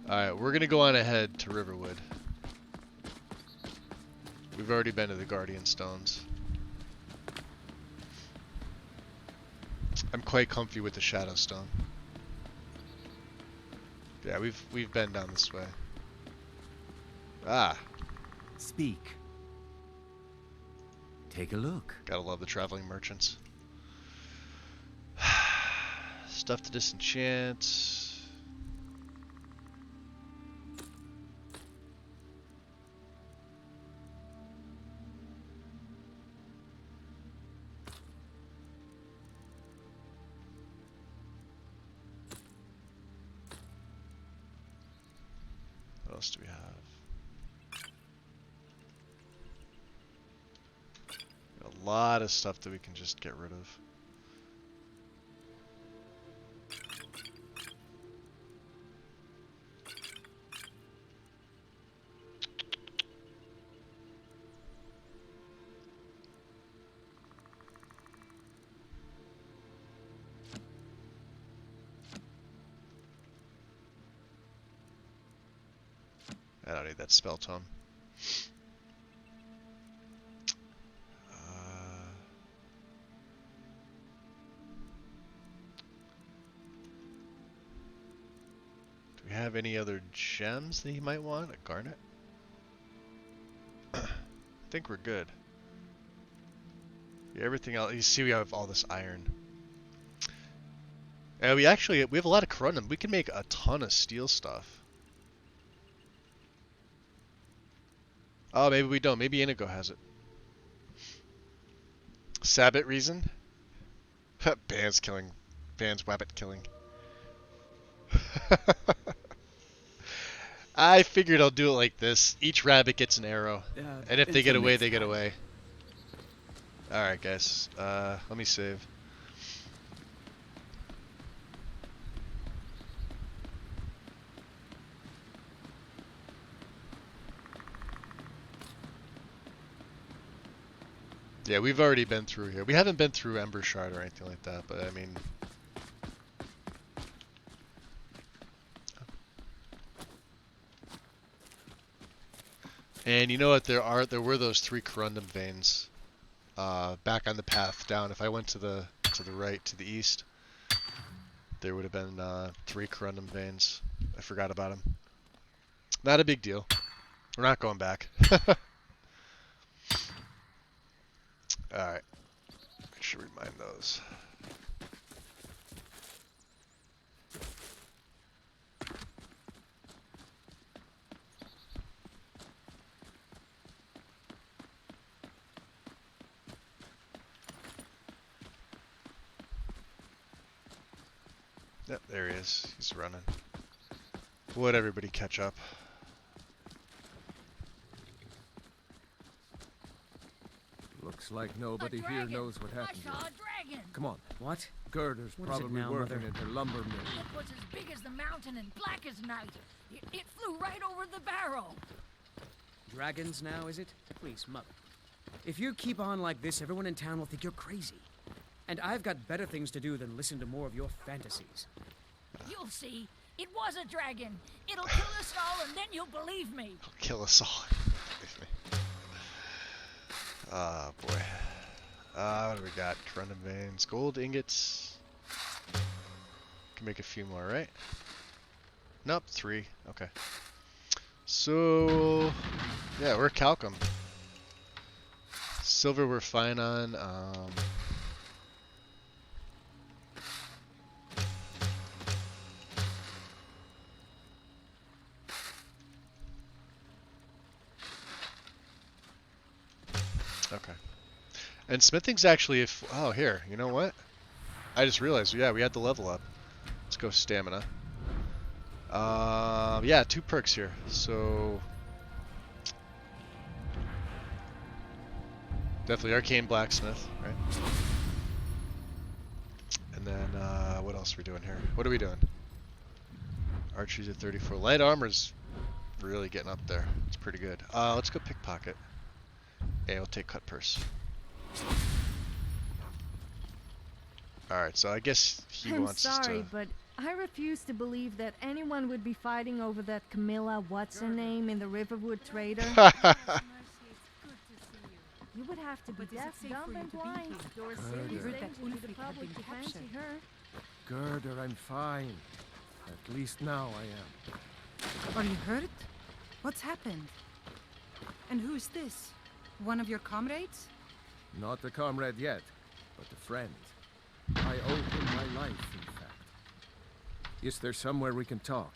Alright, we're gonna go on ahead to Riverwood. We've already been to the Guardian Stones. I'm quite comfy with the Shadow Stone. Yeah, we've been down this way. Ah. Speak. Take a look. Gotta love the traveling merchants. Stuff to disenchant. What else do we have? A lot of stuff that we can just get rid of. I don't need that spell tome. Do we have any other gems that you might want? A garnet? I think we're good. Yeah, everything else. You see, we have all this iron. And we have a lot of corundum. We can make a ton of steel stuff. Oh, maybe we don't. Maybe Inigo has it. Sabbat reason? Ban's wabbit killing. I figured I'll do it like this. Each rabbit gets an arrow. And if they get away, they get away. Alright, guys. Let me save. Yeah, we've already been through here. We haven't been through Ember Shard or anything like that, but I mean... And you know what? There were those 3 corundum veins back on the path down. If I went to the right, to the east, there would have been 3 corundum veins. I forgot about them. Not a big deal. We're not going back. Alright. I should remind those. Yep, there he is. He's running. Would everybody catch up? Looks like nobody here knows what happened I saw here. a dragon. Come on. What? Girder's What is it probably now, working Mother? at her lumber mill. It was as big as the mountain and black as night. It flew right over the barrow. Dragons now, is it? Please, Mother. If you keep on like this, everyone in town will think you're crazy. And I've got better things to do than listen to more of your fantasies. You'll see. It was a dragon. It'll kill us all, and then you'll believe me. Kill us all. Believe me. Oh boy. What do we got? Corundum veins, gold ingots. Can make a few more, right? Nope, 3. Okay. So yeah, we're Calcum. Silver we're fine on. Okay. And smithing's actually oh, here, you know what? I just realized, yeah, we had the level up. Let's go stamina. Yeah, 2 perks here. So definitely arcane blacksmith, right? And then what else are we doing here? What are we doing? Archery's at 34. Light armor's really getting up there. It's pretty good. Let's go pickpocket. Yeah, we'll take cut purse. Alright, so I guess he wants us to... I'm sorry, but I refuse to believe that anyone would be fighting over that Camilla what's-her-name in the Riverwood Trader. You would have to be deaf, dumb, and blind. You're a serious danger to the public to fancy her. Girder, I'm fine. At least now I am. Are you hurt? What's happened? And who's this? One of your comrades? Not a comrade yet, but a friend. I owe him my life, in fact. Is there somewhere we can talk?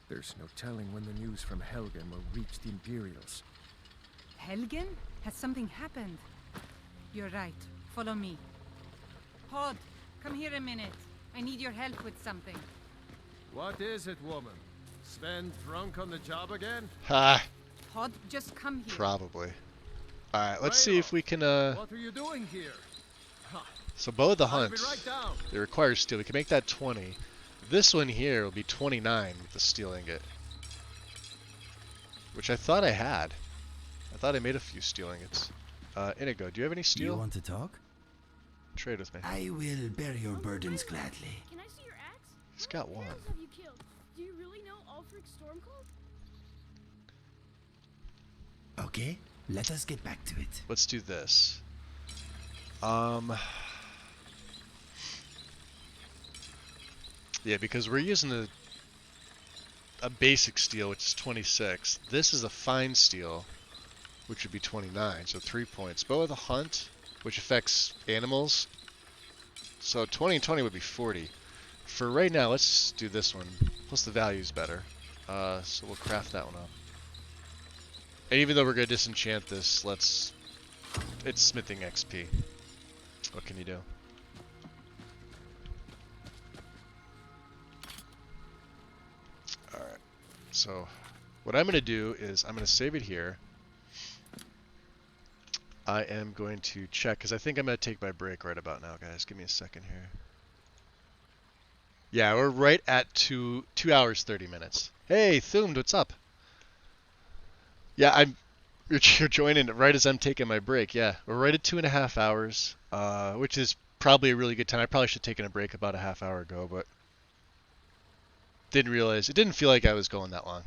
There's no telling when the news from Helgen will reach the Imperials. Helgen? Has something happened? You're right. Follow me. Hod, come here a minute. I need your help with something. What is it, woman? Sven drunk on the job again? Ha! Hod, just come here. Probably. Alright, let's see if we can, What are you doing here? So Bow of the I'll Hunt, be right down. it requires steel. We can make that 20. This one here will be 29 with the steel ingot. Which I thought I had. I thought I made a few steel ingots. Inigo, do you have any steel? You want to talk? Trade with me. I will bear your burdens gladly. Can I see your axe? He's got one. What else have you killed? Do you really know Ulfric Stormcold? Okay, let us get back to it. Let's do this. Yeah, because we're using a basic steel, which is 26. This is a fine steel, which would be 29, so 3 points. Bow of the Hunt, which affects animals. So 20 and 20 would be 40. For right now, let's do this one. Plus the value's better. So we'll craft that one up. And even though we're going to disenchant this, it's smithing XP. What can you do? Alright. So, what I'm going to do is I'm going to save it here. I am going to check, because I think I'm going to take my break right about now, guys. Give me a second here. Yeah, we're right at 2 hours 30 minutes. Hey, Thumed, what's up? Yeah, you're joining right as I'm taking my break. Yeah, we're right at 2.5 hours, which is probably a really good time. I probably should have taken a break about a half hour ago, but didn't realize. It didn't feel like I was going that long.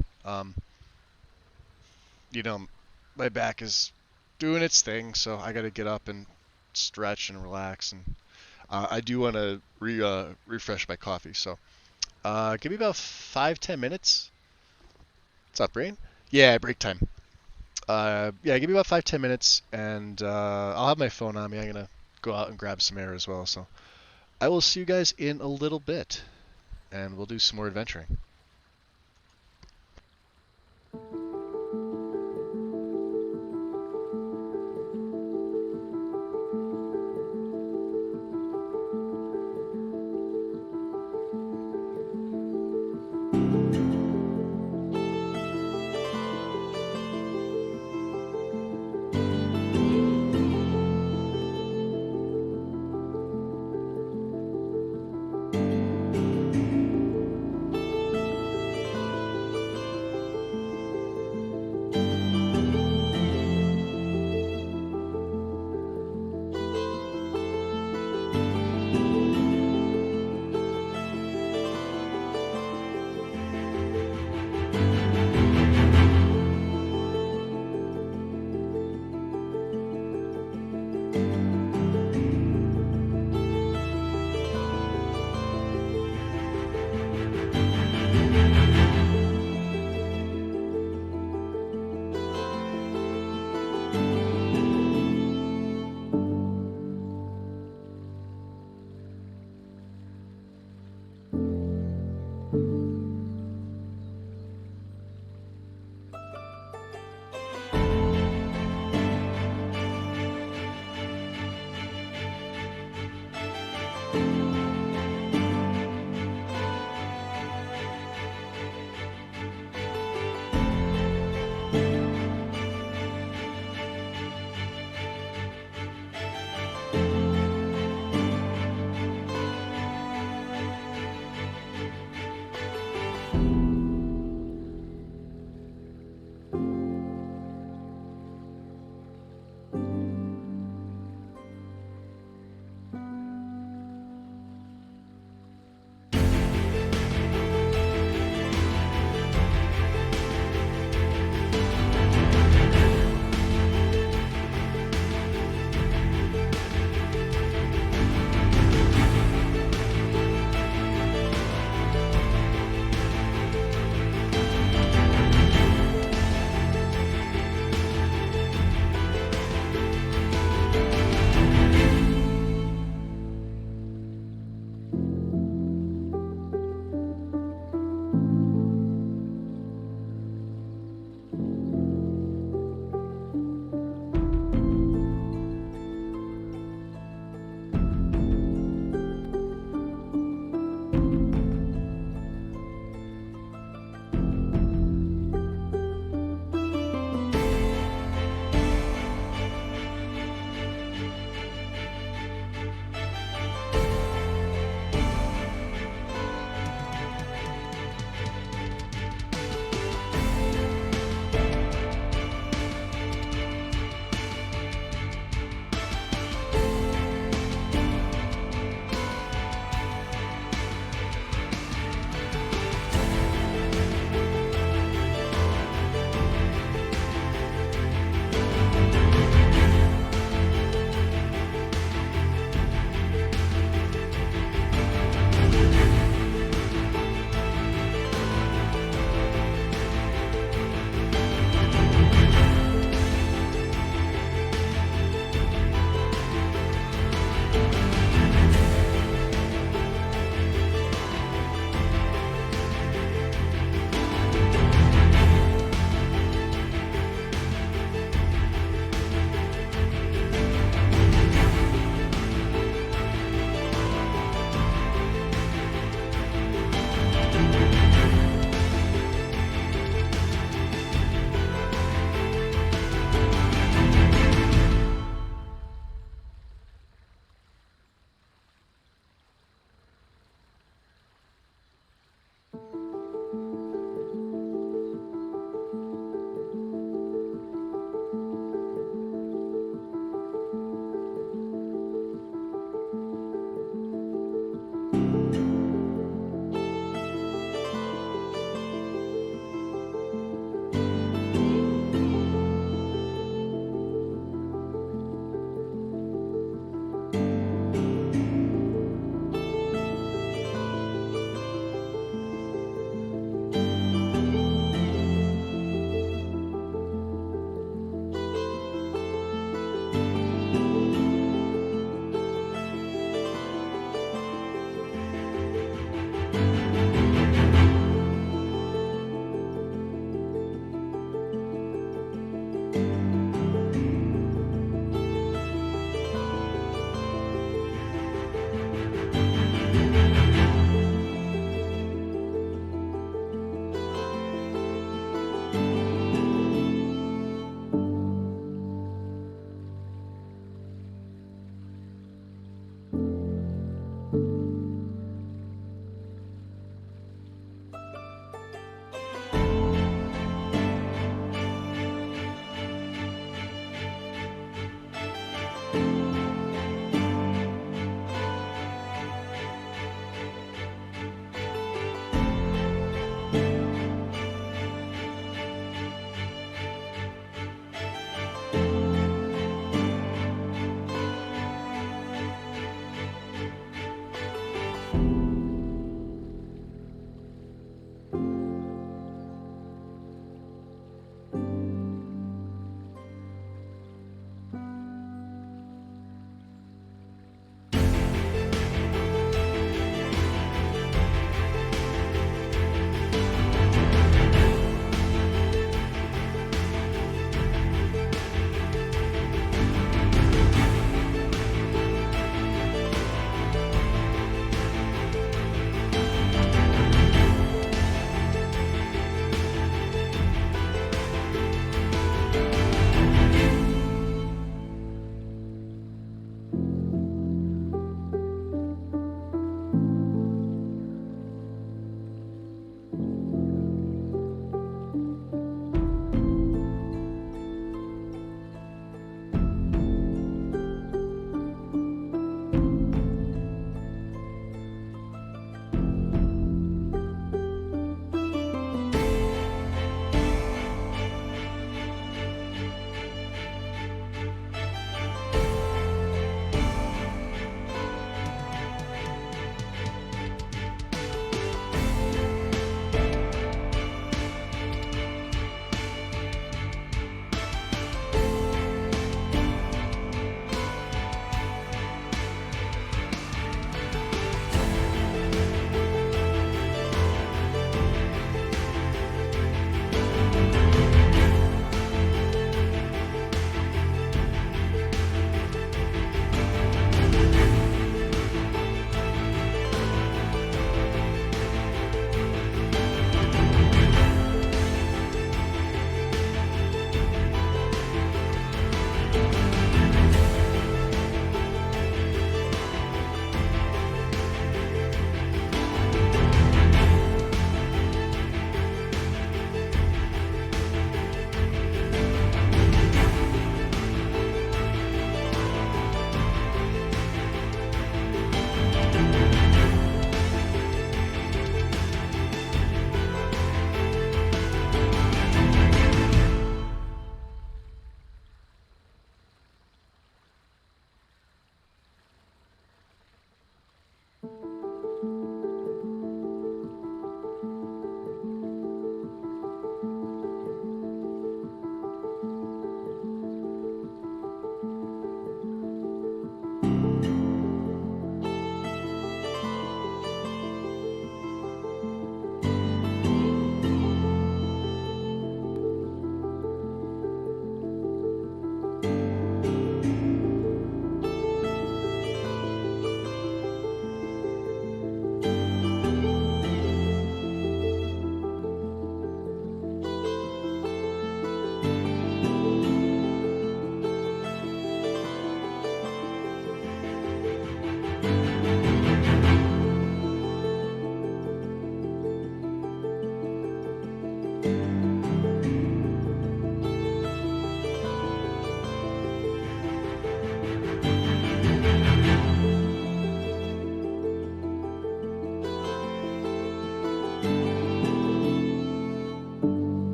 You know, my back is doing its thing, so I got to get up and stretch and relax. And I do want to refresh my coffee, so give me about 5-10 minutes. What's up, Brain? Yeah, break time. Yeah, give me about 5-10 minutes, and I'll have my phone on me. I'm gonna go out and grab some air as well. So I will see you guys in a little bit, and we'll do some more adventuring.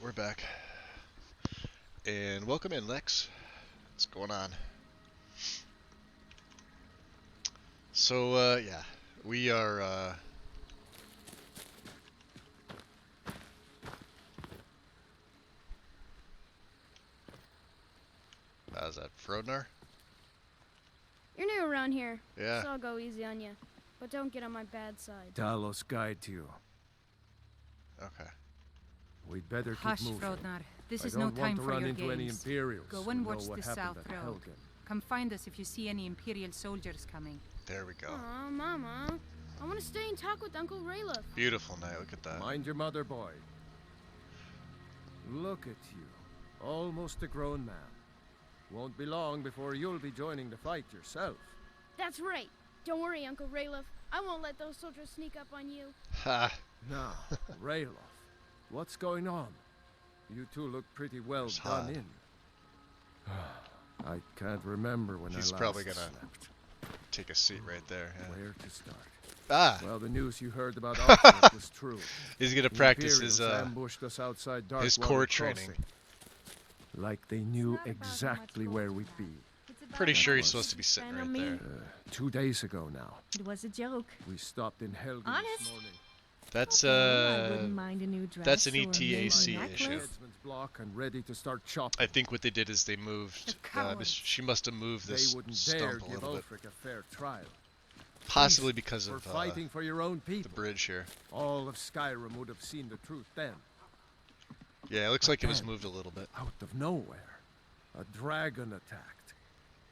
we're back. And welcome in, Lex. What's going on? So, yeah, we are, how's that, Frodnar? You're new around here, Yeah. so I'll go easy on you. But don't get on my bad side. Talos guide to you. Okay. We'd better keep Hush, moving. Frodnar. This I is don't no want time to for run your into any games. Imperials Go who and know watch what the happened South at Road. Helgen. Come find us if you see any Imperial soldiers coming. There we go. Aw, Mama. I want to stay and talk with Uncle Rayla. Beautiful night, look at that. Mind your mother, boy. Look at you. Almost a grown man. Won't be long before you'll be joining the fight yourself. That's right. Don't worry, Uncle Rayla. I won't let those soldiers sneak up on you. Ha! Now, Rayloff, what's going on? You two look pretty well It's done hot. in. I can't remember when He's I last probably gonna slept. take a seat right there. Yeah. Where to start? Ah! Well, the news you heard about Arthur was true. He's gonna The practice his, Imperials ambushed us outside his Darkwater core Crossing. training. Like they knew exactly where we'd be. Pretty sure he's supposed to be sitting right there. 2 days ago now. It was a joke. We stopped in Helgen Honest? this morning. That's I wouldn't mind a new dress. that's an or a new ETAC necklace. issue. Headsman's block and ready to start chopping. I think what they did is they moved. She must have moved this They wouldn't dare stump a give little bit, Ulfric a fair trial. possibly because For of fighting for your own people. the bridge here. All of Skyrim would have seen the truth then. Yeah, it looks But like it was then, moved a little bit. Out of nowhere, a dragon attacked.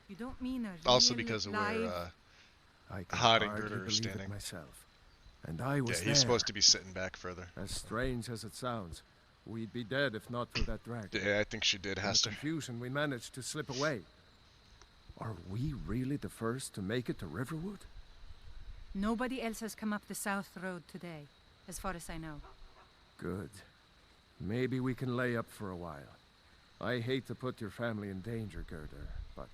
You don't mean a Also real because of live... where I can Hod and hardly Girder are believe it standing. myself. And I was Yeah, there. he's supposed to be sitting back further. As strange as it sounds, we'd be dead if not for that dragon. Yeah, I think she did, In the Hester. confusion, we managed to slip away. Are we really the first to make it to Riverwood? Nobody else has come up the South Road today, as far as I know. Good. Maybe we can lay up for a while. I hate to put your family in danger, Girder, but...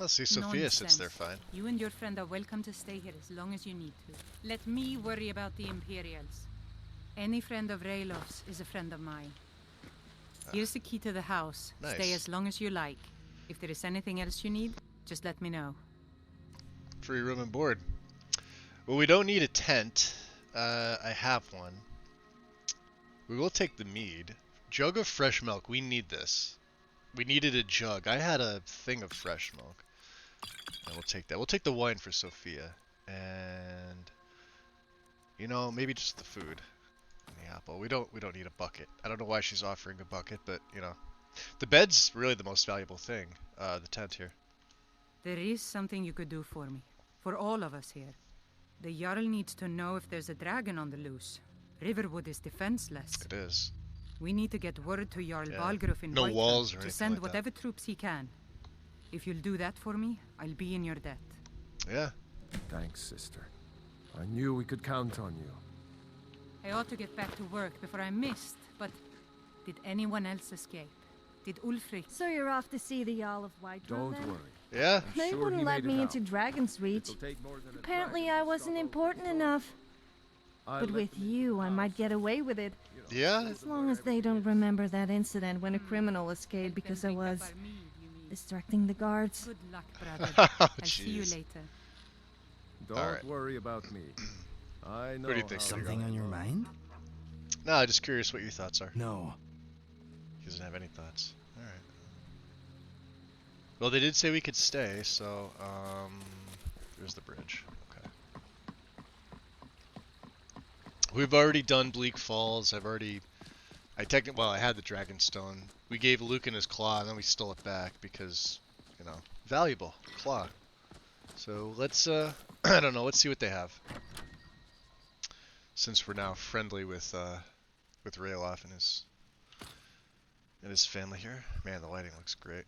Let's see, Sophia sits there Nonsense. fine. You and your friend are welcome to stay here as long as you need to. Let me worry about the Imperials. Any friend of Rayloff's is a friend of mine. Here's the key to the house. Nice. Stay as long as you like. If there is anything else you need, just let me know. Free room and board. Well, we don't need a tent. I have one. We will take the mead. Jug of fresh milk. We need this. We needed a jug. I had a thing of fresh milk. And we'll take that. We'll take the wine for Sophia. And you know, maybe just the food. And the apple. We don't need a bucket. I don't know why she's offering a bucket, but you know. The bed's really the most valuable thing. The tent here. There is something you could do for me. For all of us here. The Jarl needs to know if there's a dragon on the loose. Riverwood is defenseless. It is. We need to get word to Jarl Yeah. Balgruuf in No Whiterun walls or to anything send like that. whatever troops he can. If you'll do that for me, I'll be in your debt. Yeah. Thanks, sister. I knew we could count on you. I ought to get back to work before I missed, but did anyone else escape? Did Ulfric? So you're off to see the Jarl of Whiterun Don't then? worry. Yeah? They sure wouldn't he let made it me out. into Dragon's Reach. It'll take more than a Apparently dragon I to wasn't stop important Ulfric. enough. I'll But let with you, I might get away with it. Yeah? As long as they don't remember that incident when a criminal escaped because I was distracting the guards. Good luck, brother. Oh, I'll see you jeez. later. Don't Alright. worry about me. I know What do you think? how Something to on your run. mind? No, just curious what your thoughts are. No. He doesn't have any thoughts. Alright. Well, they did say we could stay, so, there's the bridge. Okay. We've already done Bleak Falls. I had the Dragonstone. We gave Lucan his claw, and then we stole it back because, you know, valuable claw. So let's, I don't know, let's see what they have. Since we're now friendly with Rayloff and his family here. Man, the lighting looks great.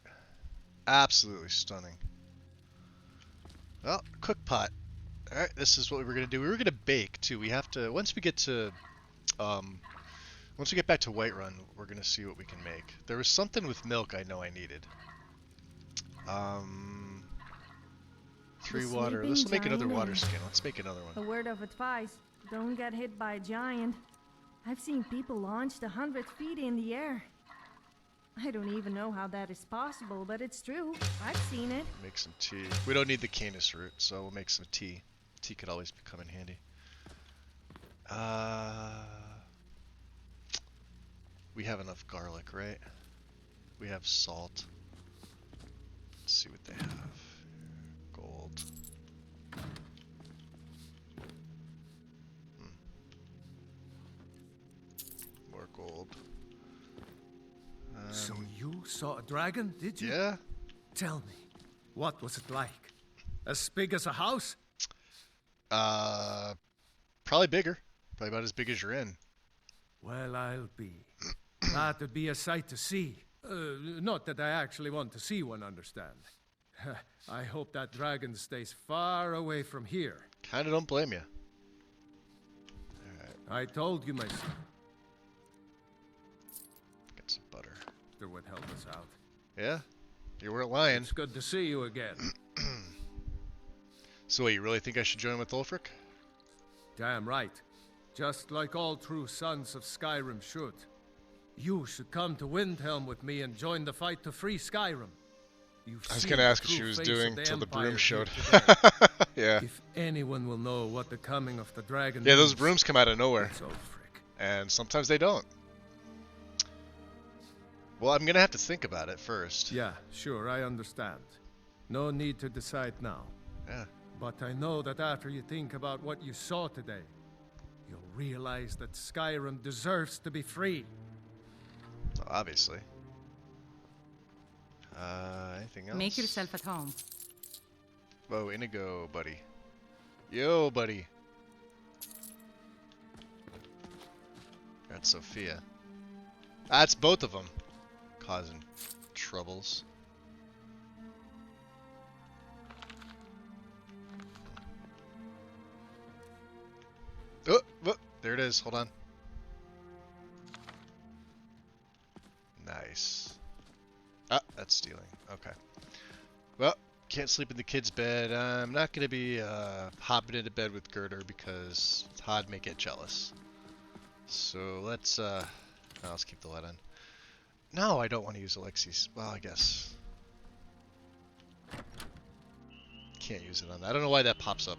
Absolutely stunning. Well, cook pot. Alright, this is what we were going to do. We were going to bake, too. We have to, once we get back to Whiterun, we're going to see what we can make. There was something with milk I know I needed. 3 water. Let's make another water skin. Let's make another one. A word of advice, don't get hit by a giant. I've seen people launched 100 feet in the air. I don't even know how that is possible, but it's true. I've seen it. Make some tea. We don't need the canis root, so we'll make some tea. Tea could always come in handy. We have enough garlic, right? We have salt. Let's see what they have. Gold. More gold. So you saw a dragon, did you? Yeah. Tell me, what was it like? As big as a house? Probably bigger. Probably about as big as you're in. Well, I'll be. That'd be a sight to see. Not that I actually want to see one, understand. I hope that dragon stays far away from here. Kinda don't blame you. I told you, my son. Get some butter. There would help us out. Yeah? You weren't lying. It's good to see you again. So wait, you really think I should join with Ulfric? Damn right. Just like all true sons of Skyrim should. You should come to Windhelm with me and join the fight to free Skyrim. I was gonna ask what she was doing till the broom showed. Yeah. If anyone will know what the coming of the dragon Yeah, those means, brooms come out of nowhere. it's Ulfric. And sometimes they don't. Well, I'm gonna have to think about it first. Yeah, sure, I understand. No need to decide now. Yeah. But I know that after you think about what you saw today, you'll realize that Skyrim deserves to be free. Well, obviously. Anything else? Make yourself at home. Whoa, Inigo, buddy. Yo, buddy. That's Sophia. That's both of them. Causing troubles. Oh, there it is. Hold on. Nice. Ah, that's stealing. Okay. Well, can't sleep in the kids' bed. I'm not going to be hopping into bed with Gerdur because Todd may get jealous. So let's keep the light on. No, I don't want to use Alexi's. Well, I guess. Can't use it on that. I don't know why that pops up.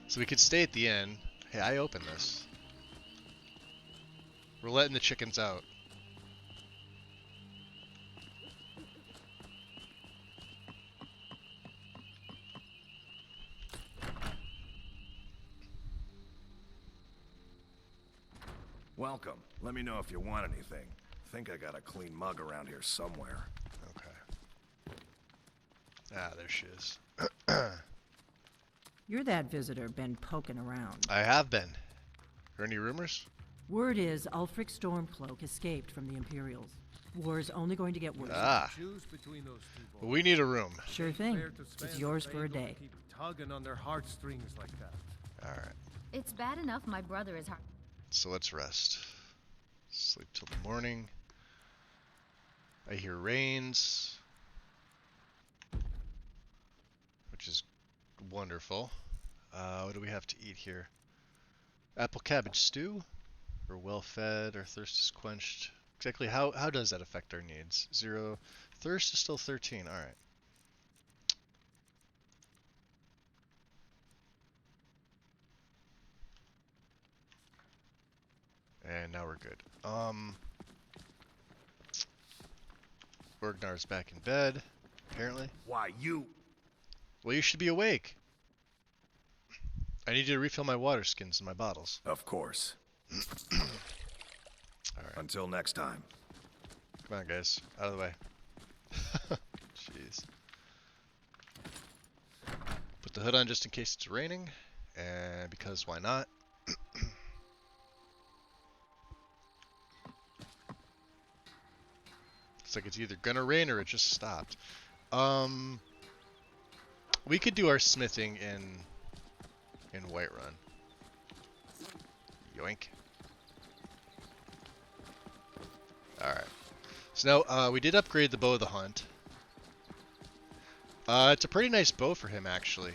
So we could stay at the end. Hey, I opened this. We're letting the chickens out. Welcome. Let me know if you want anything. Think I got a clean mug around here somewhere. Okay. Ah, there she is. You're that visitor been poking around. I have been. Heard any rumors? Word is Ulfric Stormcloak escaped from the Imperials. War is only going to get worse. Ah. Well, we need a room. Sure thing. It's yours for a day. Keep tugging on their heartstrings like that. All right. It's bad enough my brother is hard. So let's rest. Sleep till the morning. I hear rains, which is wonderful. What do we have to eat here? Apple cabbage stew? We're well fed, our thirst is quenched. Exactly how does that affect our needs? 0. Thirst is still 13, alright. And now we're good. Borgnar's back in bed, apparently. Why, you? Well, you should be awake. I need you to refill my water skins in my bottles. Of course. Alright. Until next time. Come on, guys. Out of the way. Jeez. Put the hood on just in case it's raining. And because why not? Looks like it's either gonna rain or it just stopped. We could do our smithing in Whiterun. Yoink. Alright. So now, we did upgrade the Bow of the Hunt. It's a pretty nice bow for him, actually,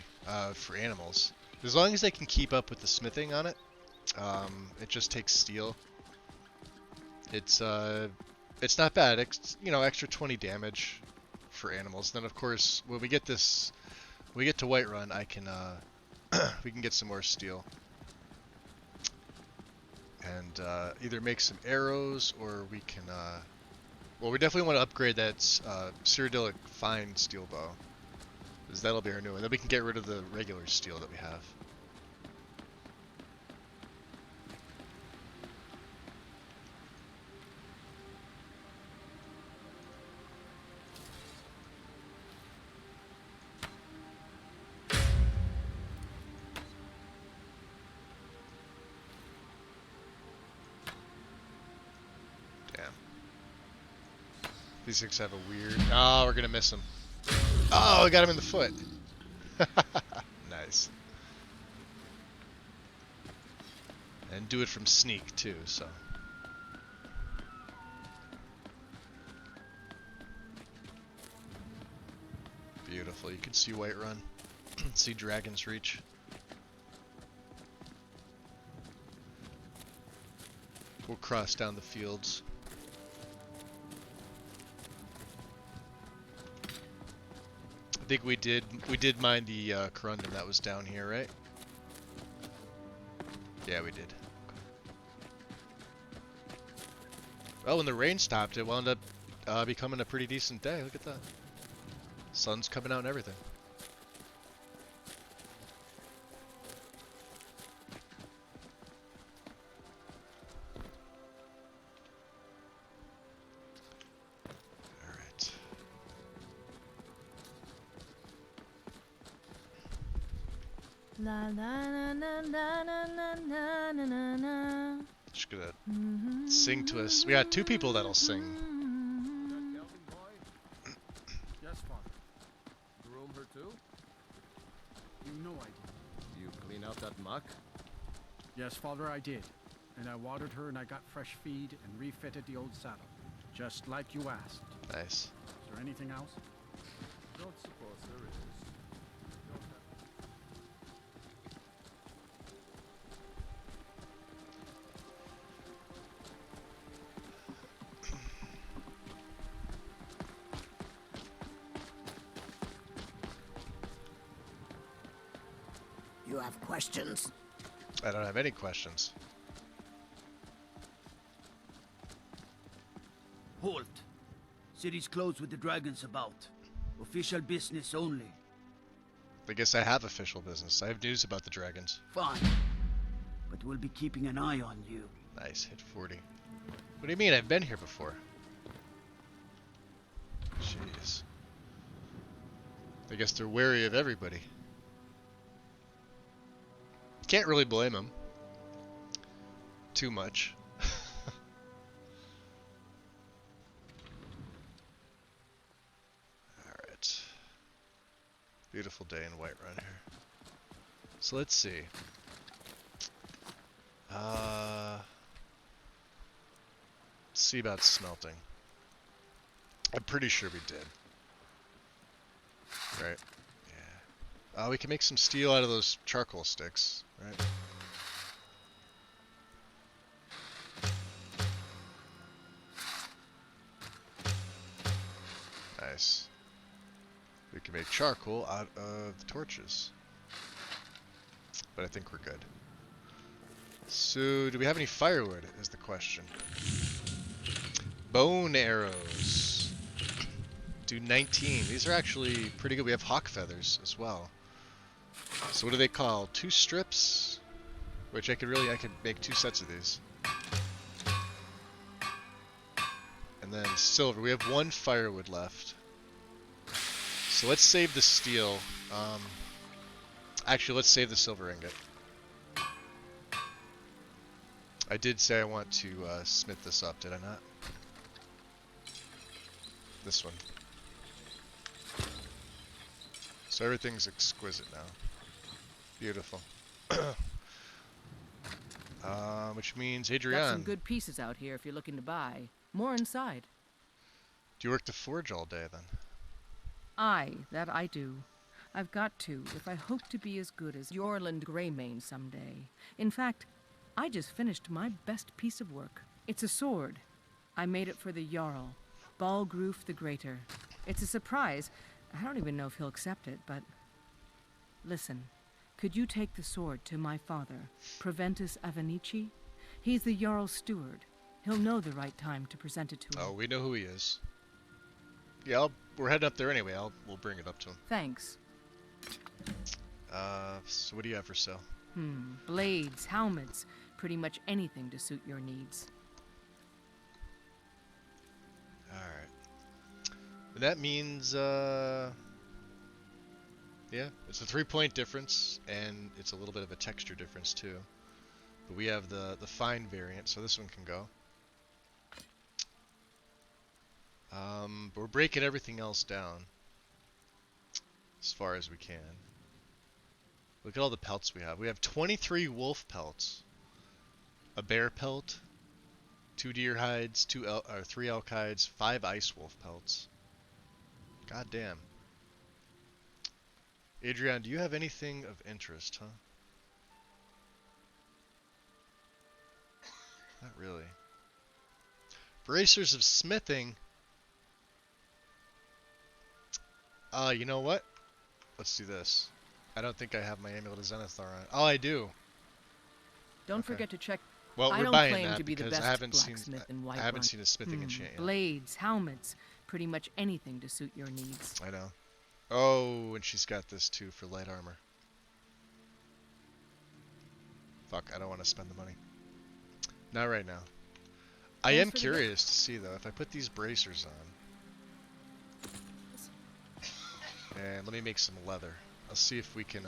for animals. As long as they can keep up with the smithing on it, it just takes steel. It's not bad. You know, extra 20 damage for animals. Then of course, when we get to Whiterun, I can we can get some more steel and either make some arrows, or we can well, we definitely want to upgrade that Cyrodiilic Fine steel bow, because that'll be our new one. Then we can get rid of the regular steel that we have. These things have a weird... Oh, we're going to miss him. Oh, I got him in the foot. Nice. And do it from sneak, too, so... Beautiful. You can see Whiterun. See Dragon's Reach. We'll cross down the fields. I think we did mine the corundum that was down here, right? Yeah, we did. Well, when the rain stopped, it wound up becoming a pretty decent day. Look at that. Sun's coming out and everything. La la la la la la la la la. Just gonna sing to us. We got 2 people that'll sing. Yes, Father. Groom her too? No idea. You clean out that muck? Yes, Father, I did. And I watered her and I got fresh feed and refitted the old saddle. Just like you asked. Nice. Is there anything else? Don't suppose there is. You have questions? I don't have any questions. Halt. City's closed with the dragons about. Official business only. I guess I have official business. I have news about the dragons. Fine. But we'll be keeping an eye on you. Nice, hit 40. What do you mean? I've been here before. Jeez. I guess they're wary of everybody. Can't really blame them too much. Alright. Beautiful day in Whiterun here. So let's see. See about smelting. I'm pretty sure we did. Right. We can make some steel out of those charcoal sticks, right? Nice. We can make charcoal out of the torches. But I think we're good. So, do we have any firewood, is the question. Bone arrows. Do 19. These are actually pretty good. We have hawk feathers as well. So what do they call? 2 strips? Which I could make 2 sets of these. And then silver. We have 1 firewood left. So let's save the steel. Actually, let's save the silver ingot. I did say I want to smith this up, did I not? This one. So everything's exquisite now. Beautiful. Which means Adrian. Got some good pieces out here if you're looking to buy. More inside. Do you work the forge all day then? Aye, that I do. I've got to if I hope to be as good as Yorland Greymane someday. In fact, I just finished my best piece of work. It's a sword. I made it for the Jarl, Balgruf the Greater. It's a surprise. I don't even know if he'll accept it, but... Listen, could you take the sword to my father, Proventus Avenici? He's the Jarl's steward. He'll know the right time to present it to him. Oh, we know who he is. Yeah, we're heading up there anyway. We'll bring it up to him. Thanks. So what do you have for sale? Blades, helmets, pretty much anything to suit your needs. Alright. And that means, yeah, it's a 3-point difference, and it's a little bit of a texture difference too. But we have the fine variant, so this one can go. But we're breaking everything else down as far as we can. Look at all the pelts we have. We have 23 wolf pelts, a bear pelt, 2 deer hides, 3 elk hides, 5 ice wolf pelts. God damn. Adrian, do you have anything of interest, huh? Not really. Bracers of smithing. You know what? Let's do this. I don't think I have my Amulet of Zenithar on. Oh, I do. Don't forget to check. Well, I we're don't buying claim that to be the because best I haven't seen blacksmith in Whiterun. I haven't seen a smithing enchant yet. Blades, helmets, pretty much anything to suit your needs. I know. Oh, and she's got this too for light armor. Fuck, I don't want to spend the money. Not right now. I am curious to see though if I put these bracers on. And let me make some leather. I'll see if we can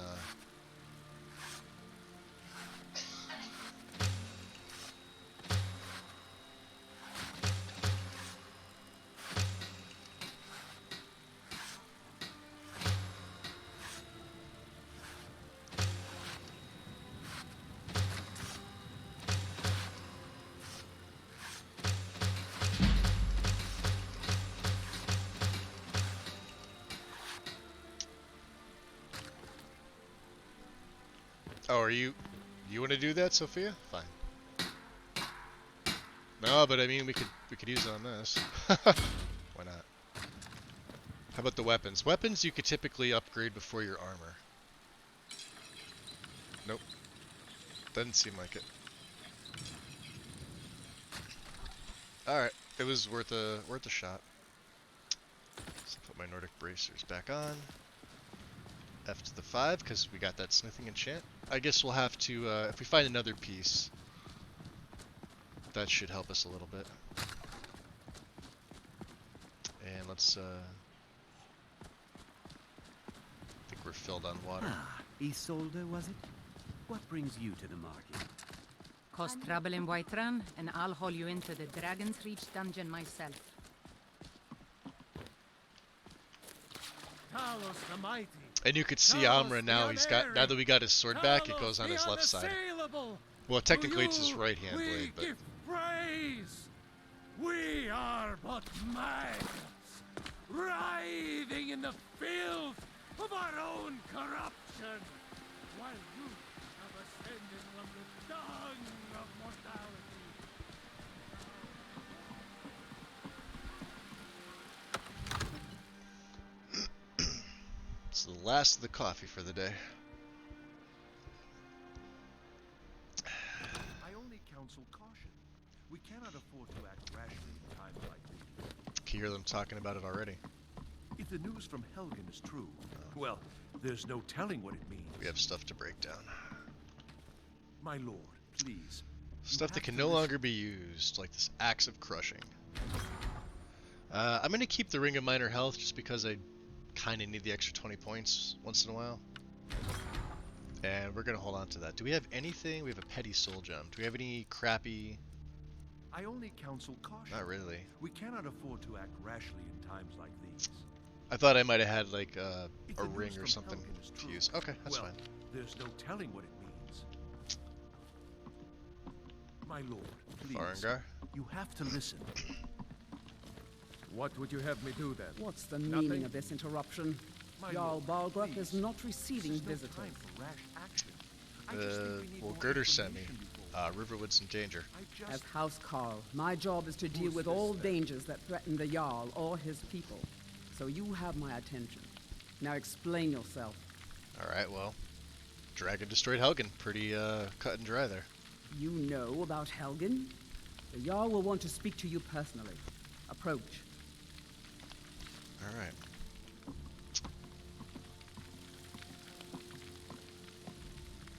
Oh, are you want to do that, Sophia? Fine. No, but I mean we could use it on this. Why not? How about the weapons? Weapons you could typically upgrade before your armor. Nope. Doesn't seem like it. Alright, it was worth a shot. So put my Nordic bracers back on. F to the 5 because we got that smithing enchant. I guess we'll have to, if we find another piece, that should help us a little bit. And let's, I think we're filled on water. Ah, Isolde, was it? What brings you to the market? Cause trouble in Whiterun, and I'll haul you into the Dragon's Reach dungeon myself. Talos the Mighty. And you could see Amra now. Now that we got his sword back, it goes on his left side. Well, technically it's his right hand blade, but. Praise. We are but maggots, writhing in the filth of our own corruption, while you have ascended from the dung of mortality. It's the last of the coffee for the day. I only counsel caution. We cannot afford to act rashly in times like these. Can hear them talking about it already. If the news from Helgen is true, well, there's no telling what it means. We have stuff to break down. My lord, please. Stuff that can no longer be used, like this Axe of Crushing. I'm going to keep the Ring of Minor Health just because I kind of need the extra 20 points once in a while. And we're going to hold on to that. Do we have anything? We have a Petty Soul Gem. Do we have any crappy... I only counsel caution. Not really. We cannot afford to act rashly in times like these. I thought I might have had like a ring or something to use. Okay, that's fine. There's no telling what it means. My lord, please. Farengar? You have to listen. What would you have me do then? What's the Nothing? meaning of this interruption? Jarl Balgruuf is not receiving visitors. Well, Girder sent me. Riverwood's in danger. As House Carl, my job is to deal with all dangers that threaten the Jarl or his people. So you have my attention. Now explain yourself. Alright, well, dragon destroyed Helgen. Pretty cut and dry there. You know about Helgen? The Jarl will want to speak to you personally. Approach. Alright.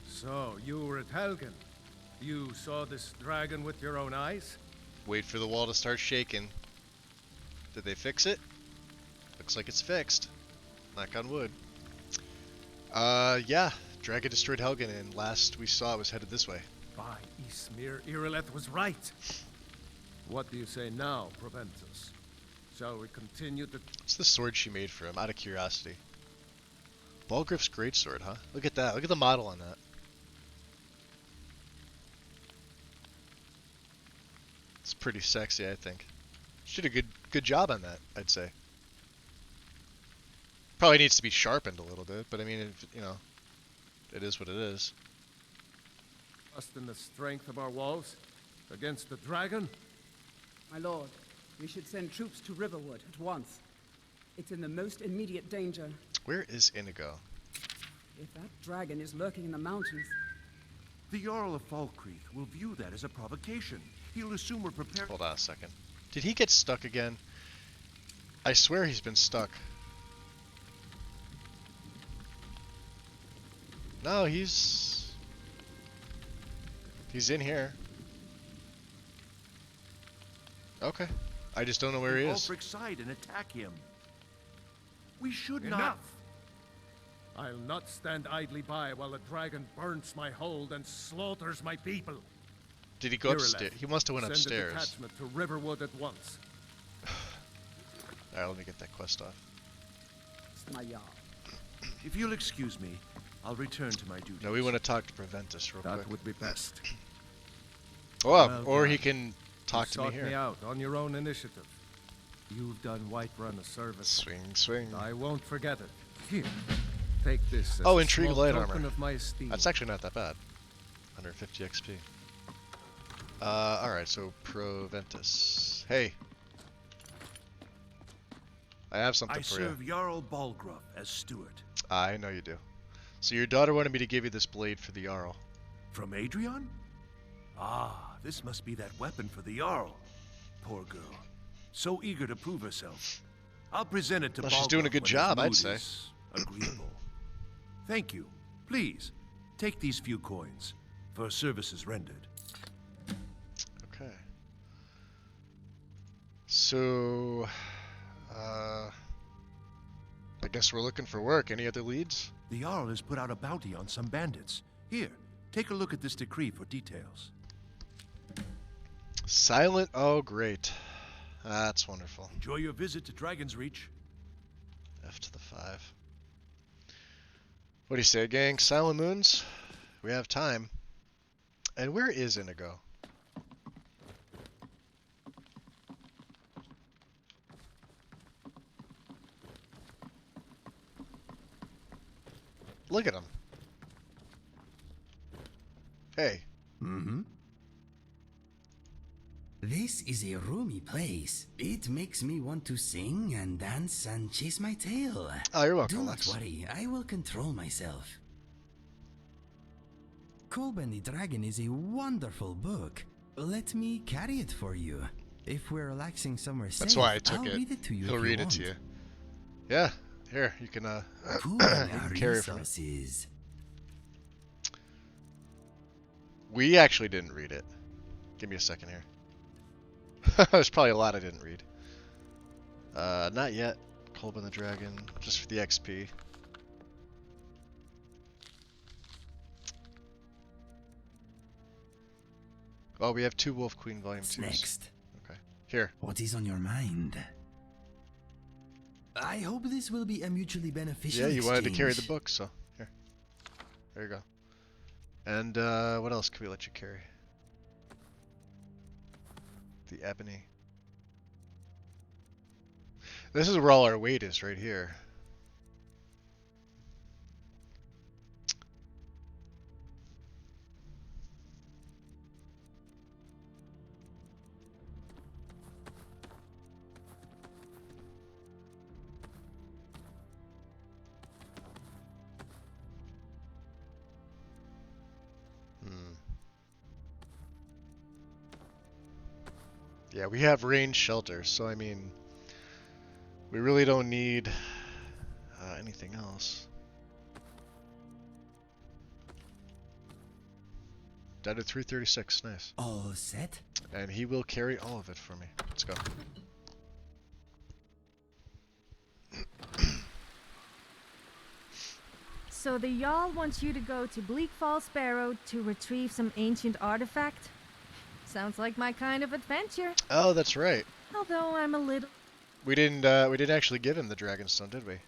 So, you were at Helgen. You saw this dragon with your own eyes? Wait for the wall to start shaking. Did they fix it? Looks like it's fixed. Knock on wood. Yeah. Dragon destroyed Helgen, and last we saw it was headed this way. By Ysmir, Irileth was right. What do you say now, Proventus? Shall we continue to... What's the sword she made for him, out of curiosity? Balgruuf's greatsword, huh? Look at that. Look at the model on that. It's pretty sexy, I think. She did a good job on that, I'd say. Probably needs to be sharpened a little bit, but I mean, you know, it is what it is. Trust in the strength of our walls against the dragon? My lord, we should send troops to Riverwood at once. It's in the most immediate danger. Where is Inigo? If that dragon is lurking in the mountains... The Jarl of Falkreath will view that as a provocation. He'll assume we're prepared... Hold on a second. Did he get stuck again? I swear he's been stuck. No, he's in here. Okay. I just don't know where he is. Ulfric's side and attack him. We should Enough! not... I'll not stand idly by while a dragon burns my hold and slaughters my people. Did he go upstairs? He must have went upstairs. Send a detachment to Riverwood at once. Alright, let me get that quest off. It's my Jarl. If you'll excuse me, I'll return to my duties. No, we want to talk to Proventus real quick. That would be best. Oh, or he can talk to me here. here. Me out on your own initiative. You've done Whiterun a service. Swing, swing. I won't forget it. Here, take this. As oh, a intrigue small light token armor. Of my esteem. That's actually not that bad. 150 XP. Alright, so Proventus. Hey. I have something for you. I serve Jarl Balgruuf as steward. I know you do. So your daughter wanted me to give you this blade for the Jarl. From Adrian? Ah, this must be that weapon for the Jarl. Poor girl. So eager to prove herself. I'll present it to Well, Balgruuf she's doing a good when his job, I'd mood say. is agreeable. Thank you. Please, take these few coins for services rendered. Okay. So, I guess we're looking for work. Any other leads? The Jarl has put out a bounty on some bandits. Here, take a look at this decree for details. Silent. Oh, great. That's wonderful. Enjoy your visit to Dragon's Reach. F to the 5. What do you say, gang? Silent Moons? We have time. And where is Inigo? Look at him. Hey. Mm-hmm. This is a roomy place. It makes me want to sing and dance and chase my tail. Oh, you're welcome, Do not Lex. worry, I will control myself. Kolben the Dragon is a wonderful book. Let me carry it for you. If we're relaxing somewhere safe, That's why I took I'll it. read it to you. He'll if read you it to want. you. Yeah. Here, you can Cool, you our can carry it from me. resources. We actually didn't read it. Give me a second here. There's probably a lot I didn't read. Not yet. Kolben the Dragon, just for the XP. Oh, we have 2 Wolf Queen Volume 2s. Next. Okay. Here. What is on your mind? I hope this will be a mutually beneficial Yeah, you wanted to carry the exchange. book, so here. There you go. And what else can we let you carry? The ebony. This is where all our weight is, right here. Yeah, we have range shelter, so I mean, we really don't need anything else. Down to 336, nice. All set? And he will carry all of it for me. Let's go. So the Jarl wants you to go to Bleak Falls Barrow to retrieve some ancient artifact? Sounds like my kind of adventure. Oh, that's right. Although I'm a little We didn't actually give him the Dragonstone, did we?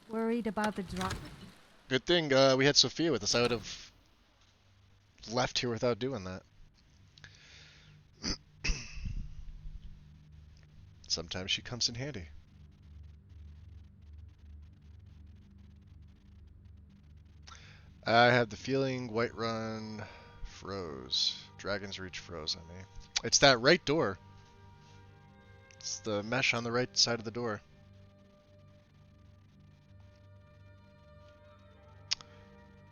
worried about the drop. Good thing we had Sophia with us. I would have left here without doing that. Sometimes she comes in handy. I have the feeling Whiterun froze. Dragon's Reach froze on me. It's that right door. It's the mesh on the right side of the door.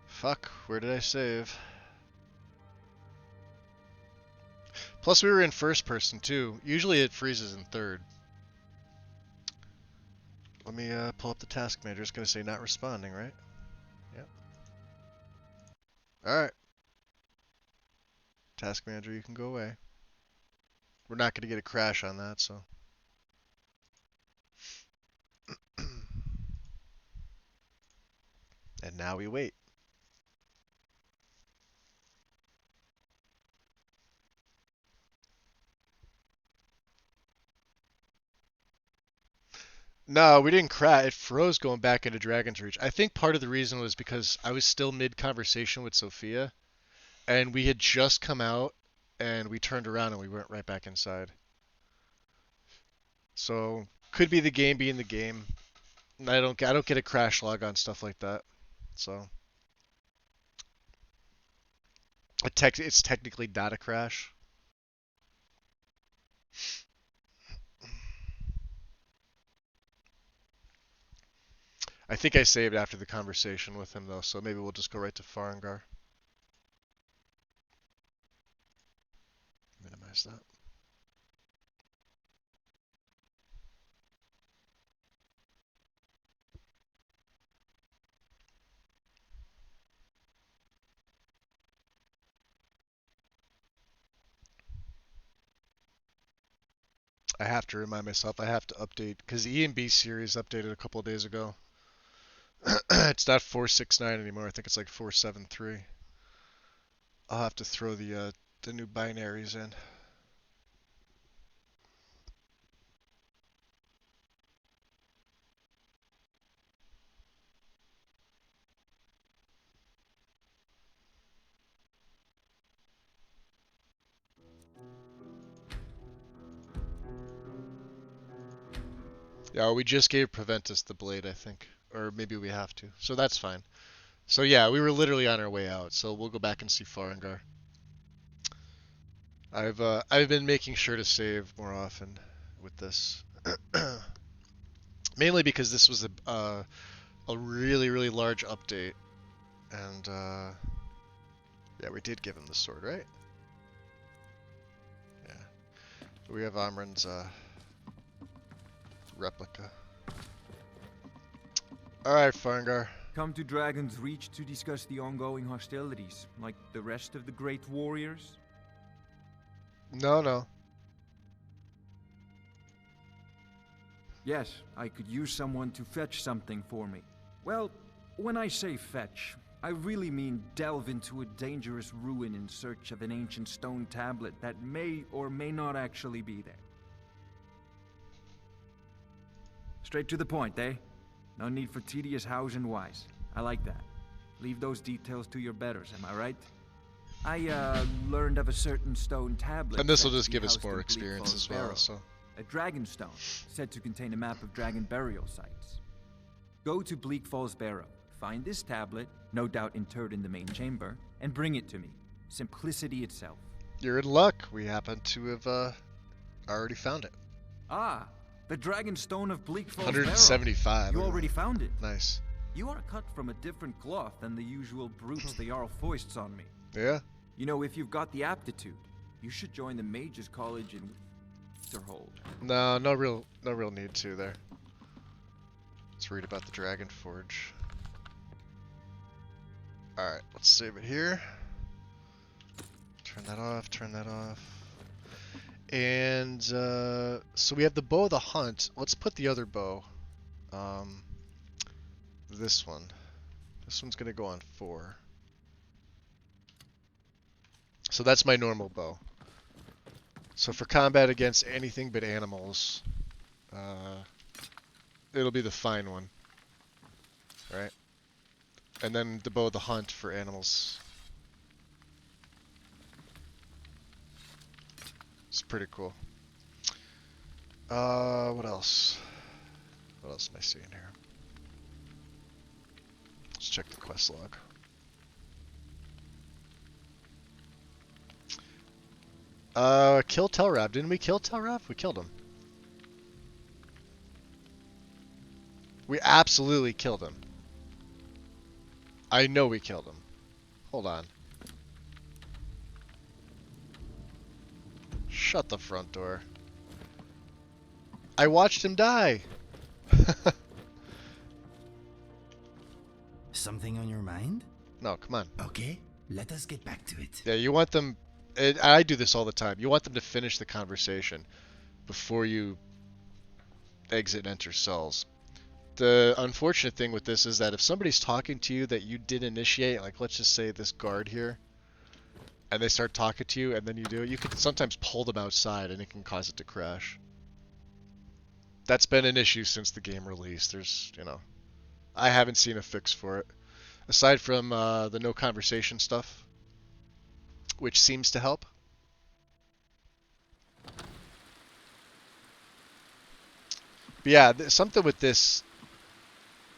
Fuck, where did I save? Plus we were in first person too. Usually it freezes in third. Let me pull up the task manager. It's gonna say not responding, right? Yep. Alright. Task manager, you can go away. We're not gonna get a crash on that, so. And now we wait. No, we didn't crash. It froze going back into Dragon's Reach. I think part of the reason was because I was still mid-conversation with Sophia, and we had just come out, and we turned around and we went right back inside. So, could be the game being the game. I don't get a crash log on stuff like that. So, it's technically not a crash. I think I saved after the conversation with him though, so maybe we'll just go right to Farengar. Minimize that. I have to remind myself, I have to update, because the E&B series updated a couple of days ago. It's not 469 anymore. I think it's like 473. I'll have to throw the new binaries in. Yeah, we just gave Preventus the blade, I think. Or maybe we have to. So that's fine. So yeah, we were literally on our way out. So we'll go back and see Farengar. I've been making sure to save more often with this. Mainly because this was a really, really large update. And yeah, we did give him the sword, right? Yeah. We have Amren's replica. Alright, Farengar. Come to Dragon's Reach to discuss the ongoing hostilities, like the rest of the great warriors? No. Yes, I could use someone to fetch something for me. Well, when I say fetch, I really mean delve into a dangerous ruin in search of an ancient stone tablet that may or may not actually be there. Straight to the point, eh? No need for tedious hows and whys. I like that. Leave those details to your betters, am I right? I learned of a certain stone tablet. And this will just give us more experience as well, so. A dragon stone, said to contain a map of dragon burial sites. Go to Bleak Falls Barrow, find this tablet, no doubt interred in the main chamber, and bring it to me. Simplicity itself. You're in luck. We happen to have already found it. Ah, the Dragon Stone of Bleak Falls 175. Barrow. You already found it. Nice. You are cut from a different cloth than the usual brutes the Jarl foists on me. Yeah? You know, if you've got the aptitude, You should join the Mages College in Winterhold. No, no real need to there. Let's read about the Dragon Forge. Alright, let's save it here. Turn that off, turn that off. And, so we have the Bow of the Hunt. Let's put the other bow. This one. This one's gonna go on 4. So that's my normal bow. So for combat against anything but animals, it'll be the fine one. Right? And then the Bow of the Hunt for animals. It's pretty cool. What else? What else am I seeing here? Let's check the quest log. Kill Telrav. Didn't we kill Telrav? We killed him. We absolutely killed him. I know we killed him. Hold on. Shut the front door. I watched him die. Something on your mind? No, come on. Okay, let us get back to it. Yeah, you want them... I do this all the time. You want them to finish the conversation before you exit and enter cells. The unfortunate thing with this is that if somebody's talking to you that you did initiate, like let's just say this guard here, and they start talking to you and then you do it, you can sometimes pull them outside and it can cause it to crash. That's been an issue since the game released. There's, you know, I haven't seen a fix for it. Aside from the no conversation stuff, which seems to help. But yeah, something with this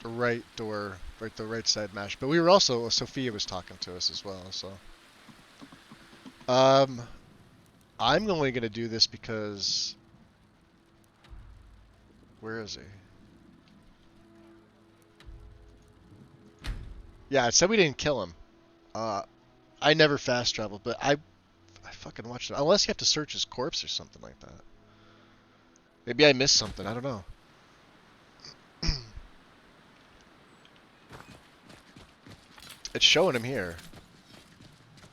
right door, right, the right side mash. But we were also, Sophia was talking to us as well, so. I'm only going to do this because, where is he? Yeah, it said we didn't kill him. I never fast traveled, but I fucking watched it. Unless you have to search his corpse or something like that. Maybe I missed something, I don't know. It's showing him here.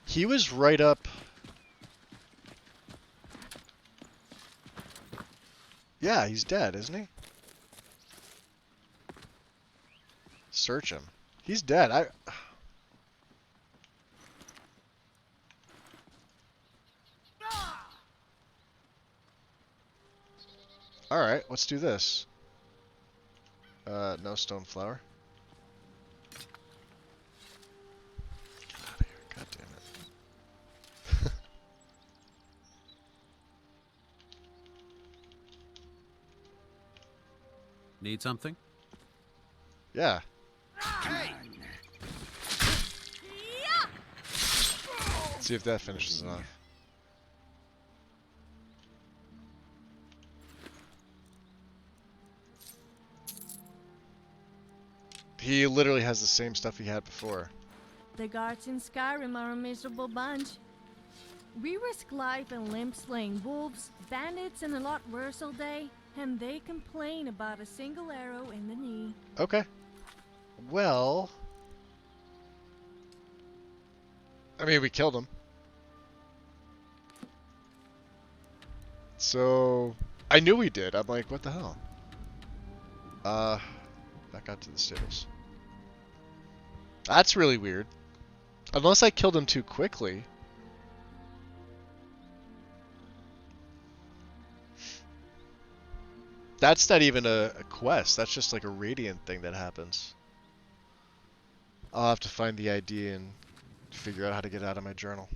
He was right up... Yeah, he's dead, isn't he? Search him. He's dead. Alright, let's do this. No stone flower. Get out of here, god damn it. Need something? Yeah. Hey! Let's see if that finishes it off. He literally has the same stuff he had before. The guards in Skyrim are a miserable bunch. We risk life and limb slaying wolves, bandits, and a lot worse all day, and they complain about a single arrow in the knee. Okay. Well... I mean, we killed him. So... I knew we did. I'm like, what the hell? Back out to the stables. That's really weird. Unless I killed him too quickly. That's not even a quest. That's just like a radiant thing that happens. I'll have to find the ID and figure out how to get it out of my journal.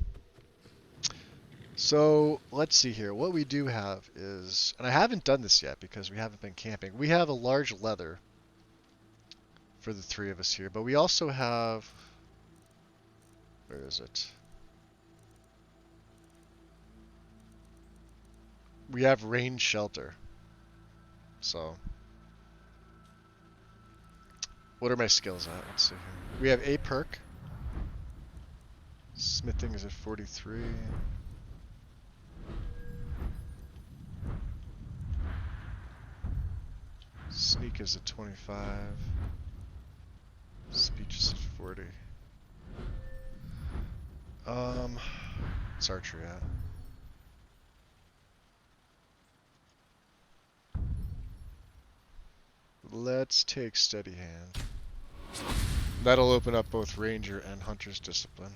So, let's see here. What we do have is... And I haven't done this yet because we haven't been camping. We have a large leather for the three of us here. But we also have... Where is it? We have rain shelter. So... What are my skills at? Let's see here. We have a perk. Smithing is at 43. Sneak is at 25. Speech is at 40. It's archery at. Let's take Steady Hand. That'll open up both Ranger and Hunter's Discipline.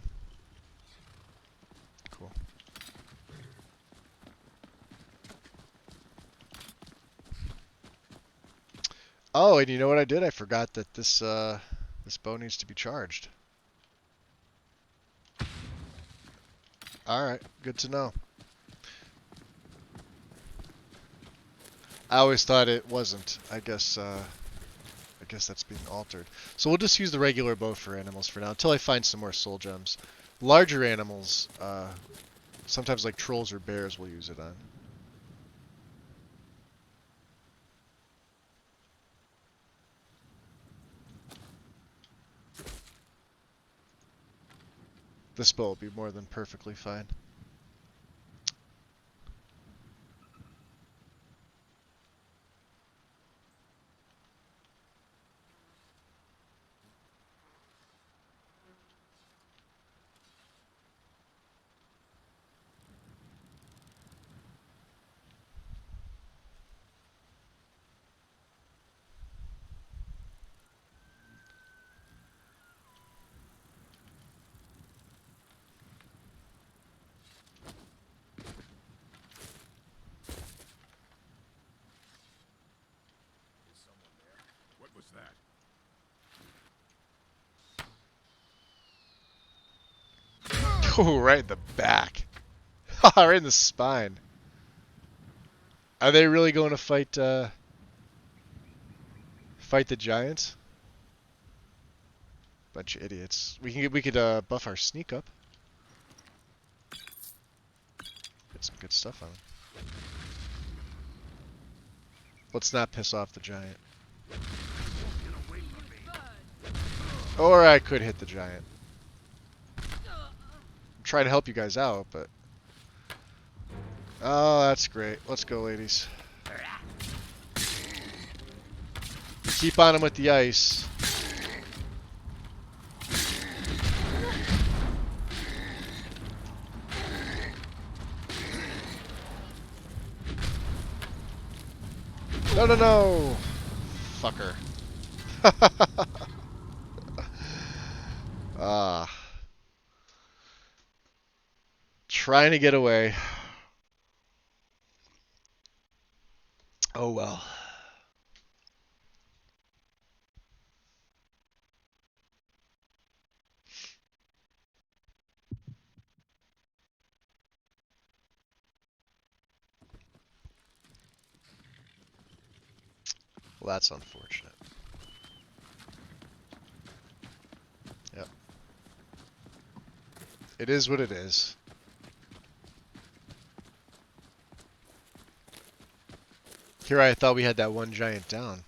Cool. Oh, and you know what I did? I forgot that this this bow needs to be charged. Alright, good to know. I always thought it wasn't. I guess that's being altered. So we'll just use the regular bow for animals for now until I find some more soul gems. Larger animals, sometimes like trolls or bears, we'll use it on. This bow will be more than perfectly fine. Oh, right in the back. Right in the spine. Are they really going to fight fight the giants? Bunch of idiots. We could buff our sneak up. Get some good stuff on him. Let's not piss off the giant. Or I could hit the giant. Try to help you guys out, but oh, that's great. Let's go, ladies. Keep on him with the ice. No, no, no, fucker. Ah. Trying to get away. Oh well. Well, that's unfortunate. Yep. It is what it is. Here I thought we had that one giant down.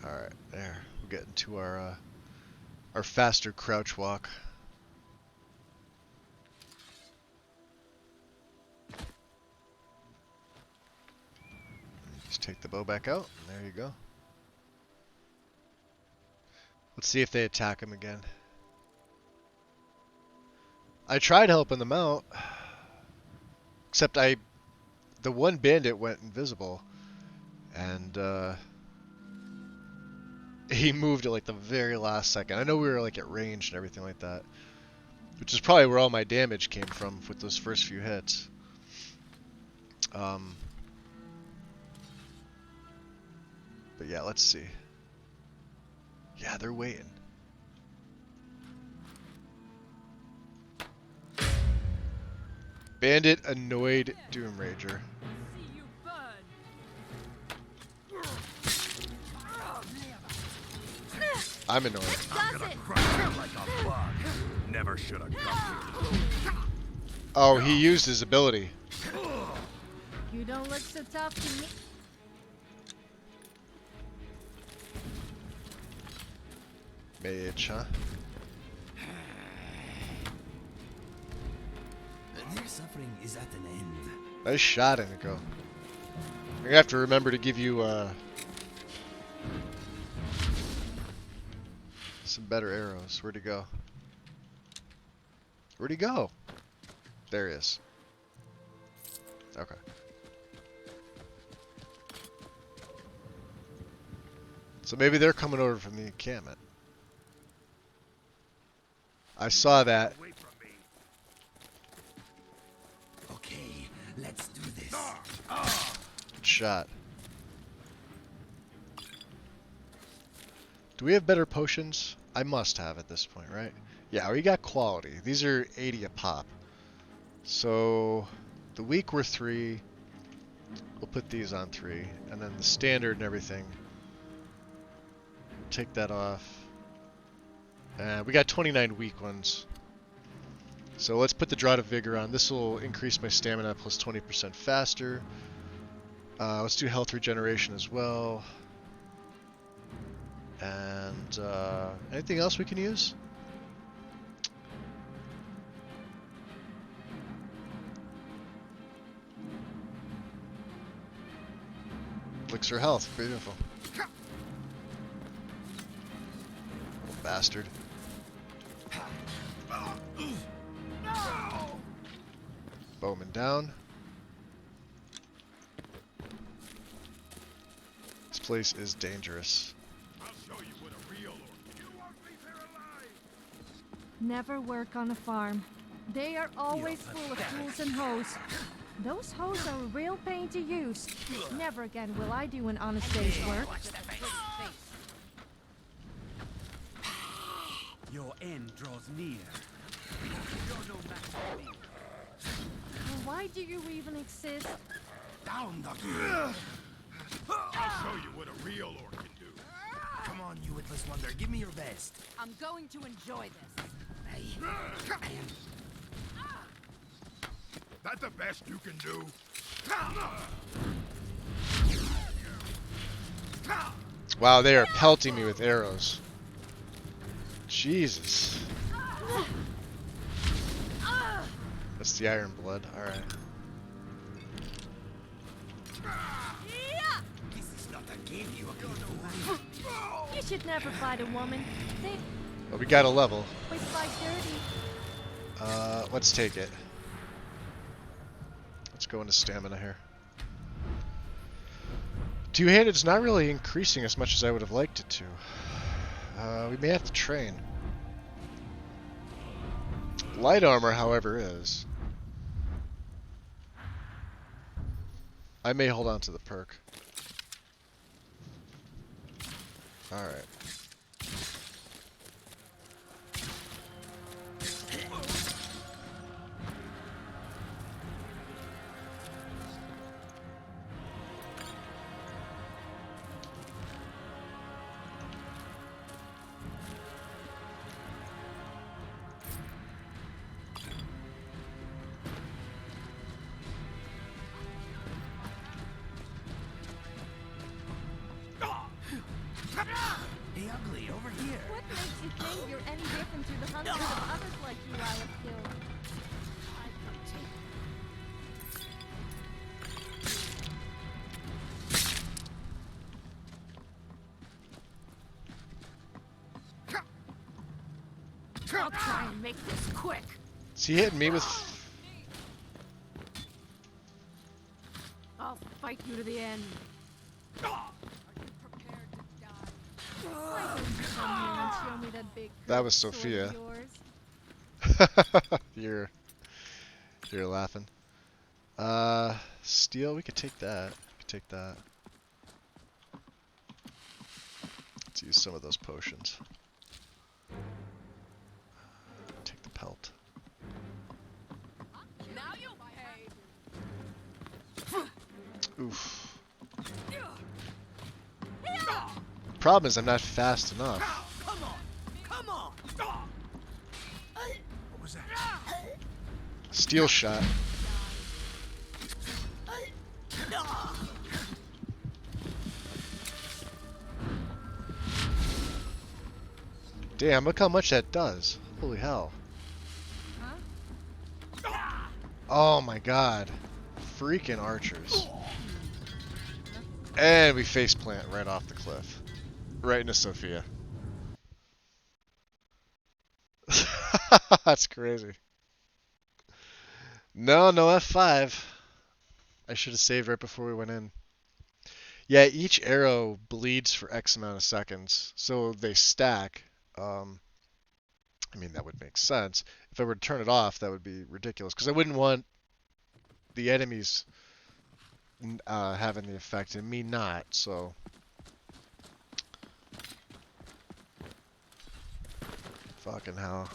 Alright, there. We're getting to our faster crouch walk. Just take the bow back out, and there you go. Let's see if they attack him again. I tried helping them out, except the one bandit went invisible, and he moved at like the very last second. I know we were like at range and everything like that, which is probably where all my damage came from with those first few hits. But yeah, let's see. Yeah, they're waiting. Bandit annoyed Doom Rager. I'm annoyed. I'm gonna crush you like a bug. Never should have come here. Oh, he used his ability. You don't look so tough to me. Mage, huh? Their suffering is at an end. Nice shot, Inigo. We're gonna have to remember to give you some better arrows. Where'd he go? Where'd he go? There he is. Okay. So maybe they're coming over from the encampment. I saw that. Okay, let's do this. Good shot. Do we have better potions? I must have at this point, right? Yeah, we got quality. These are 80 a pop. So the weak were 3. We'll put these on 3. And then the standard and everything. Take that off. And we got 29 weak ones. So let's put the Draught of Vigor on. This will increase my stamina plus 20% faster. Let's do health regeneration as well. And anything else we can use? Elixir health, beautiful. Little bastard. Bowman down. This place is dangerous. Never work on a farm. They are always full of tools and hoes. Those hoes are a real pain to use. Never again will I do an honest day's work. Your end draws near. You're no match for me. Well, why do you even exist? Down, Doctor. I'll show you what a real orc can do. Come on, you witless wonder, give me your best. I'm going to enjoy this. That the best you can do? Wow, they are pelting me with arrows. Jesus. That's the Iron Blood, alright. This is not a game you are going to win. You should never fight a woman. They Well, we got a level. always fight dirty. Let's take it. Let's go into stamina here. Two-handed's not really increasing as much as I would have liked it to. We may have to train. Light armor, however, is. I may hold on to the perk. Alright. Hey, ugly, over here. What makes you think you're any different to the hundreds of others like you I have killed? I'll try and make this quick. Is he hitting me with... I'll fight you to the end. Why don't you come here and show me that big That was sword of Sophia. yours? You're laughing. Steel, we could take that. We could take that. Let's use some of those potions. Take the pelt. Now you pay. Oof. Problem is I'm not fast enough. Come on! Come on! What was that? Steel shot. Damn, look how much that does. Holy hell. Oh my god. Freaking archers. And we face plant right off the cliff. Right into Sophia. That's crazy. No F5. I should have saved right before we went in. Yeah, each arrow bleeds for X amount of seconds, so they stack. I mean, that would make sense. If I were to turn it off, that would be ridiculous, because I wouldn't want the enemies having the effect and me not, so... Fucking hell.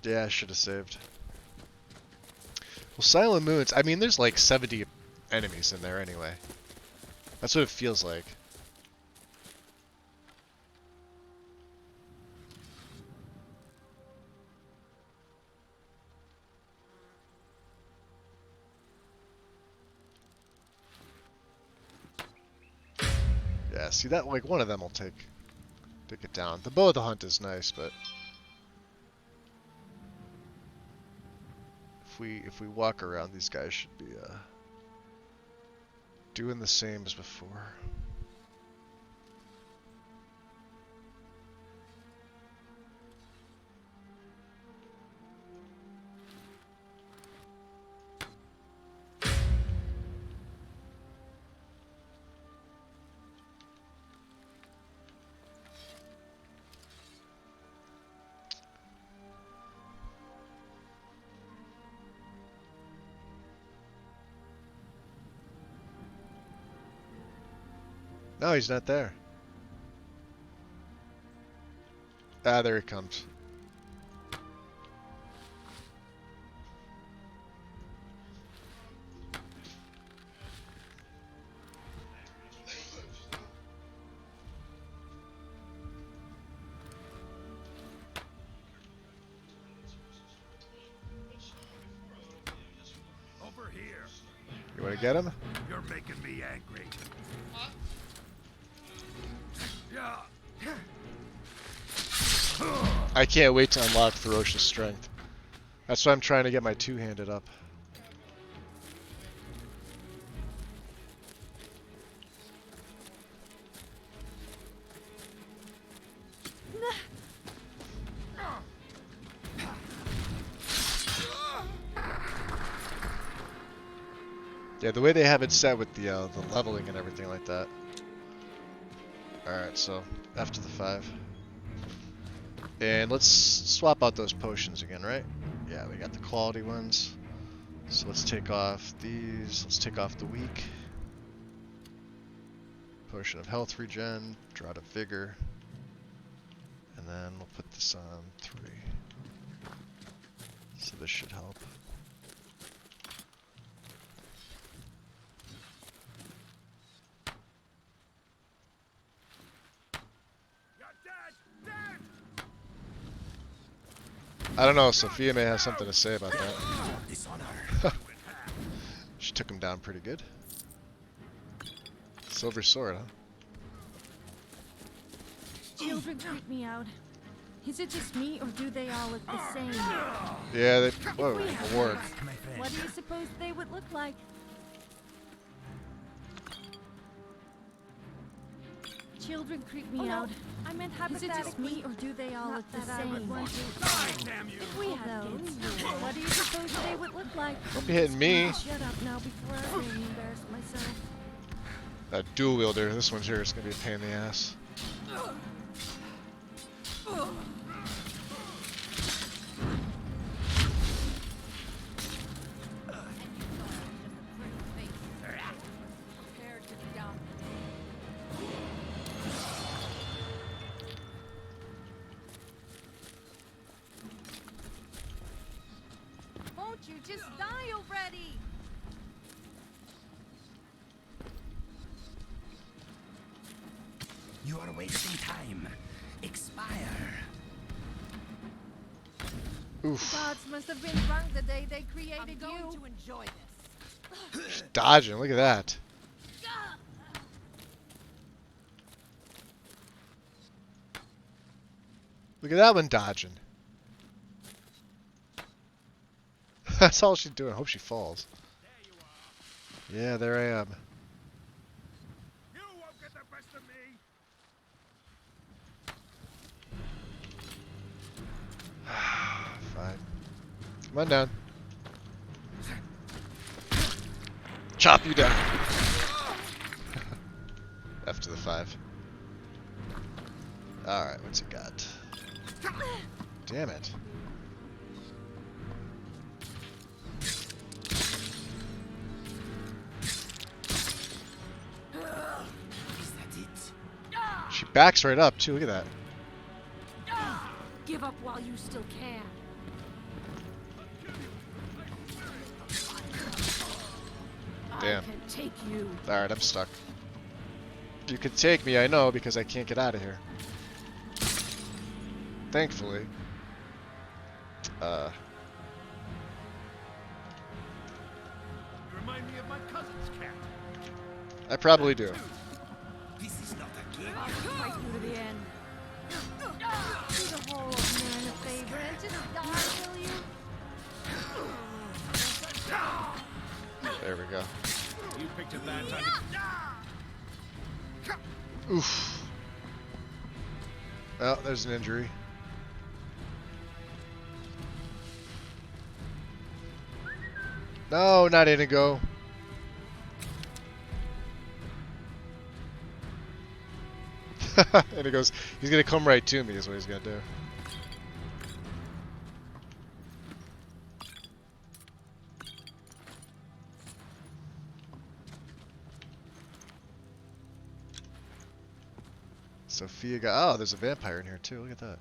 Yeah, I should have saved. Well, Silent Moons, I mean, there's like 70 enemies in there anyway. That's what it feels like. Yeah, see that, like, one of them will take it down. The Bow of the Hunt is nice, but if we walk around, these guys should be doing the same as before. No, he's not there. Ah, there he comes. Over here. You want to get him? You're making me angry. I can't wait to unlock Ferocious Strength. That's why I'm trying to get my two-handed up. Yeah, the way they have it set with the leveling and everything like that. Alright, so after the 5. And let's swap out those potions again, right? Yeah, we got the quality ones. So let's take off these. Let's take off the weak. Potion of health regen, Draught of vigor. And then we'll put this on 3. So this should help. I don't know, Sophia may have something to say about that. She took him down pretty good. Silver sword, huh? Children creep me out. Is it just me, or do they all look the same? Yeah, they... Whoa, a ward. What do you suppose they would look like? Children creep me out. I meant hypothetically. Is it just me, or do they all look the same? If we had those, what do you suppose they would look like? Don't be hitting me. Shut up now before I really embarrass myself. That dual wielder, this one's here, is gonna be a pain in the ass. Won't you just die already? You are wasting time. Expire. Oof. Gods must have been drunk the day they created you. To enjoy this. Just dodging, look at that. Look at that one dodging. That's all she's doing. I hope she falls. Yeah, there I am. You won't get the best of me. Fine. Come on down. Chop you down. F to the 5. Alright, what's it got? Damn it. She backs right up too, look at that. Give up while you still can. Damn. I can take you. Alright, I'm stuck. You could take me, I know, because I can't get out of here. Thankfully. You remind me of my cousin's cat. I probably do. This is not a game. I'll fight you to the end. Do the whole old man a favor and just die, will you? There we go. You picked a bad time. Oof. Well, there's an injury. No, not Inigo. Inigo's, he's gonna come right to me is what he's gonna do. Sophia got, oh, there's a vampire in here too, look at that.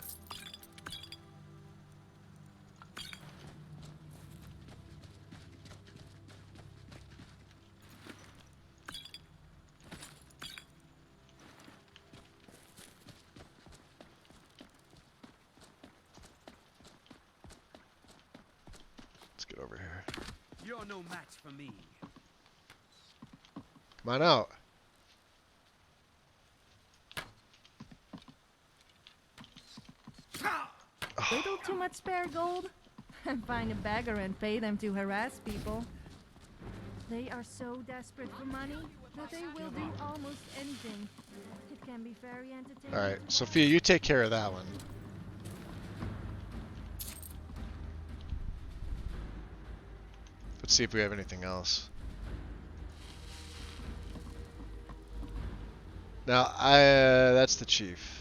Let's get over here. You're no match for me. Come on out. Little too much spare gold? Find a beggar and pay them to harass people. They are so desperate for money that they will do almost anything. It can be very entertaining. Alright, Sophia, you take care of that one. Let's see if we have anything else. Now, that's the chief.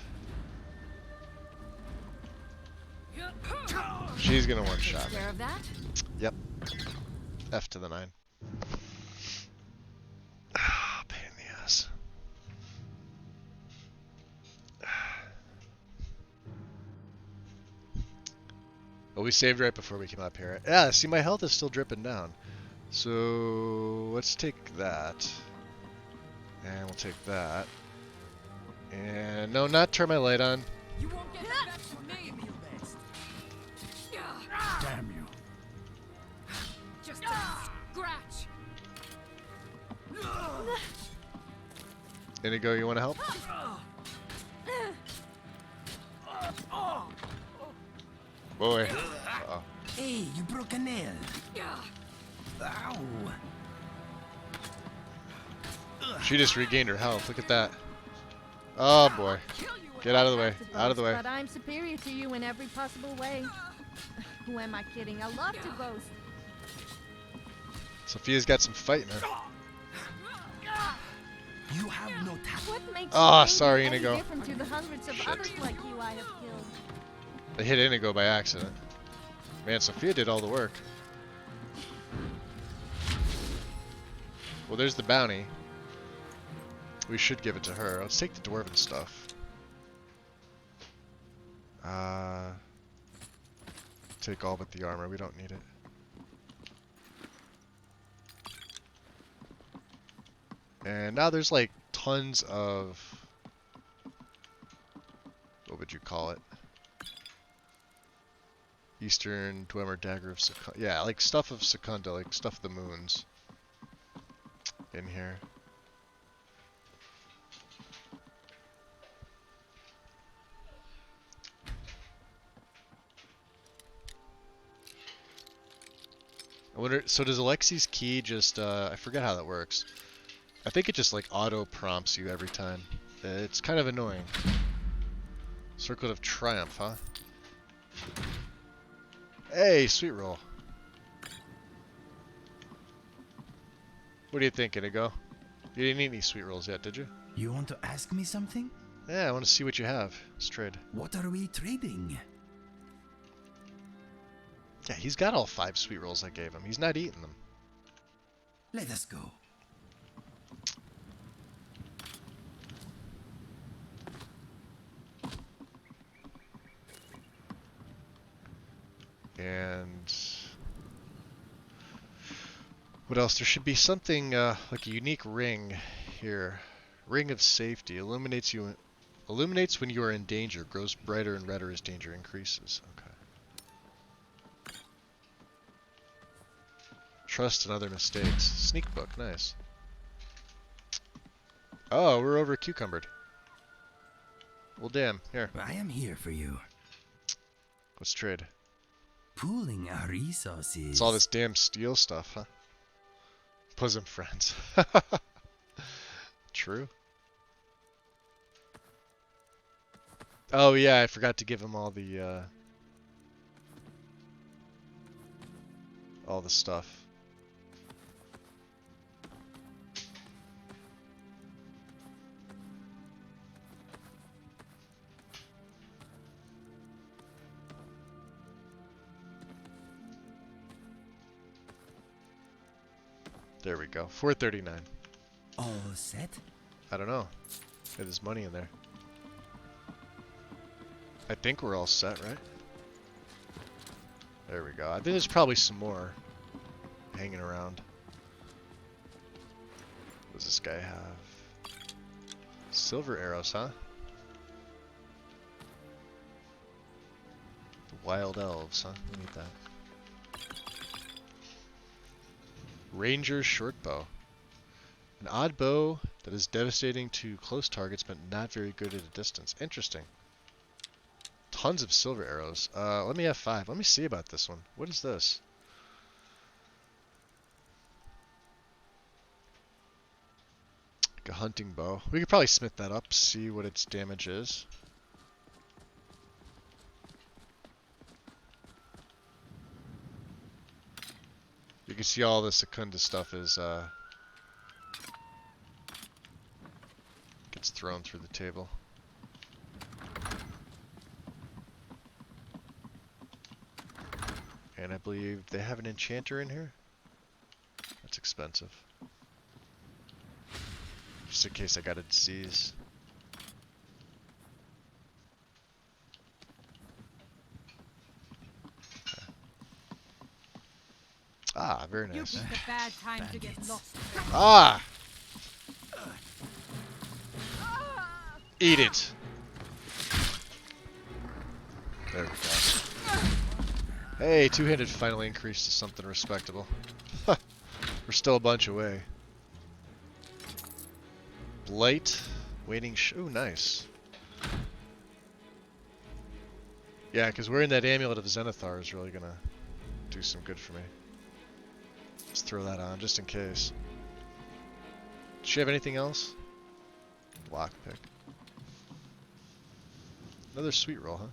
She's gonna one-shot me. Aware of that? Yep. F to the 9. Pain in the ass. Well, we saved right before we came up here. Yeah, see, my health is still dripping down. So, let's take that. And we'll take that. And, no, not turn my light on. You won't get the best of me. Damn you. Just a scratch. Inigo, you want to help? Boy. Uh-oh. Hey, you broke a nail. Ow. She just regained her health. Look at that. Oh boy. Get out of the way. Out of the way. But I'm superior to you in every possible way. Who am I kidding? I love to boast. Sophia's got some fight in her. You have no talent. What makes Oh, you sorry, any Inigo. different to the hundreds of Shit. others like you I have killed? I hit Inigo by accident. Man, Sophia did all the work. Well, there's the bounty. We should give it to her. Let's take the dwarven stuff. Take all but the armor. We don't need it. And now there's like tons of... What would you call it? Eastern Dwemer Dagger of Secunda. Yeah, like stuff of Secunda, like stuff of the moons. In here. I wonder, so does Alexi's key just, I forget how that works. I think it just like auto prompts you every time. It's kind of annoying. Circlet of Triumph, huh? Hey, sweet roll. What do you think, Inigo? You didn't eat any sweet rolls yet, did you? You want to ask me something? Yeah, I want to see what you have. Let's trade. What are we trading? Yeah, he's got all 5 sweet rolls I gave him. He's not eating them. Let us go. And what else? There should be something like a unique ring here. Ring of Safety illuminates when you are in danger. Grows brighter and redder as danger increases. Okay. Trust and other mistakes. Sneak book, nice. Oh, we're over cucumbered. Well, damn. Here. I am here for you. Let's trade. Pooling our resources. It's all this damn steel stuff, huh? Bosom friends. True. Oh yeah, I forgot to give him all the stuff. There we go. 439. All set? I don't know. Yeah, there's money in there. I think we're all set, right? There we go. I think there's probably some more hanging around. What does this guy have? Silver arrows, huh? The wild elves, huh? We need that. Ranger's short bow. An odd bow that is devastating to close targets but not very good at a distance. Interesting. Tons of silver arrows. Let me have 5. Let me see about this one. What is this? Like a hunting bow. We could probably smith that up, see what its damage is. You can see all the Secunda stuff is gets thrown through the table. And I believe they have an enchanter in here. That's expensive. Just in case I got a disease. Okay. Ah, very nice. You picked a bad time to get lost. Ah! Eat it. There we go. Hey, two-handed finally increased to something respectable. We're still a bunch away. Blight, waiting. Ooh, nice. Yeah, because wearing that amulet of Zenithar is really gonna do some good for me. Let's throw that on just in case. Does she have anything else? Lockpick. Another sweet roll, huh?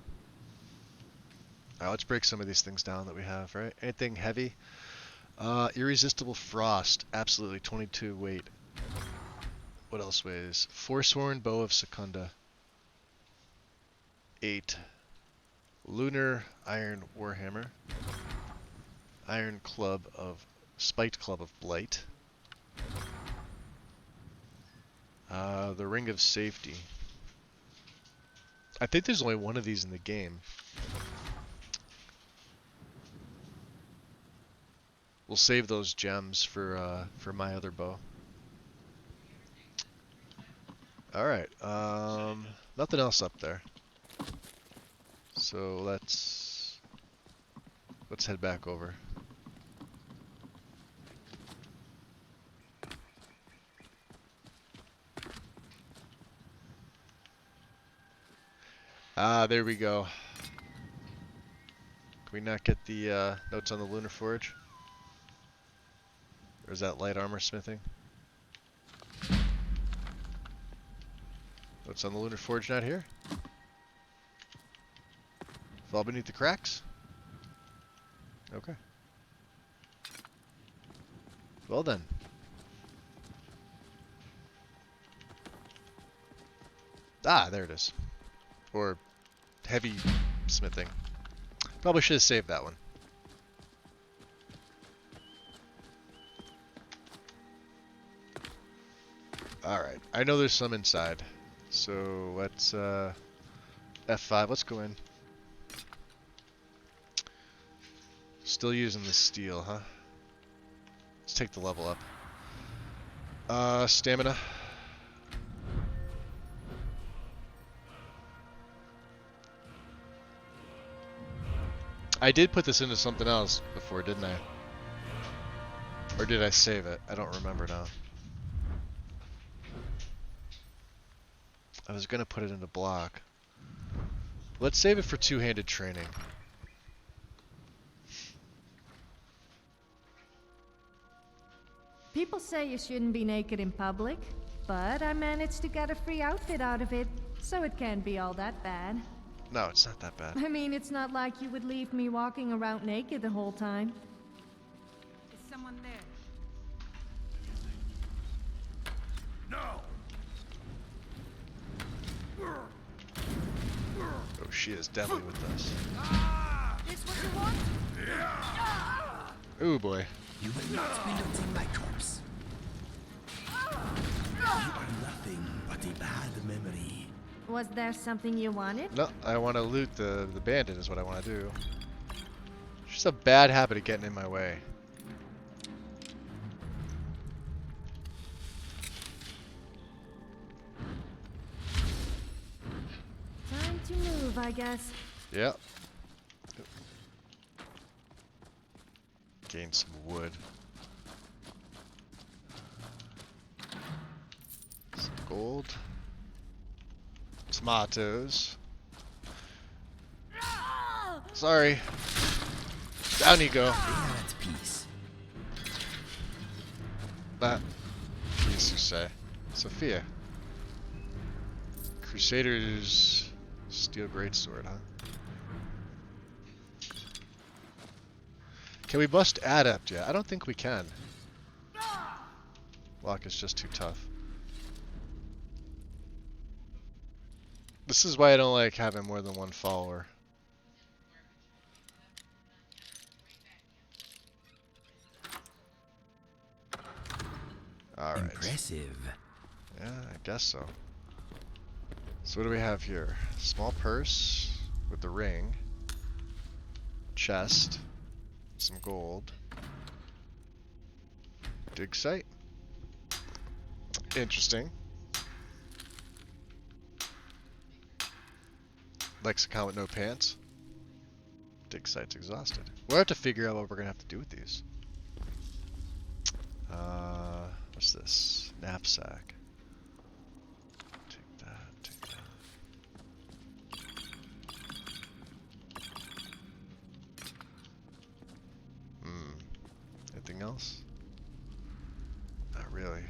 Alright, let's break some of these things down that we have, right? Anything heavy? Irresistible Frost. Absolutely, 22 weight. What else weighs? Forsworn Bow of Secunda. 8. Lunar Iron Warhammer. Iron Club of... Spiked Club of Blight. The Ring of Safety. I think there's only one of these in the game. We'll save those gems for my other bow. Alright, nothing else up there. So let's head back over. Ah, there we go. Can we not get the notes on the Lunar Forge? Or is that light armor smithing? What's on the Lunar Forge not here? Fall beneath the cracks? Okay. Well then. Ah, there it is. Or heavy smithing. Probably should have saved that one. Alright, I know there's some inside. So let's F5, let's go in. Still using the steel, huh? Let's take the level up. Stamina. I did put this into something else before, didn't I? Or did I save it? I don't remember now. I was gonna put it into block. Let's save it for two-handed training. People say you shouldn't be naked in public, but I managed to get a free outfit out of it, so it can't be all that bad. No, it's not that bad. I mean, it's not like you would leave me walking around naked the whole time. Is someone there? No! Oh, she is definitely with us. This what you want? Ooh, boy. You will not be looting my corpse. You are nothing but a bad memory. Was there something you wanted? No, I want to loot the bandit is what I want to do. Just a bad habit of getting in my way. Time to move, I guess. Yep. Gain some wood. Some gold. Tomatoes. Sorry. Down you go. At peace. That peace, you say. Sophia. Crusader's steel greatsword, huh? Can we bust adept yet? I don't think we can. Locke is just too tough. This is why I don't like having more than one follower. Alright. Impressive. Yeah, I guess so. So what do we have here? Small purse with the ring. Chest. Some gold. Dig site. Interesting. Lexicon with no pants. Dig site's exhausted. We'll have to figure out what we're gonna have to do with these. What's this? Knapsack. Take that, take that. Anything else? Not really.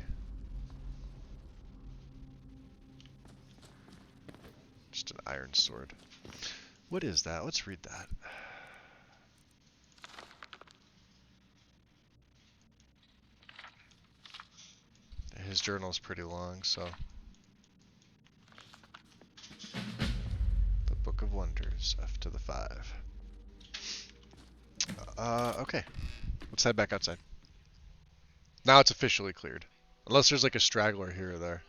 Just an iron sword. What is that? Let's read that. His journal is pretty long, so. The Book of Wonders, F to the 5. Okay. Let's head back outside. Now it's officially cleared. Unless there's like a straggler here or there.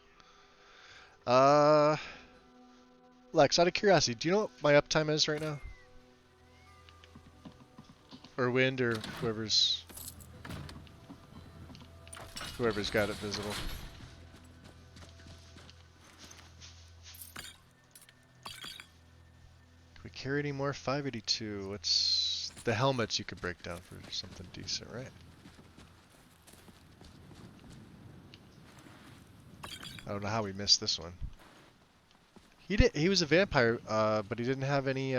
Lex, out of curiosity, do you know what my uptime is right now? Or Wind, or whoever's got it visible. Can we carry any more? 582. What's the helmets you could break down for something decent, right? I don't know how we missed this one. He was a vampire, but he didn't have any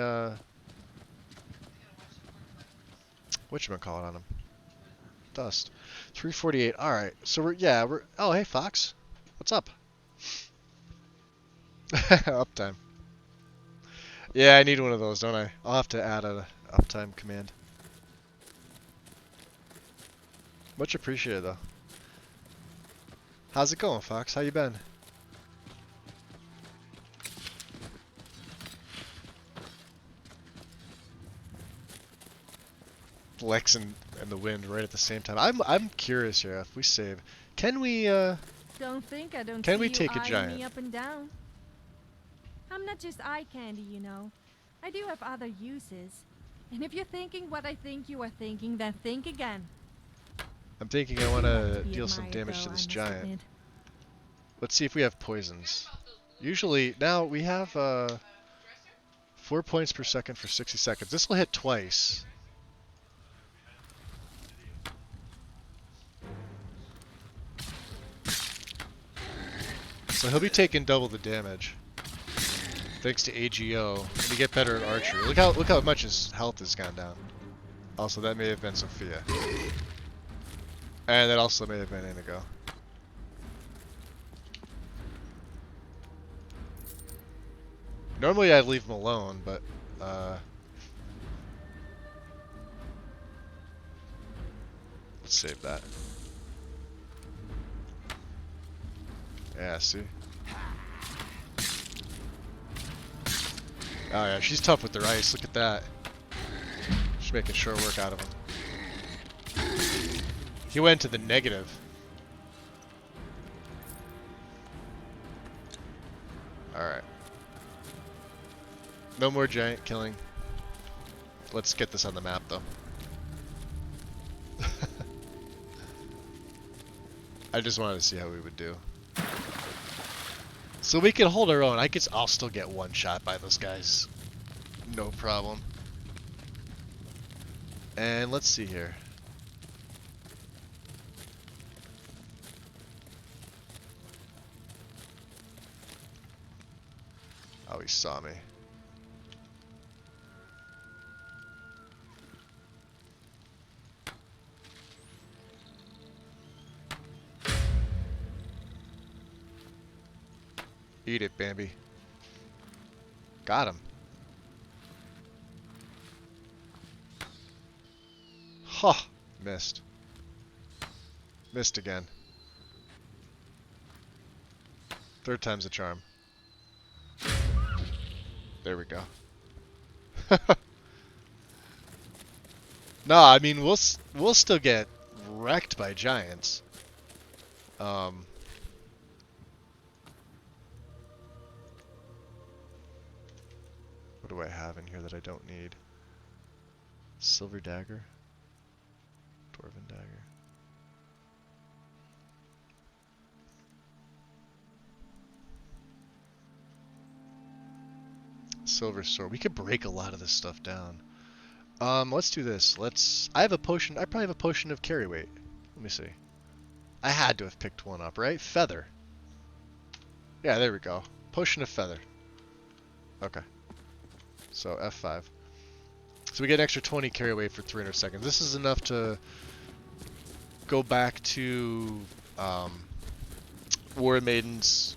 whatchamacallit on him. dust. 348. All right. So we're. Oh, hey Fox, what's up? Uptime. Yeah, I need one of those, don't I? I'll have to add a uptime command. Much appreciated, though. How's it going, Fox? How you been? Lex and the wind right at the same time. I'm curious here. If we save, can we? Don't think I don't. Can see we you take a eyeing giant? me up and down. I'm not just eye candy, you know. I do have other uses. And if you're thinking what I think you are thinking, then think again. I'm thinking I want to Be deal some admired, damage to though, this I must giant. admit. Let's see if we have poisons. Usually, now we have 4 points per second for 60 seconds. This will hit twice. So he'll be taking double the damage. Thanks to AGO. And we get better at archery. Look how much his health has gone down. Also, that may have been Sophia. And that also may have been Inigo. Normally I'd leave him alone, but let's save that. Yeah, see? Oh yeah, she's tough with their ice, look at that. She's making short work out of him. He went to the negative. Alright. No more giant killing. Let's get this on the map though. I just wanted to see how we would do. So we can hold our own. I'll still get one shot by those guys. No problem. And let's see here. Oh, he saw me. Eat it, Bambi. Got him. Huh. Missed. Missed again. Third time's a charm. There we go. No, I mean we'll still get wrecked by giants. What do I have in here that I don't need? Silver dagger. Dwarven dagger. Silver sword. We could break a lot of this stuff down. Let's do this. I have a potion. I probably have a potion of carry weight. Let me see. I had to have picked one up, right? Feather. Yeah, there we go. Potion of feather. Okay. So F5. So we get an extra 20 carry weight for 300 seconds. This is enough to go back to War Maidens,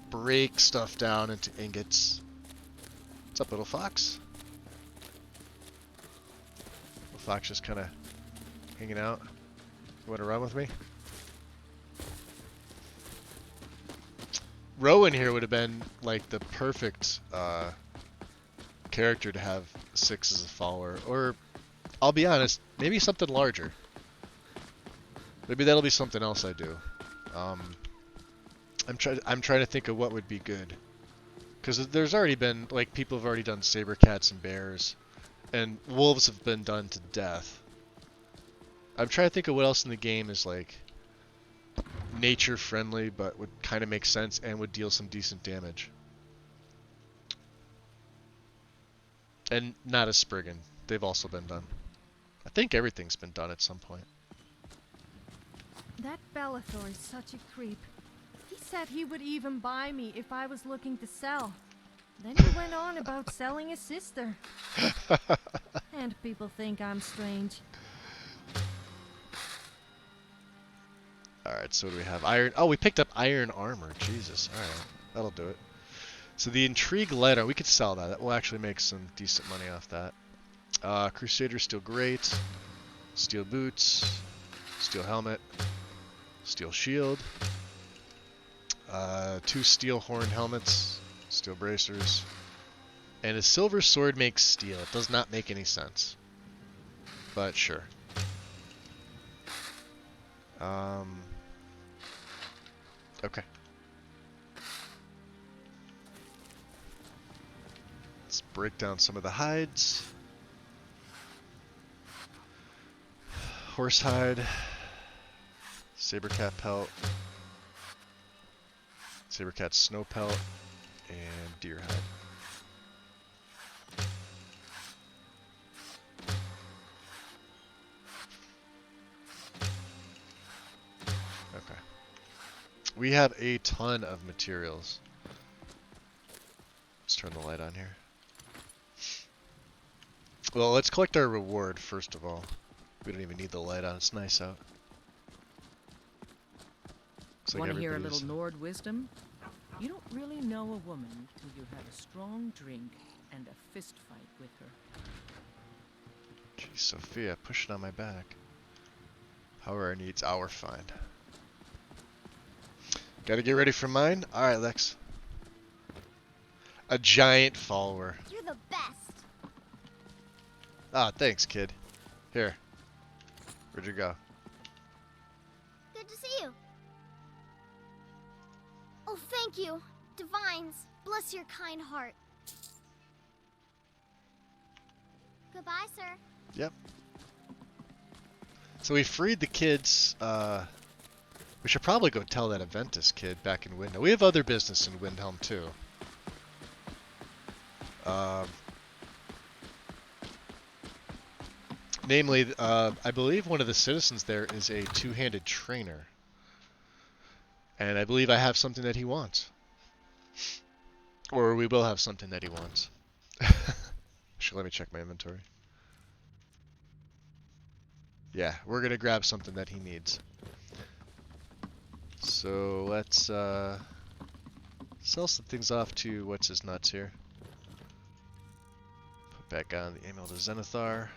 break stuff down into ingots. What's up, little fox? Little fox just kind of hanging out. You want to run with me? Rowan here would have been like the perfect character to have 6 as a follower, or I'll be honest, maybe something larger. Maybe that'll be something else I do. I'm trying to think of what would be good, because there's already been like people have already done saber cats and bears, and wolves have been done to death. I'm trying to think of what else in the game is like nature friendly, but would kind of make sense and would deal some decent damage. And not a Spriggan. They've also been done. I think everything's been done at some point. That Bellathor is such a creep. He said he would even buy me if I was looking to sell. Then he went on about selling his sister. And people think I'm strange. Alright, so what do we have? Iron. Oh, we picked up iron armor. Jesus. Alright, that'll do it. So the Intrigue letter, we could sell that. That will actually make some decent money off that. Crusader, steel grate, steel boots, steel helmet, steel shield, 2 steel horn helmets, steel bracers, and a silver sword makes steel. It does not make any sense, but sure. Okay. Let's break down some of the hides. Horsehide, Sabercat pelt, Sabercat snow pelt, and deer hide. Okay. We have a ton of materials. Let's turn the light on here. Well, let's collect our reward first of all. We don't even need the light on. It's nice out. Want to hear a little Nord wisdom? You don't really know a woman till you have a strong drink and a fist fight with her. Jeez, Sophia, pushing on my back. However, needs our find. Gotta get ready for mine? Alright, Lex. A giant follower. You're the best. Ah, thanks, kid. Here. Where'd you go? Good to see you. Oh, thank you. Divines, bless your kind heart. Goodbye, sir. Yep. So we freed the kids. We should probably go tell that Aventus kid back in Windhelm. We have other business in Windhelm too. Namely, I believe one of the citizens there is a two-handed trainer. And I believe I have something that he wants. Or we will have something that he wants. Actually, let me check my inventory. Yeah, we're going to grab something that he needs. So let's sell some things off to what's his nuts here. Put back on the Amulet of Zenithar.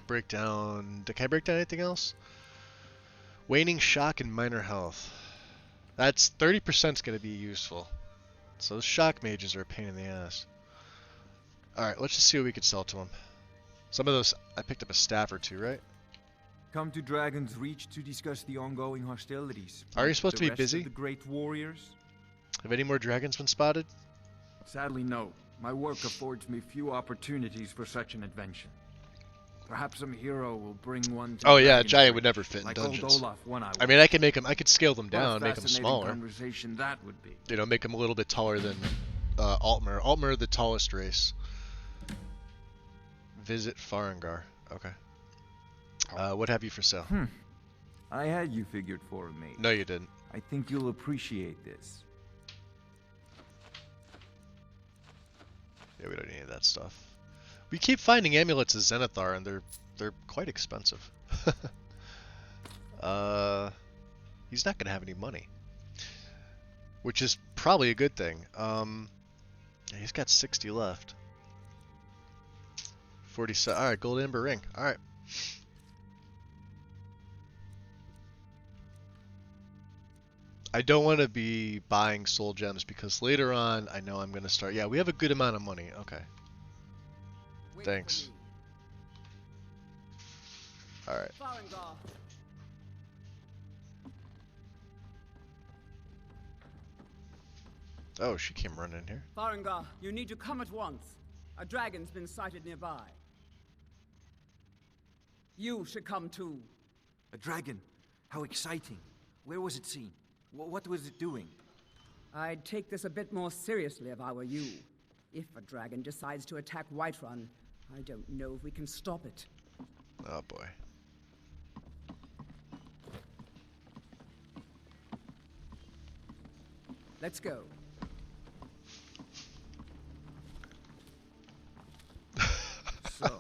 Break down. Can I break down anything else? Waning shock and minor health. That's 30% is going to be useful. So those shock mages are a pain in the ass. Alright, let's just see what we can sell to him. Some of those, I picked up a staff or two, right? Come to Dragon's Reach to discuss the ongoing hostilities. Are you supposed to be busy? The great warriors? Have any more dragons been spotted? Sadly, no. My work affords me few opportunities for such an adventure. Perhaps some hero will bring one to Oh yeah, a giant would never fit in like dungeons. Old Olaf, one I mean, I can make them. I could scale them What a down, make them fascinating smaller. Conversation that would be. You know, make them a little bit taller than Altmer. Altmer, the tallest race. Visit Farengar. Okay. What have you for sale? I had you figured for me. No, you didn't. I think you'll appreciate this. Yeah, we don't need any of that stuff. We keep finding amulets of Zenithar, and they're quite expensive. He's not gonna have any money, which is probably a good thing. Yeah, he's got 60 left. 47. All right, gold amber ring. All right. I don't want to be buying soul gems because later on I know I'm gonna start. Yeah, we have a good amount of money. Okay. Thanks. Alright. Oh, she came running here. Farengar, you need to come at once. A dragon's been sighted nearby. You should come too. A dragon? How exciting. Where was it seen? What was it doing? I'd take this a bit more seriously if I were you. If a dragon decides to attack Whiterun, I don't know if we can stop it. Oh boy. Let's go. So,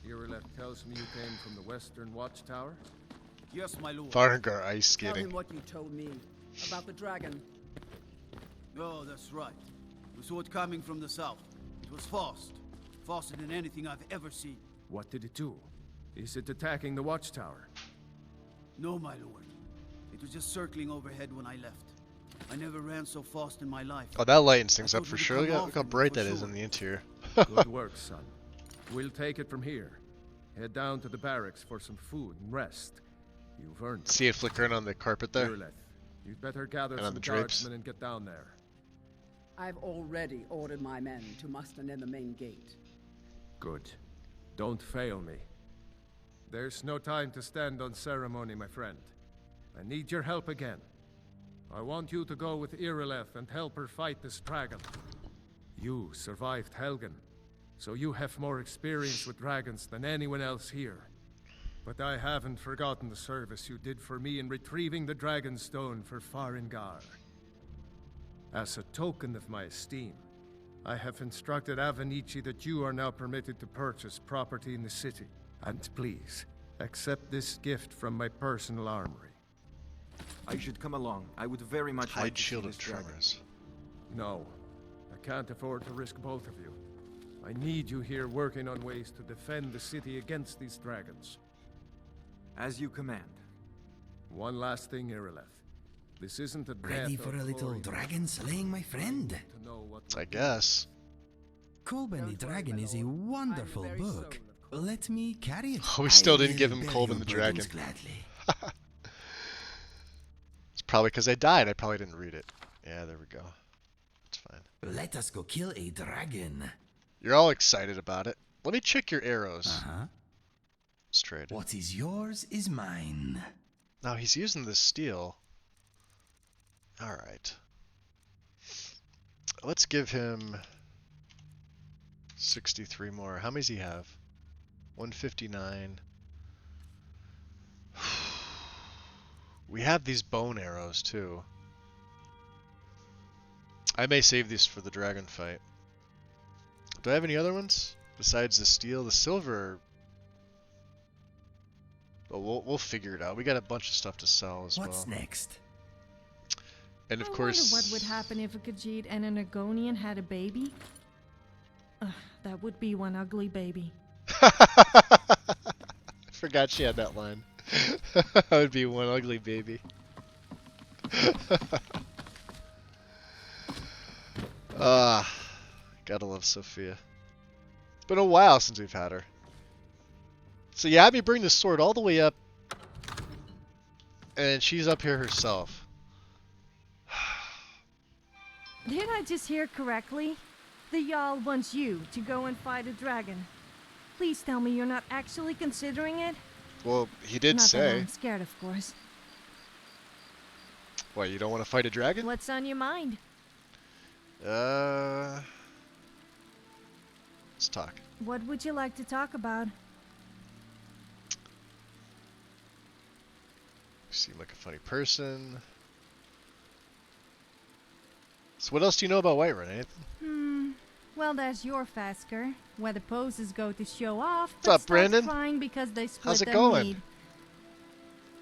Irileth tells me you came from the Western Watchtower? Yes, my lord. Farengar ice Tell skating. him what you told me about the dragon. Oh, that's right. It was sword coming from the south. It was fast. Faster than anything I've ever seen. What did it do? Is it attacking the watchtower? No, my lord. It was just circling overhead when I left. I never ran so fast in my life. Oh, that lightens things I up thought for we'd sure. come Look off how them bright for that is sure. in the interior. Good work, son. We'll take it from here. Head down to the barracks for some food and rest. You've earned it. See it flickering on the carpet there? Irileth, you'd better gather And on some the drapes. guardsmen and get down there. I've already ordered my men to muster near the main gate. Good. Don't fail me. There's no time to stand on ceremony, my friend. I need your help again. I want you to go with Irileth and help her fight this dragon. You survived Helgen, so you have more experience with dragons than anyone else here. But I haven't forgotten the service you did for me in retrieving the Dragon Stone for Farengar. As a token of my esteem, I have instructed Avenici that you are now permitted to purchase property in the city. And please, accept this gift from my personal armory. I should come along. I would very much like Hide to see shield of this dragon. tremors. No, I can't afford to risk both of you. I need you here working on ways to defend the city against these dragons. As you command. One last thing, Irileth. This isn't a Ready death for or a little glory dragon slaying, my friend? to know what I guess. Kolben the Dragon is a wonderful book. Let me carry it. Oh, we still I didn't give will him bear Kolben your the Dragon. burdens Gladly. It's probably because I died. I probably didn't read it. Yeah, there we go. It's fine. Let us go kill a dragon. You're all excited about it. Let me check your arrows. Uh-huh. Let's trade. What is yours is mine. Now he's using the steel. Alright. Let's give him 63 more. How many does he have? 159. We have these bone arrows too. I may save these for the dragon fight. Do I have any other ones besides the steel? The silver. Oh, we'll figure it out. We got a bunch of stuff to sell as well. What's next? And of I course, wonder what would happen if a Khajiit and an Argonian had a baby. That would be one ugly baby. I forgot she had that line. That would be one ugly baby. Gotta love Sophia. It's been a while since we've had her. So you had me bring the sword all the way up, and she's up here herself. Did I just hear correctly? The Jarl wants you to go and fight a dragon. Please tell me you're not actually considering it. Well, he did not That say. I'm scared, of course. What, you don't want to fight a dragon? What's on your mind? Let's talk. What would you like to talk about? You seem like a funny person. So what else do you know about Whiterun? Anything? Well, there's your Fasker, where the poses go to show off, What's but up, starts Brandon? crying because they split How's it their going? mead.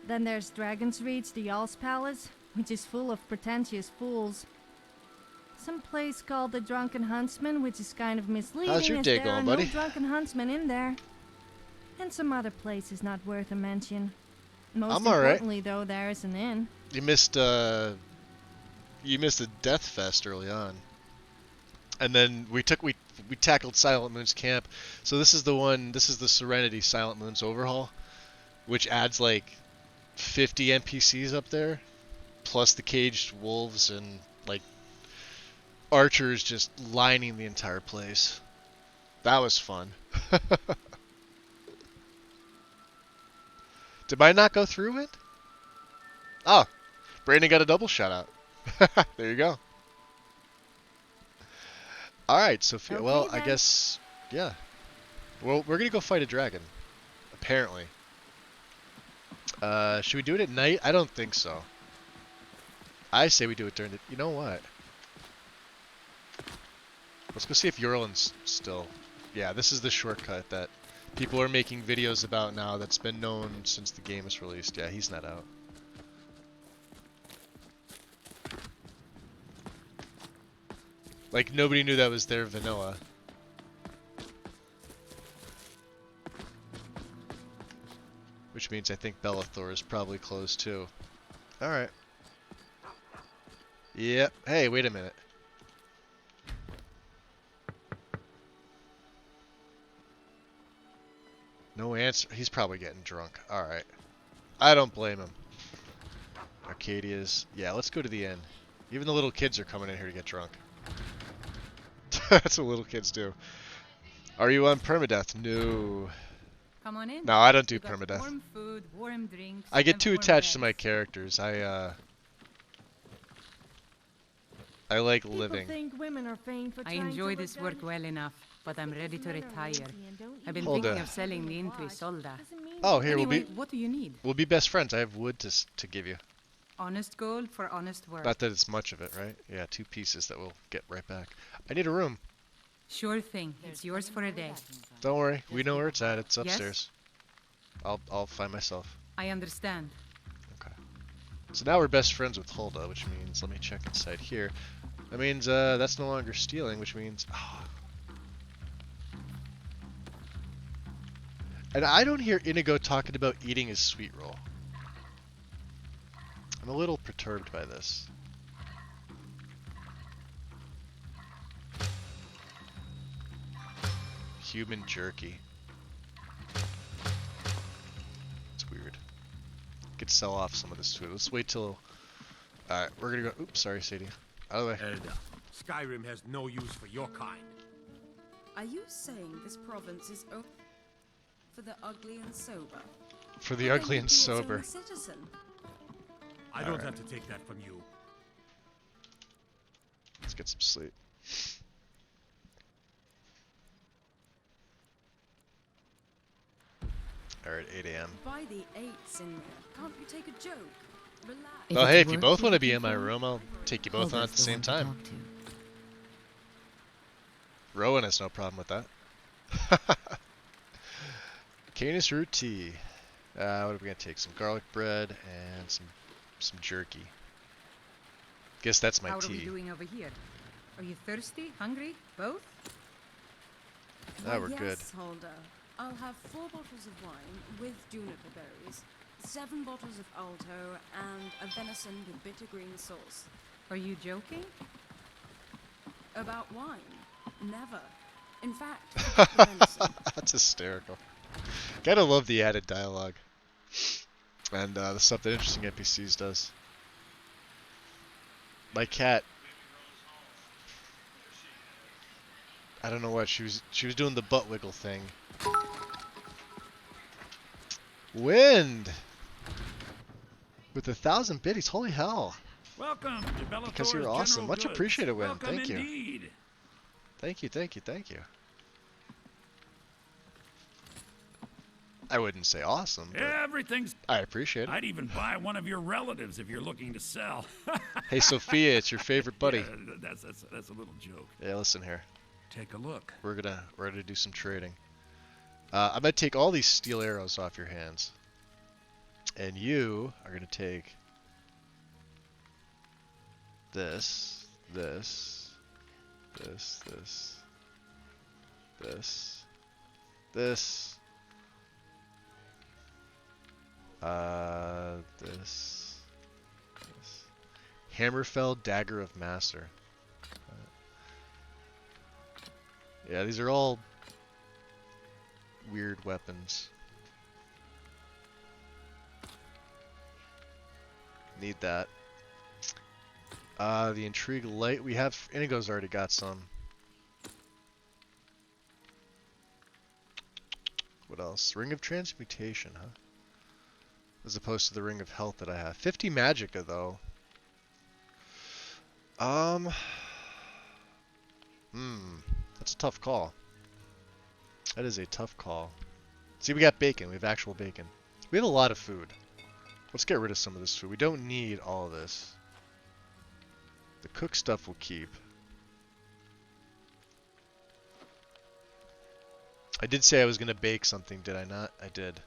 Then there's Dragon's Reach, the Jarl's Palace, which is full of pretentious fools. Some place called the Drunken Huntsman, which is kind of misleading How's your as day there going, are buddy? no drunken huntsmen in there. And some other places not worth a mention. Most I'm alright. importantly, though, there's an inn. You missed the Death Fest early on. And then we tackled Silent Moon's camp. So this is the Serenity Silent Moon's overhaul, which adds like 50 NPCs up there, plus the caged wolves and like archers just lining the entire place. That was fun. Did I not go through it? Oh, Brandon got a double shout out. There you go. Alright, Sophia. Okay, well, I then. guess, yeah. Well, we're gonna go fight a dragon. Apparently. Should we do it at night? I don't think so. I say we do it during the... You know what? Let's go see if Yorlin's still... Yeah, this is the shortcut that people are making videos about now that's been known since the game was released. Yeah, he's not out. Like, nobody knew that was their vanilla. Which means I think Bellathor is probably closed too. Alright. Yep. Hey, wait a minute. No answer. He's probably getting drunk. Alright. I don't blame him. Arcadia's. Yeah, let's go to the inn. Even the little kids are coming in here to get drunk. That's what little kids do. Are you on permadeath? No. Come on in. No, I don't do You got permadeath. Warm food, warm drinks. I get and too warm attached to beds. my characters. I like People living. think women are vain for I trying to enjoy look this work good. well enough, but I'm ready to retire. I've been Hold thinking on. of selling the inn to Isolda. Oh, here Anyway, we'll be. what do you need? We'll be best friends. I have wood to give you. Honest gold for honest work. Not that it's much of it, right? Yeah, 2 pieces that we'll get right back. I need a room. Sure thing. It's yours for a day. Don't worry. We know where it's at. It's Yes? upstairs. I'll find myself. I understand. So now we're best friends with Hulda, which means let me check inside here. That means that's no longer stealing, which means. Oh. And I don't hear Inigo talking about eating his sweet roll. I'm a little perturbed by this. Human jerky. It's weird. Could sell off some of this food. Let's wait till. Alright, we're gonna go. Oops, sorry, Sadie. Out of the way. Elda, Skyrim has no use for your kind. Are you saying this province is open for the ugly and sober? For the Or ugly and maybe its own sober. citizen? I don't Alright. have to take that from you. Let's get some sleep. Alright, 8 a.m. By the eights in there. Can't you take a joke? Relax. Oh, hey, if you both want to be in my room, I'll take you both on at the same time. Rowan has no problem with that. Canis root tea. What are we gonna take? Some garlic bread and some jerky. Guess that's my How are we tea. doing over here? Are you thirsty? Hungry? Both? Ah, we're yes, good. Hulda. I'll have 4 bottles of wine with juniper berries, 7 bottles of Alto, and a venison with bitter green sauce. Are you joking? About wine? Never. In fact, forget the venison. That's hysterical. Gotta love the added dialogue. And the stuff that interesting NPCs does. My cat. I don't know what she was doing the butt wiggle thing. Wind with 1,000 biddies. Holy hell! Welcome to Bellathor's Because you're awesome. General Much Goods. appreciated, Wind. Welcome Thank you. indeed. Thank you. Thank you. Thank you. I wouldn't say awesome, but Everything's. I appreciate it. I'd even buy one of your relatives if you're looking to sell. Hey, Sophia, it's your favorite buddy. Yeah, that's a little joke. Yeah, listen here. Take a look. We're gonna do some trading. I'm gonna take all these steel arrows off your hands, and you are gonna take this, this, this, this, this, this, this, this. Hammerfell Dagger of Master. Yeah, these are all weird weapons. Need that. The Intrigue Light, we have, Inigo's already got some. What else? Ring of Transmutation, huh? As opposed to the Ring of Health that I have. 50 Magicka, though. That's a tough call. That is a tough call. See, we got bacon. We have actual bacon. We have a lot of food. Let's get rid of some of this food. We don't need all of this. The cooked stuff we'll keep. I did say I was going to bake something, did I not? I did.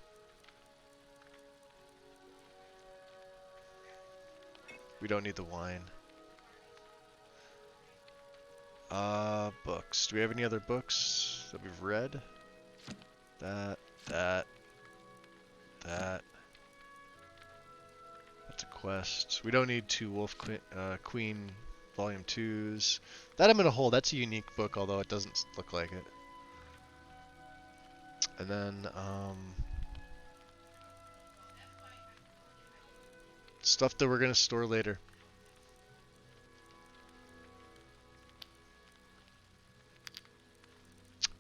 We don't need the wine. Books. Do we have any other books that we've read? That. That's a quest. We don't need two Wolf Queen Volume 2s. That I'm going to hold. That's a unique book, although it doesn't look like it. And then, stuff that we're going to store later.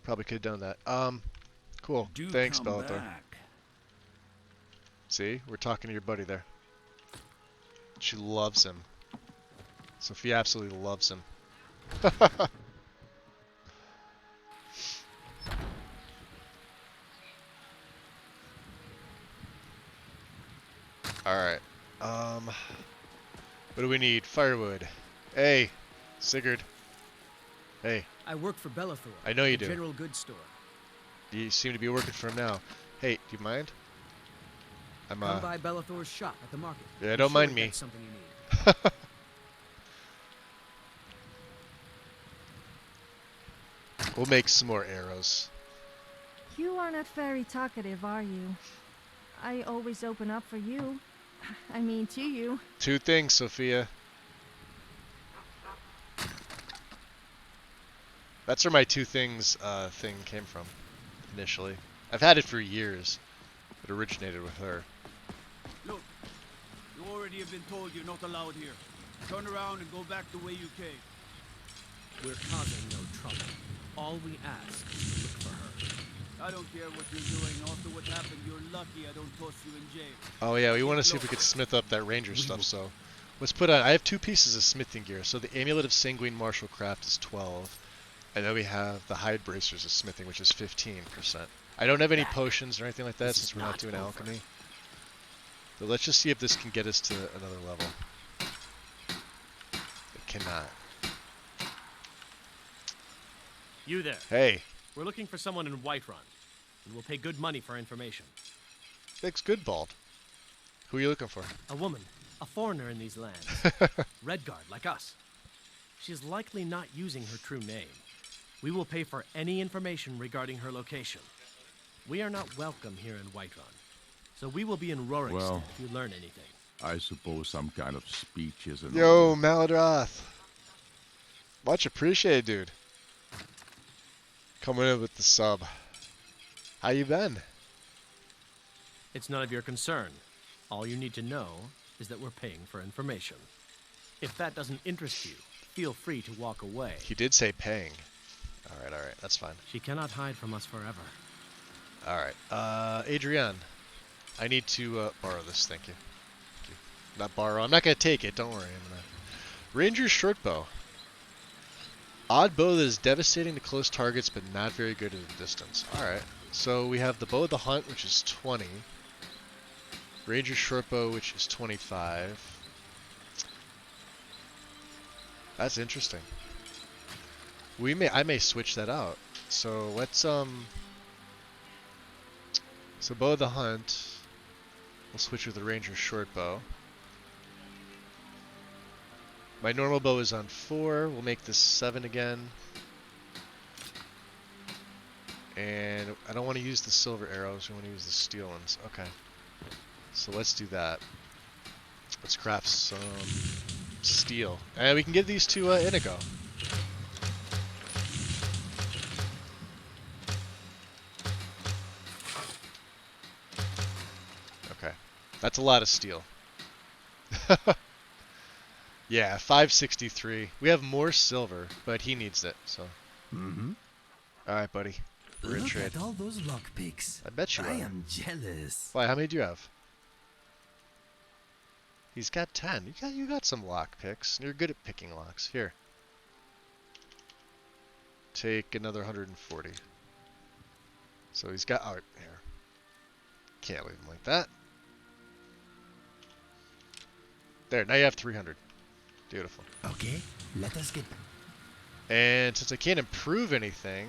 Probably could have done that. Cool. Thanks, Bellator. See? We're talking to your buddy there. She loves him. Sophia absolutely loves him. Alright. What do we need? Firewood. Hey, Sigurd. Hey. I work for Bellathor. I know you the do. General Goods Store. You seem to be working for him now. Hey, do you mind? I'm Come by Bellathor's shop at the market. Yeah, I'm don't sure mind we've me. got something you need. We'll make some more arrows. You are not very talkative, are you? I always open up for you. I mean, to you. Two things, Sophia. That's where my two things thing came from, initially. I've had it for years. It originated with her. Look, you already have been told you're not allowed here. Turn around and go back the way you came. We're causing no trouble. All we ask is to look for her. I don't care what you're doing. After what happened, you're lucky I don't toss you in jail. Oh yeah, we want to see if we could smith up that ranger stuff, so let's put on. I have 2 pieces of smithing gear. So the Amulet of Sanguine Martial Craft is 12. And then we have the Hide Bracers of Smithing, which is 15%. I don't have any potions or anything like that since we're not doing alchemy. So let's just see if this can get us to another level. It cannot. You there. Hey. We're looking for someone in Whiterun, and we'll pay good money for information. Big's Goodbald. Who are you looking for? A woman, a foreigner in these lands. Redguard, like us. She's likely not using her true name. We will pay for any information regarding her location. We are not welcome here in Whiterun, so we will be in Rorikstead Well, if you learn anything. I suppose some kind of speech is in Yo, Maladroth. Much appreciated, dude. Coming in with the sub. How you been? It's none of your concern. All you need to know is that we're paying for information. If that doesn't interest you, feel free to walk away. He did say paying. Alright, that's fine. She cannot hide from us forever. Alright, Adrian. I need to borrow this, thank you. Not borrow, I'm not going to take it, don't worry. I'm gonna... Ranger's Shortbow. Odd bow that is devastating to close targets, but not very good at a distance. Alright, so we have the Bow of the Hunt, which is 20. Ranger's Shortbow, which is 25. That's interesting. I may switch that out. So let's so Bow of the Hunt. We'll switch with the Ranger's Shortbow. My normal bow is on 4. We'll make this 7 again. And I don't want to use the silver arrows. We want to use the steel ones. Okay. So let's do that. Let's craft some steel. And we can give these to Inigo. Okay. That's a lot of steel. Yeah, 563. We have more silver, but he needs it, so. Mm-hmm. Alright, buddy. We're in Look trade. at all those lockpicks. I bet you I are. am jealous. Why, how many do you have? He's got 10. You got some lock picks. You're good at picking locks. Here. Take another 140. So he's got here. Can't leave him like that. There, now you have 300. Beautiful. Okay, let us get... And since I can't improve anything,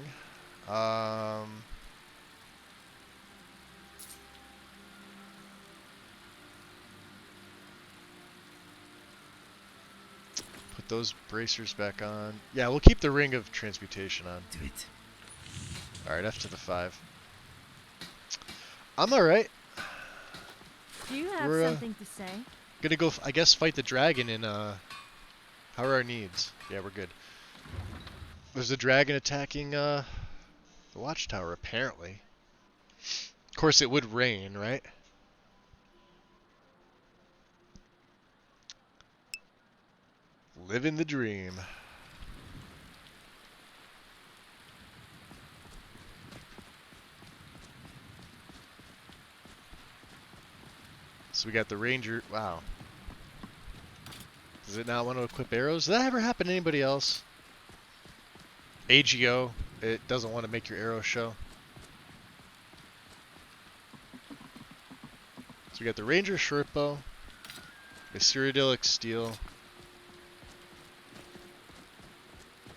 Put those bracers back on. Yeah, we'll keep the ring of transmutation on. Do it. Alright, F to the 5. I'm alright. Do you have We're, something to say? Gonna go, I guess, fight the dragon in, how are our needs? Yeah, we're good. There's a dragon attacking, the watchtower, apparently. Of course, it would rain, right? Living the dream. So we got the ranger. Wow. Does it not want to equip arrows? Does that ever happen to anybody else? AGO, it doesn't want to make your arrow show. So we got the ranger short bow, the Cyrodiilic steel.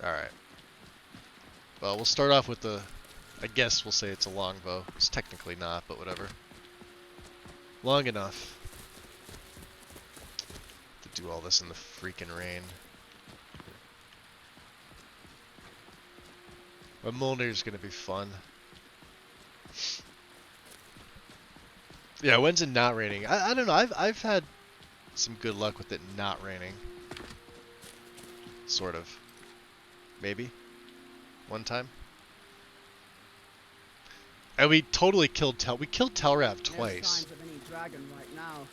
Alright. Well, we'll start off with the, I guess we'll say it's a longbow. It's technically not, but whatever. Long enough to do all this in the freaking rain. But Mjolnir's gonna be fun. Yeah, when's it not raining? I don't know. I've had some good luck with it not raining. Sort of. Maybe. One time. And we totally killed we killed Telrav twice. Signs of any dragon right now,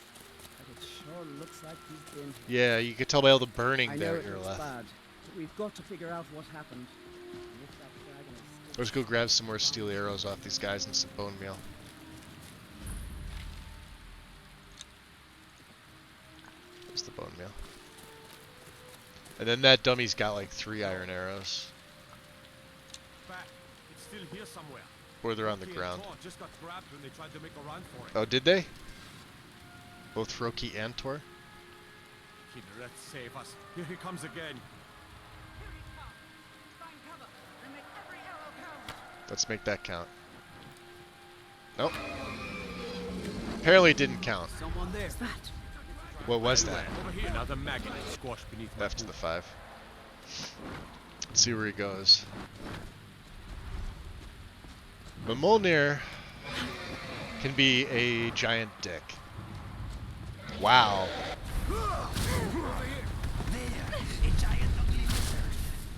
but it sure looks like he's been. Yeah, you could tell by all the burning I there know at your it looks left. bad, but we've got to figure out what happened. And if that dragon is Let's go grab some more steel arrows off these guys and some bone meal. There's the bone meal. And then that dummy's got like 3 iron arrows. Back. It's still here somewhere. Or they're on the Roki and ground. Thor just got grabbed when they tried to make a run for it. Oh, did they? Both Roki and Tor? Kidret, save us. Here he comes again. Let's make that count. Nope. Apparently it didn't count. Someone there. What was that? Over here. Another maggot squashed beneath my F to the 5. Let's see where he goes. But Mjolnir can be a giant dick. Wow.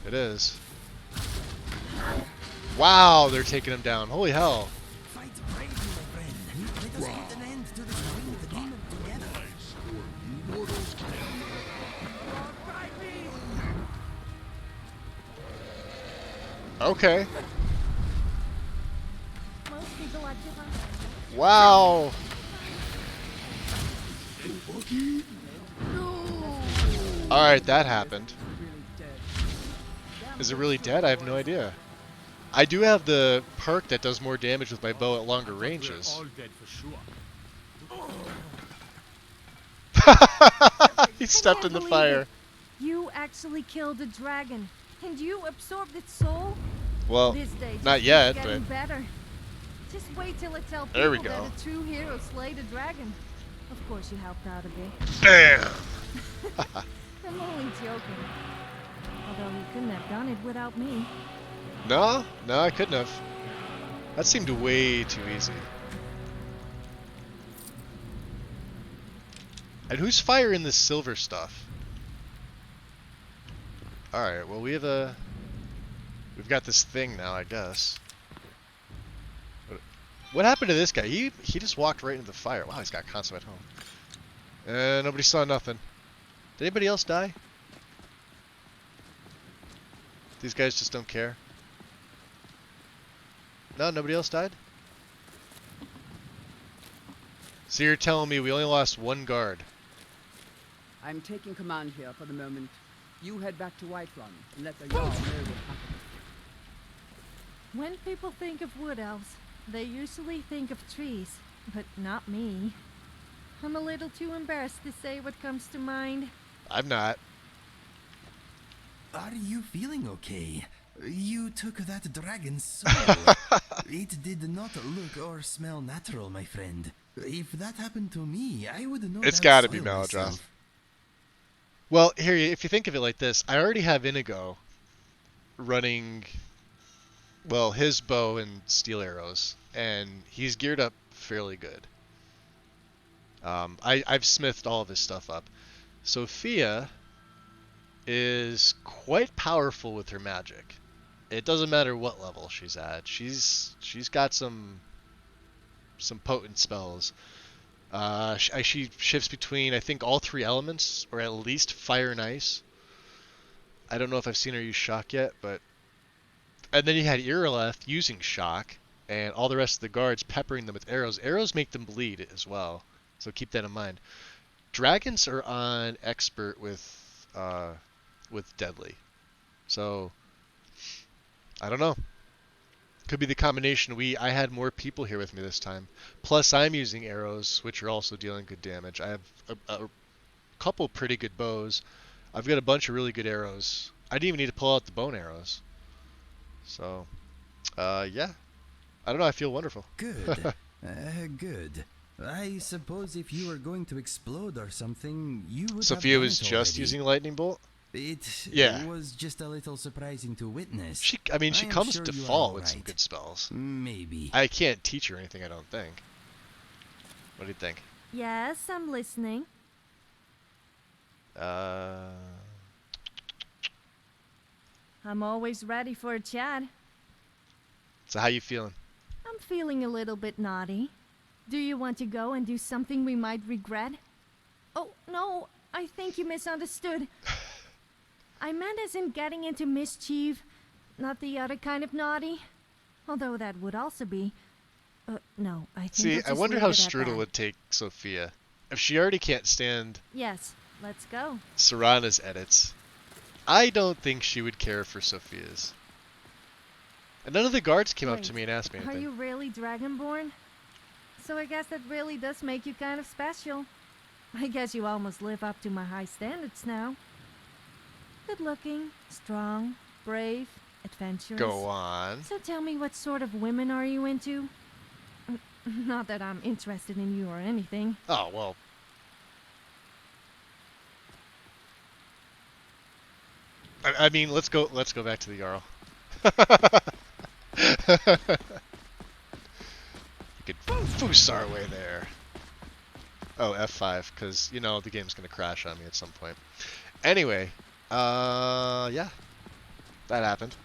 It is. Wow, they're taking him down. Holy hell. Fight bravely, my friend. Let us put an end to this ring with the demon together. Okay. Most people like to Wow. Alright, that happened. Is it really dead? I have no idea. I do have the perk that does more damage with my bow at longer ranges. All dead for sure. He stepped in the fire. You actually killed a dragon, and you absorbed its soul? Well, This day not just yet, keeps getting but better. Just wait till I tell There we people go. that a true hero slayed a dragon. Of course you helped out a bit. Bam! I'm only joking. Although he couldn't have done it without me. No, I couldn't have. That seemed way too easy. And who's firing this silver stuff? Alright, well we've got this thing now, I guess. What happened to this guy? He just walked right into the fire. Wow, he's got consummate home. Nobody saw nothing. Did anybody else die? These guys just don't care. No, nobody else died? So you're telling me we only lost 1 guard. I'm taking command here for the moment. You head back to Whiterun and let the Jarl know what happened. When people think of wood elves, they usually think of trees, but not me. I'm a little too embarrassed to say what comes to mind. I'm not. Are you feeling okay? You took that dragon's soul. It did not look or smell natural, my friend. If that happened to me, I would know. It's gotta be Maladroth. Well, here, if you think of it like this, I already have Inigo running, well, his bow and steel arrows, and he's geared up fairly good. I've smithed all of his stuff up. Sophia is quite powerful with her magic. It doesn't matter what level she's at. She's got some potent spells. She shifts between, I think, all 3 elements, or at least fire and ice. I don't know if I've seen her use shock yet, but... And then you had Irileth using shock, and all the rest of the guards peppering them with arrows. Arrows make them bleed as well, so keep that in mind. Dragons are on expert with deadly. So, I don't know. Could be the combination. I had more people here with me this time. Plus, I'm using arrows, which are also dealing good damage. I have a couple pretty good bows. I've got a bunch of really good arrows. I didn't even need to pull out the bone arrows. So, yeah. I don't know. I feel wonderful. Good. Good. I suppose if you were going to explode or something, you would Sophia have done was it just already. using lightning bolt? It Yeah. was just a little surprising to witness. She I am comes sure you are default with some alright. good spells. Maybe. I can't teach her anything, I don't think. What do you think? Yes, I'm listening. I'm always ready for a chat. So how you feeling? I'm feeling a little bit naughty. Do you want to go and do something we might regret? Oh, no, I think you misunderstood. I meant as in getting into mischief, not the other kind of naughty. Although that would also be... no, I think See, we'll I just wonder leave how it at Strudel that. would take Sophia. If she already can't stand Yes, let's go. Serana's edits, I don't think she would care for Sophia's. And none of the guards came up to me and asked me Are anything. you really Dragonborn? So I guess that really does make you kind of special. I guess you almost live up to my high standards now. Good looking, strong, brave, adventurous. Go on. So tell me, what sort of women are you into? Not that I'm interested in you or anything. Oh, well. I mean, let's go back to the Jarl. You could foos our way there. Oh, F5, because, you know, the game's going to crash on me at some point. Anyway, yeah. That happened.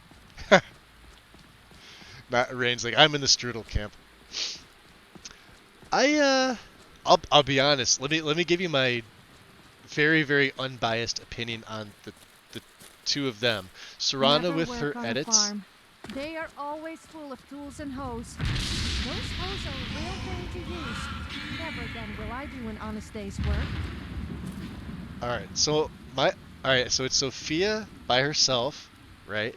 Matt Rain's like, I'm in the Strudel camp. I'll be honest. Let me give you my very, very unbiased opinion on the two of them. Serana Never with work her on a edits. farm. They are always full of tools and hoes. Those hoes are a real pain to use. Never again will I do an honest day's work. Alright, so it's Sophia by herself, right?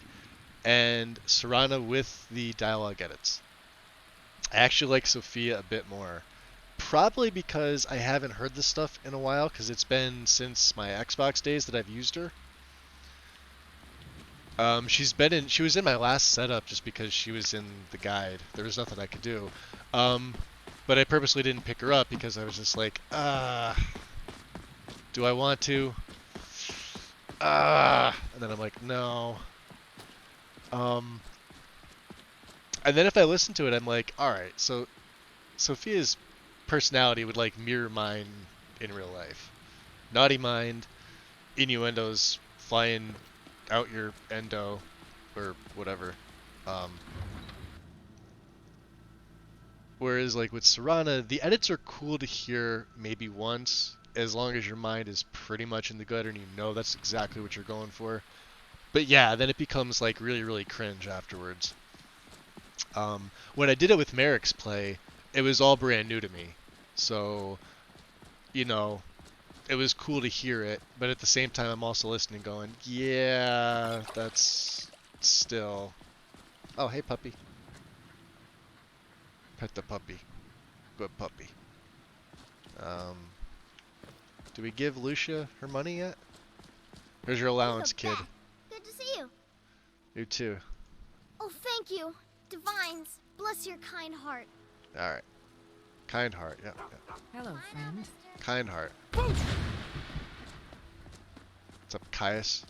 And Serana with the dialogue edits. I actually like Sophia a bit more. Probably because I haven't heard this stuff in a while, because it's been since my Xbox days that I've used her. She was in my last setup just because she was in the guide. There was nothing I could do. But I purposely didn't pick her up because I was just like, do I want to? And then I'm like, no. And then if I listen to it, I'm like, alright, so Sophia's personality would like mirror mine in real life. Naughty mind, innuendos flying out your endo, or whatever. Whereas like with Serana, the edits are cool to hear maybe once, as long as your mind is pretty much in the gutter and you know that's exactly what you're going for. But yeah, then it becomes like really, really cringe afterwards. When I did it with Merrick's play, it was all brand new to me. So, you know, it was cool to hear it, but at the same time I'm also listening going, yeah, that's still... Oh, hey puppy. Pet the puppy. Good puppy. Do we give Lucia her money yet? Here's your allowance, kid. Good to see you. You too. Oh, thank you. Divines, bless your kind heart. Alright. Kind heart, yeah. Hello, friend. Kind heart. What's up, Caius?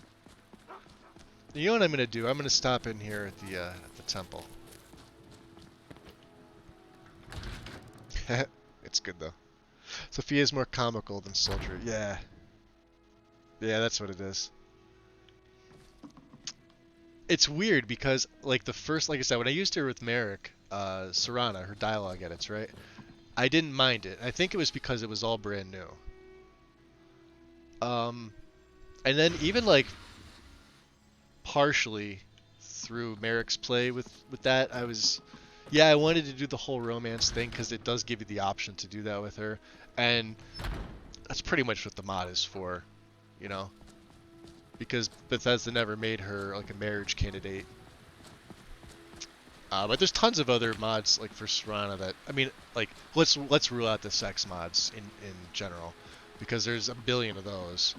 You know what I'm gonna do? I'm gonna stop in here at the temple. It's good though. Sophia's more comical than Soldier. Yeah. Yeah, that's what it is. It's weird because, like, like I said, when I used her with Merrick, Serana, her dialogue edits, right? I didn't mind it. I think it was because it was all brand new. And then even, like, partially through Merrick's play with that, yeah, I wanted to do the whole romance thing because it does give you the option to do that with her. And that's pretty much what the mod is for, you know? Because Bethesda never made her like a marriage candidate. But there's tons of other mods like for Serana that, I mean, like let's rule out the sex mods in general, because there's a billion of those.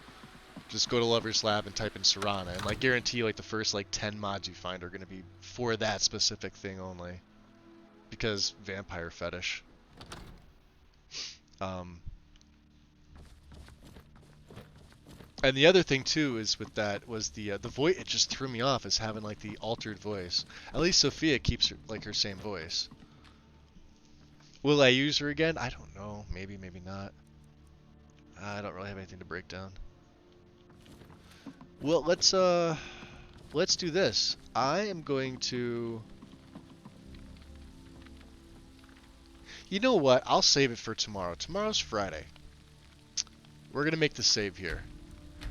Just go to Lover's Lab and type in Serana, and like guarantee like the first like 10 mods you find are going to be for that specific thing only, because vampire fetish. And the other thing too is with that was the voice. It just threw me off as having like the altered voice. At least Sophia keeps her same voice. Will I use her again? I don't know. Maybe, maybe not. I don't really have anything to break down. Well, let's do this. I am going to. You know what? I'll save it for tomorrow. Tomorrow's Friday. We're gonna make the save here,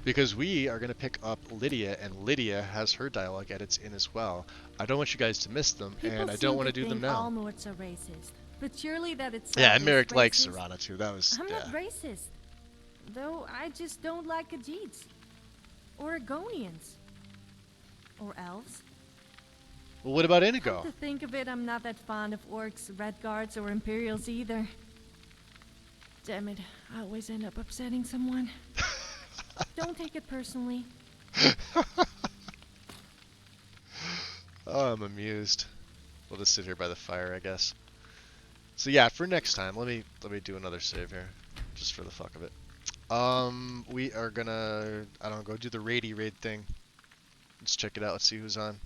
because we are gonna pick up Lydia, and Lydia has her dialogue edits in as well. I don't want you guys to miss them, and I don't want to do them now. All Nords are racist, but surely that it's. Yeah, and Merrick likes Serana too. That was. I'm yeah. not racist, though. I just don't like Khajiits, or Argonians, or elves. Well, what about Inigo? Come to think of it, I'm not that fond of orcs, Redguards, or Imperials either. Damn it, I always end up upsetting someone. Don't take it personally. Oh, I'm amused. We'll just sit here by the fire, I guess. So yeah, for next time, let me do another save here, just for the fuck of it. We are gonna, I don't know, go do the raidy raid thing. Let's check it out. Let's see who's on.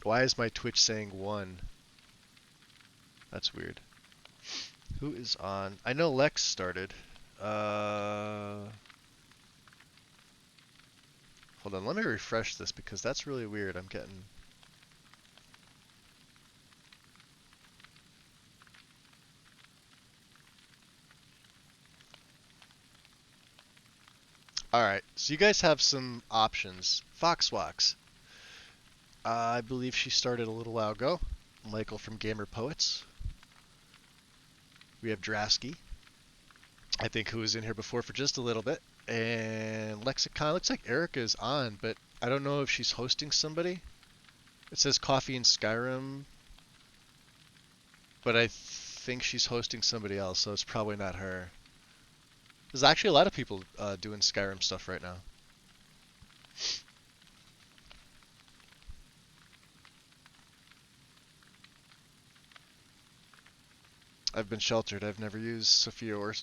Why is my Twitch saying 1? That's weird. Who is on? I know Lex started. Hold on, let me refresh this because that's really weird. I'm getting... Alright, so you guys have some options. Foxwalks. I believe she started a little while ago. Michael from Gamer Poets. We have Drasky, I think, who was in here before for just a little bit. And Lexicon. Looks like Erica is on, but I don't know if she's hosting somebody. It says Coffee in Skyrim, but I think she's hosting somebody else, so it's probably not her. There's actually a lot of people doing Skyrim stuff right now. I've been sheltered. I've never used Sophia or...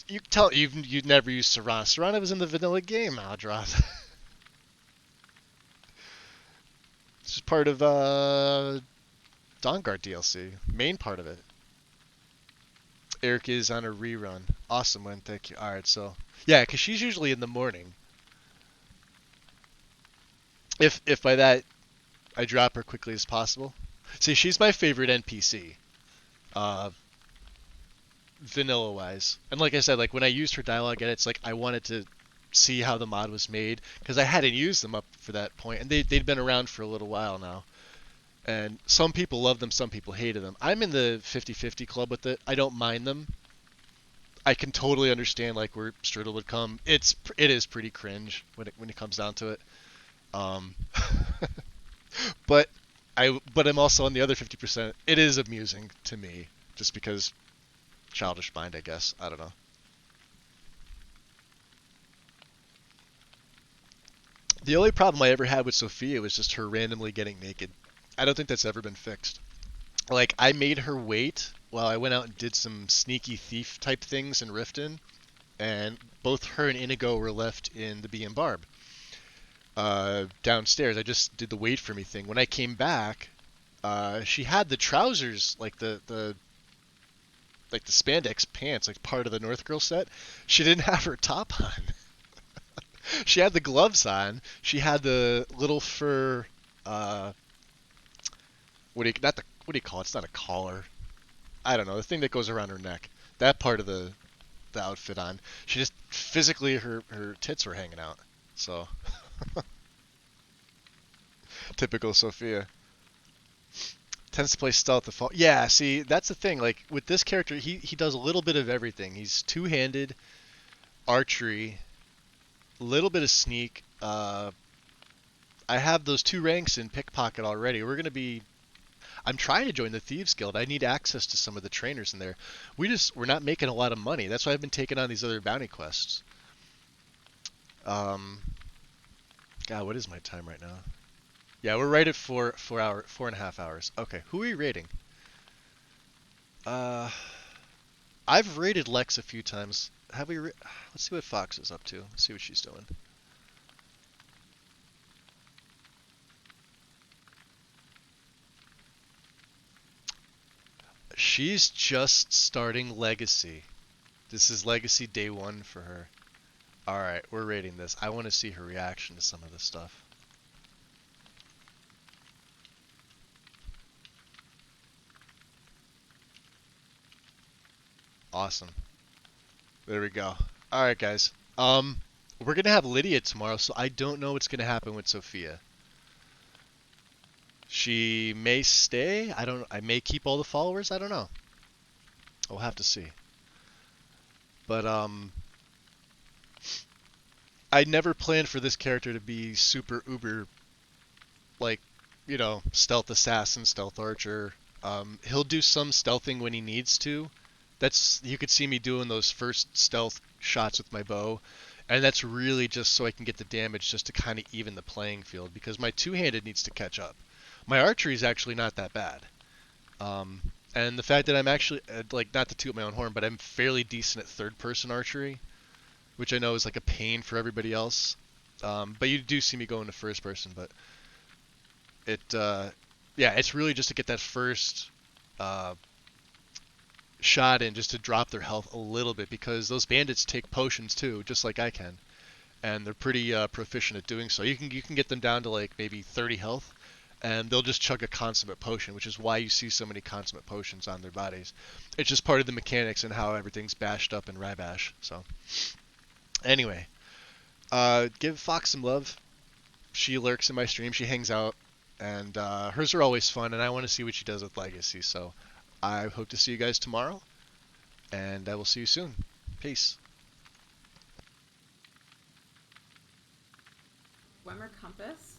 You tell you'd never used Serana. Serana was in the vanilla game, Aldroth. This is part of Dawnguard DLC. Main part of it. Eric is on a rerun. Awesome one, thank you. Alright, so... Yeah, because she's usually in the morning. If by that, I drop her quickly as possible. See, she's my favorite NPC. Vanilla-wise. And like I said, like when I used her dialogue edits, like I wanted to see how the mod was made, because I hadn't used them up for that point, and they'd been around for a little while now. And some people loved them, some people hated them. I'm in the 50-50 club with it. I don't mind them. I can totally understand like where Strudel would come. It is pretty cringe when it comes down to it. But I'm also on the other 50%. It is amusing to me, just because childish mind, I guess. I don't know. The only problem I ever had with Sophia was just her randomly getting naked. I don't think that's ever been fixed. Like, I made her wait well, I went out and did some sneaky thief type things in Riften, and both her and Inigo were left in the Bee and Barb. Downstairs, I just did the wait for me thing. When I came back, she had the trousers, like the spandex pants, like part of the North Girl set. She didn't have her top on. She had the gloves on. She had the little fur, what do you call it? It's not a collar. I don't know, the thing that goes around her neck. That part of the outfit on. She just physically her tits were hanging out. So typical Sophia. Tends to play stealth the fall. Yeah, see, that's the thing. Like with this character, he does a little bit of everything. He's two-handed, archery, a little bit of sneak. I have those 2 ranks in pickpocket already. I'm trying to join the Thieves Guild. I need access to some of the trainers in there. We're not making a lot of money. That's why I've been taking on these other bounty quests. God, what is my time right now? Yeah, we're right at 4.5 hours. Okay, who are we raiding? I've raided Lex a few times. Have we? Let's see what Fox is up to. Let's see what she's doing. She's just starting Legacy. This is Legacy day 1 for her. Alright, we're rating this. I want to see her reaction to some of this stuff. Awesome. There we go. Alright, guys. We're going to have Lydia tomorrow, so I don't know what's going to happen with Sophia. She may stay. I may keep all the followers. I don't know. We'll have to see. But I never planned for this character to be super uber, like, you know, stealth assassin, stealth archer. He'll do some stealthing when he needs to. You could see me doing those first stealth shots with my bow, and that's really just so I can get the damage, just to kind of even the playing field, because my two-handed needs to catch up. My archery is actually not that bad. And the fact that I'm actually, like, not to toot my own horn, but I'm fairly decent at third-person archery, which I know is like a pain for everybody else. But you do see me go into first person, but yeah, it's really just to get that first shot in, just to drop their health a little bit, because those bandits take potions too, just like I can, and they're pretty proficient at doing so. You can get them down to like maybe 30 health, and they'll just chug a consummate potion, which is why you see so many consummate potions on their bodies. It's just part of the mechanics and how everything's bashed up in Rybash. So anyway, give Fox some love. She lurks in my stream, she hangs out, and hers are always fun, and I want to see what she does with Legacy. So I hope to see you guys tomorrow, and I will see you soon. Peace. Wemmer Compass.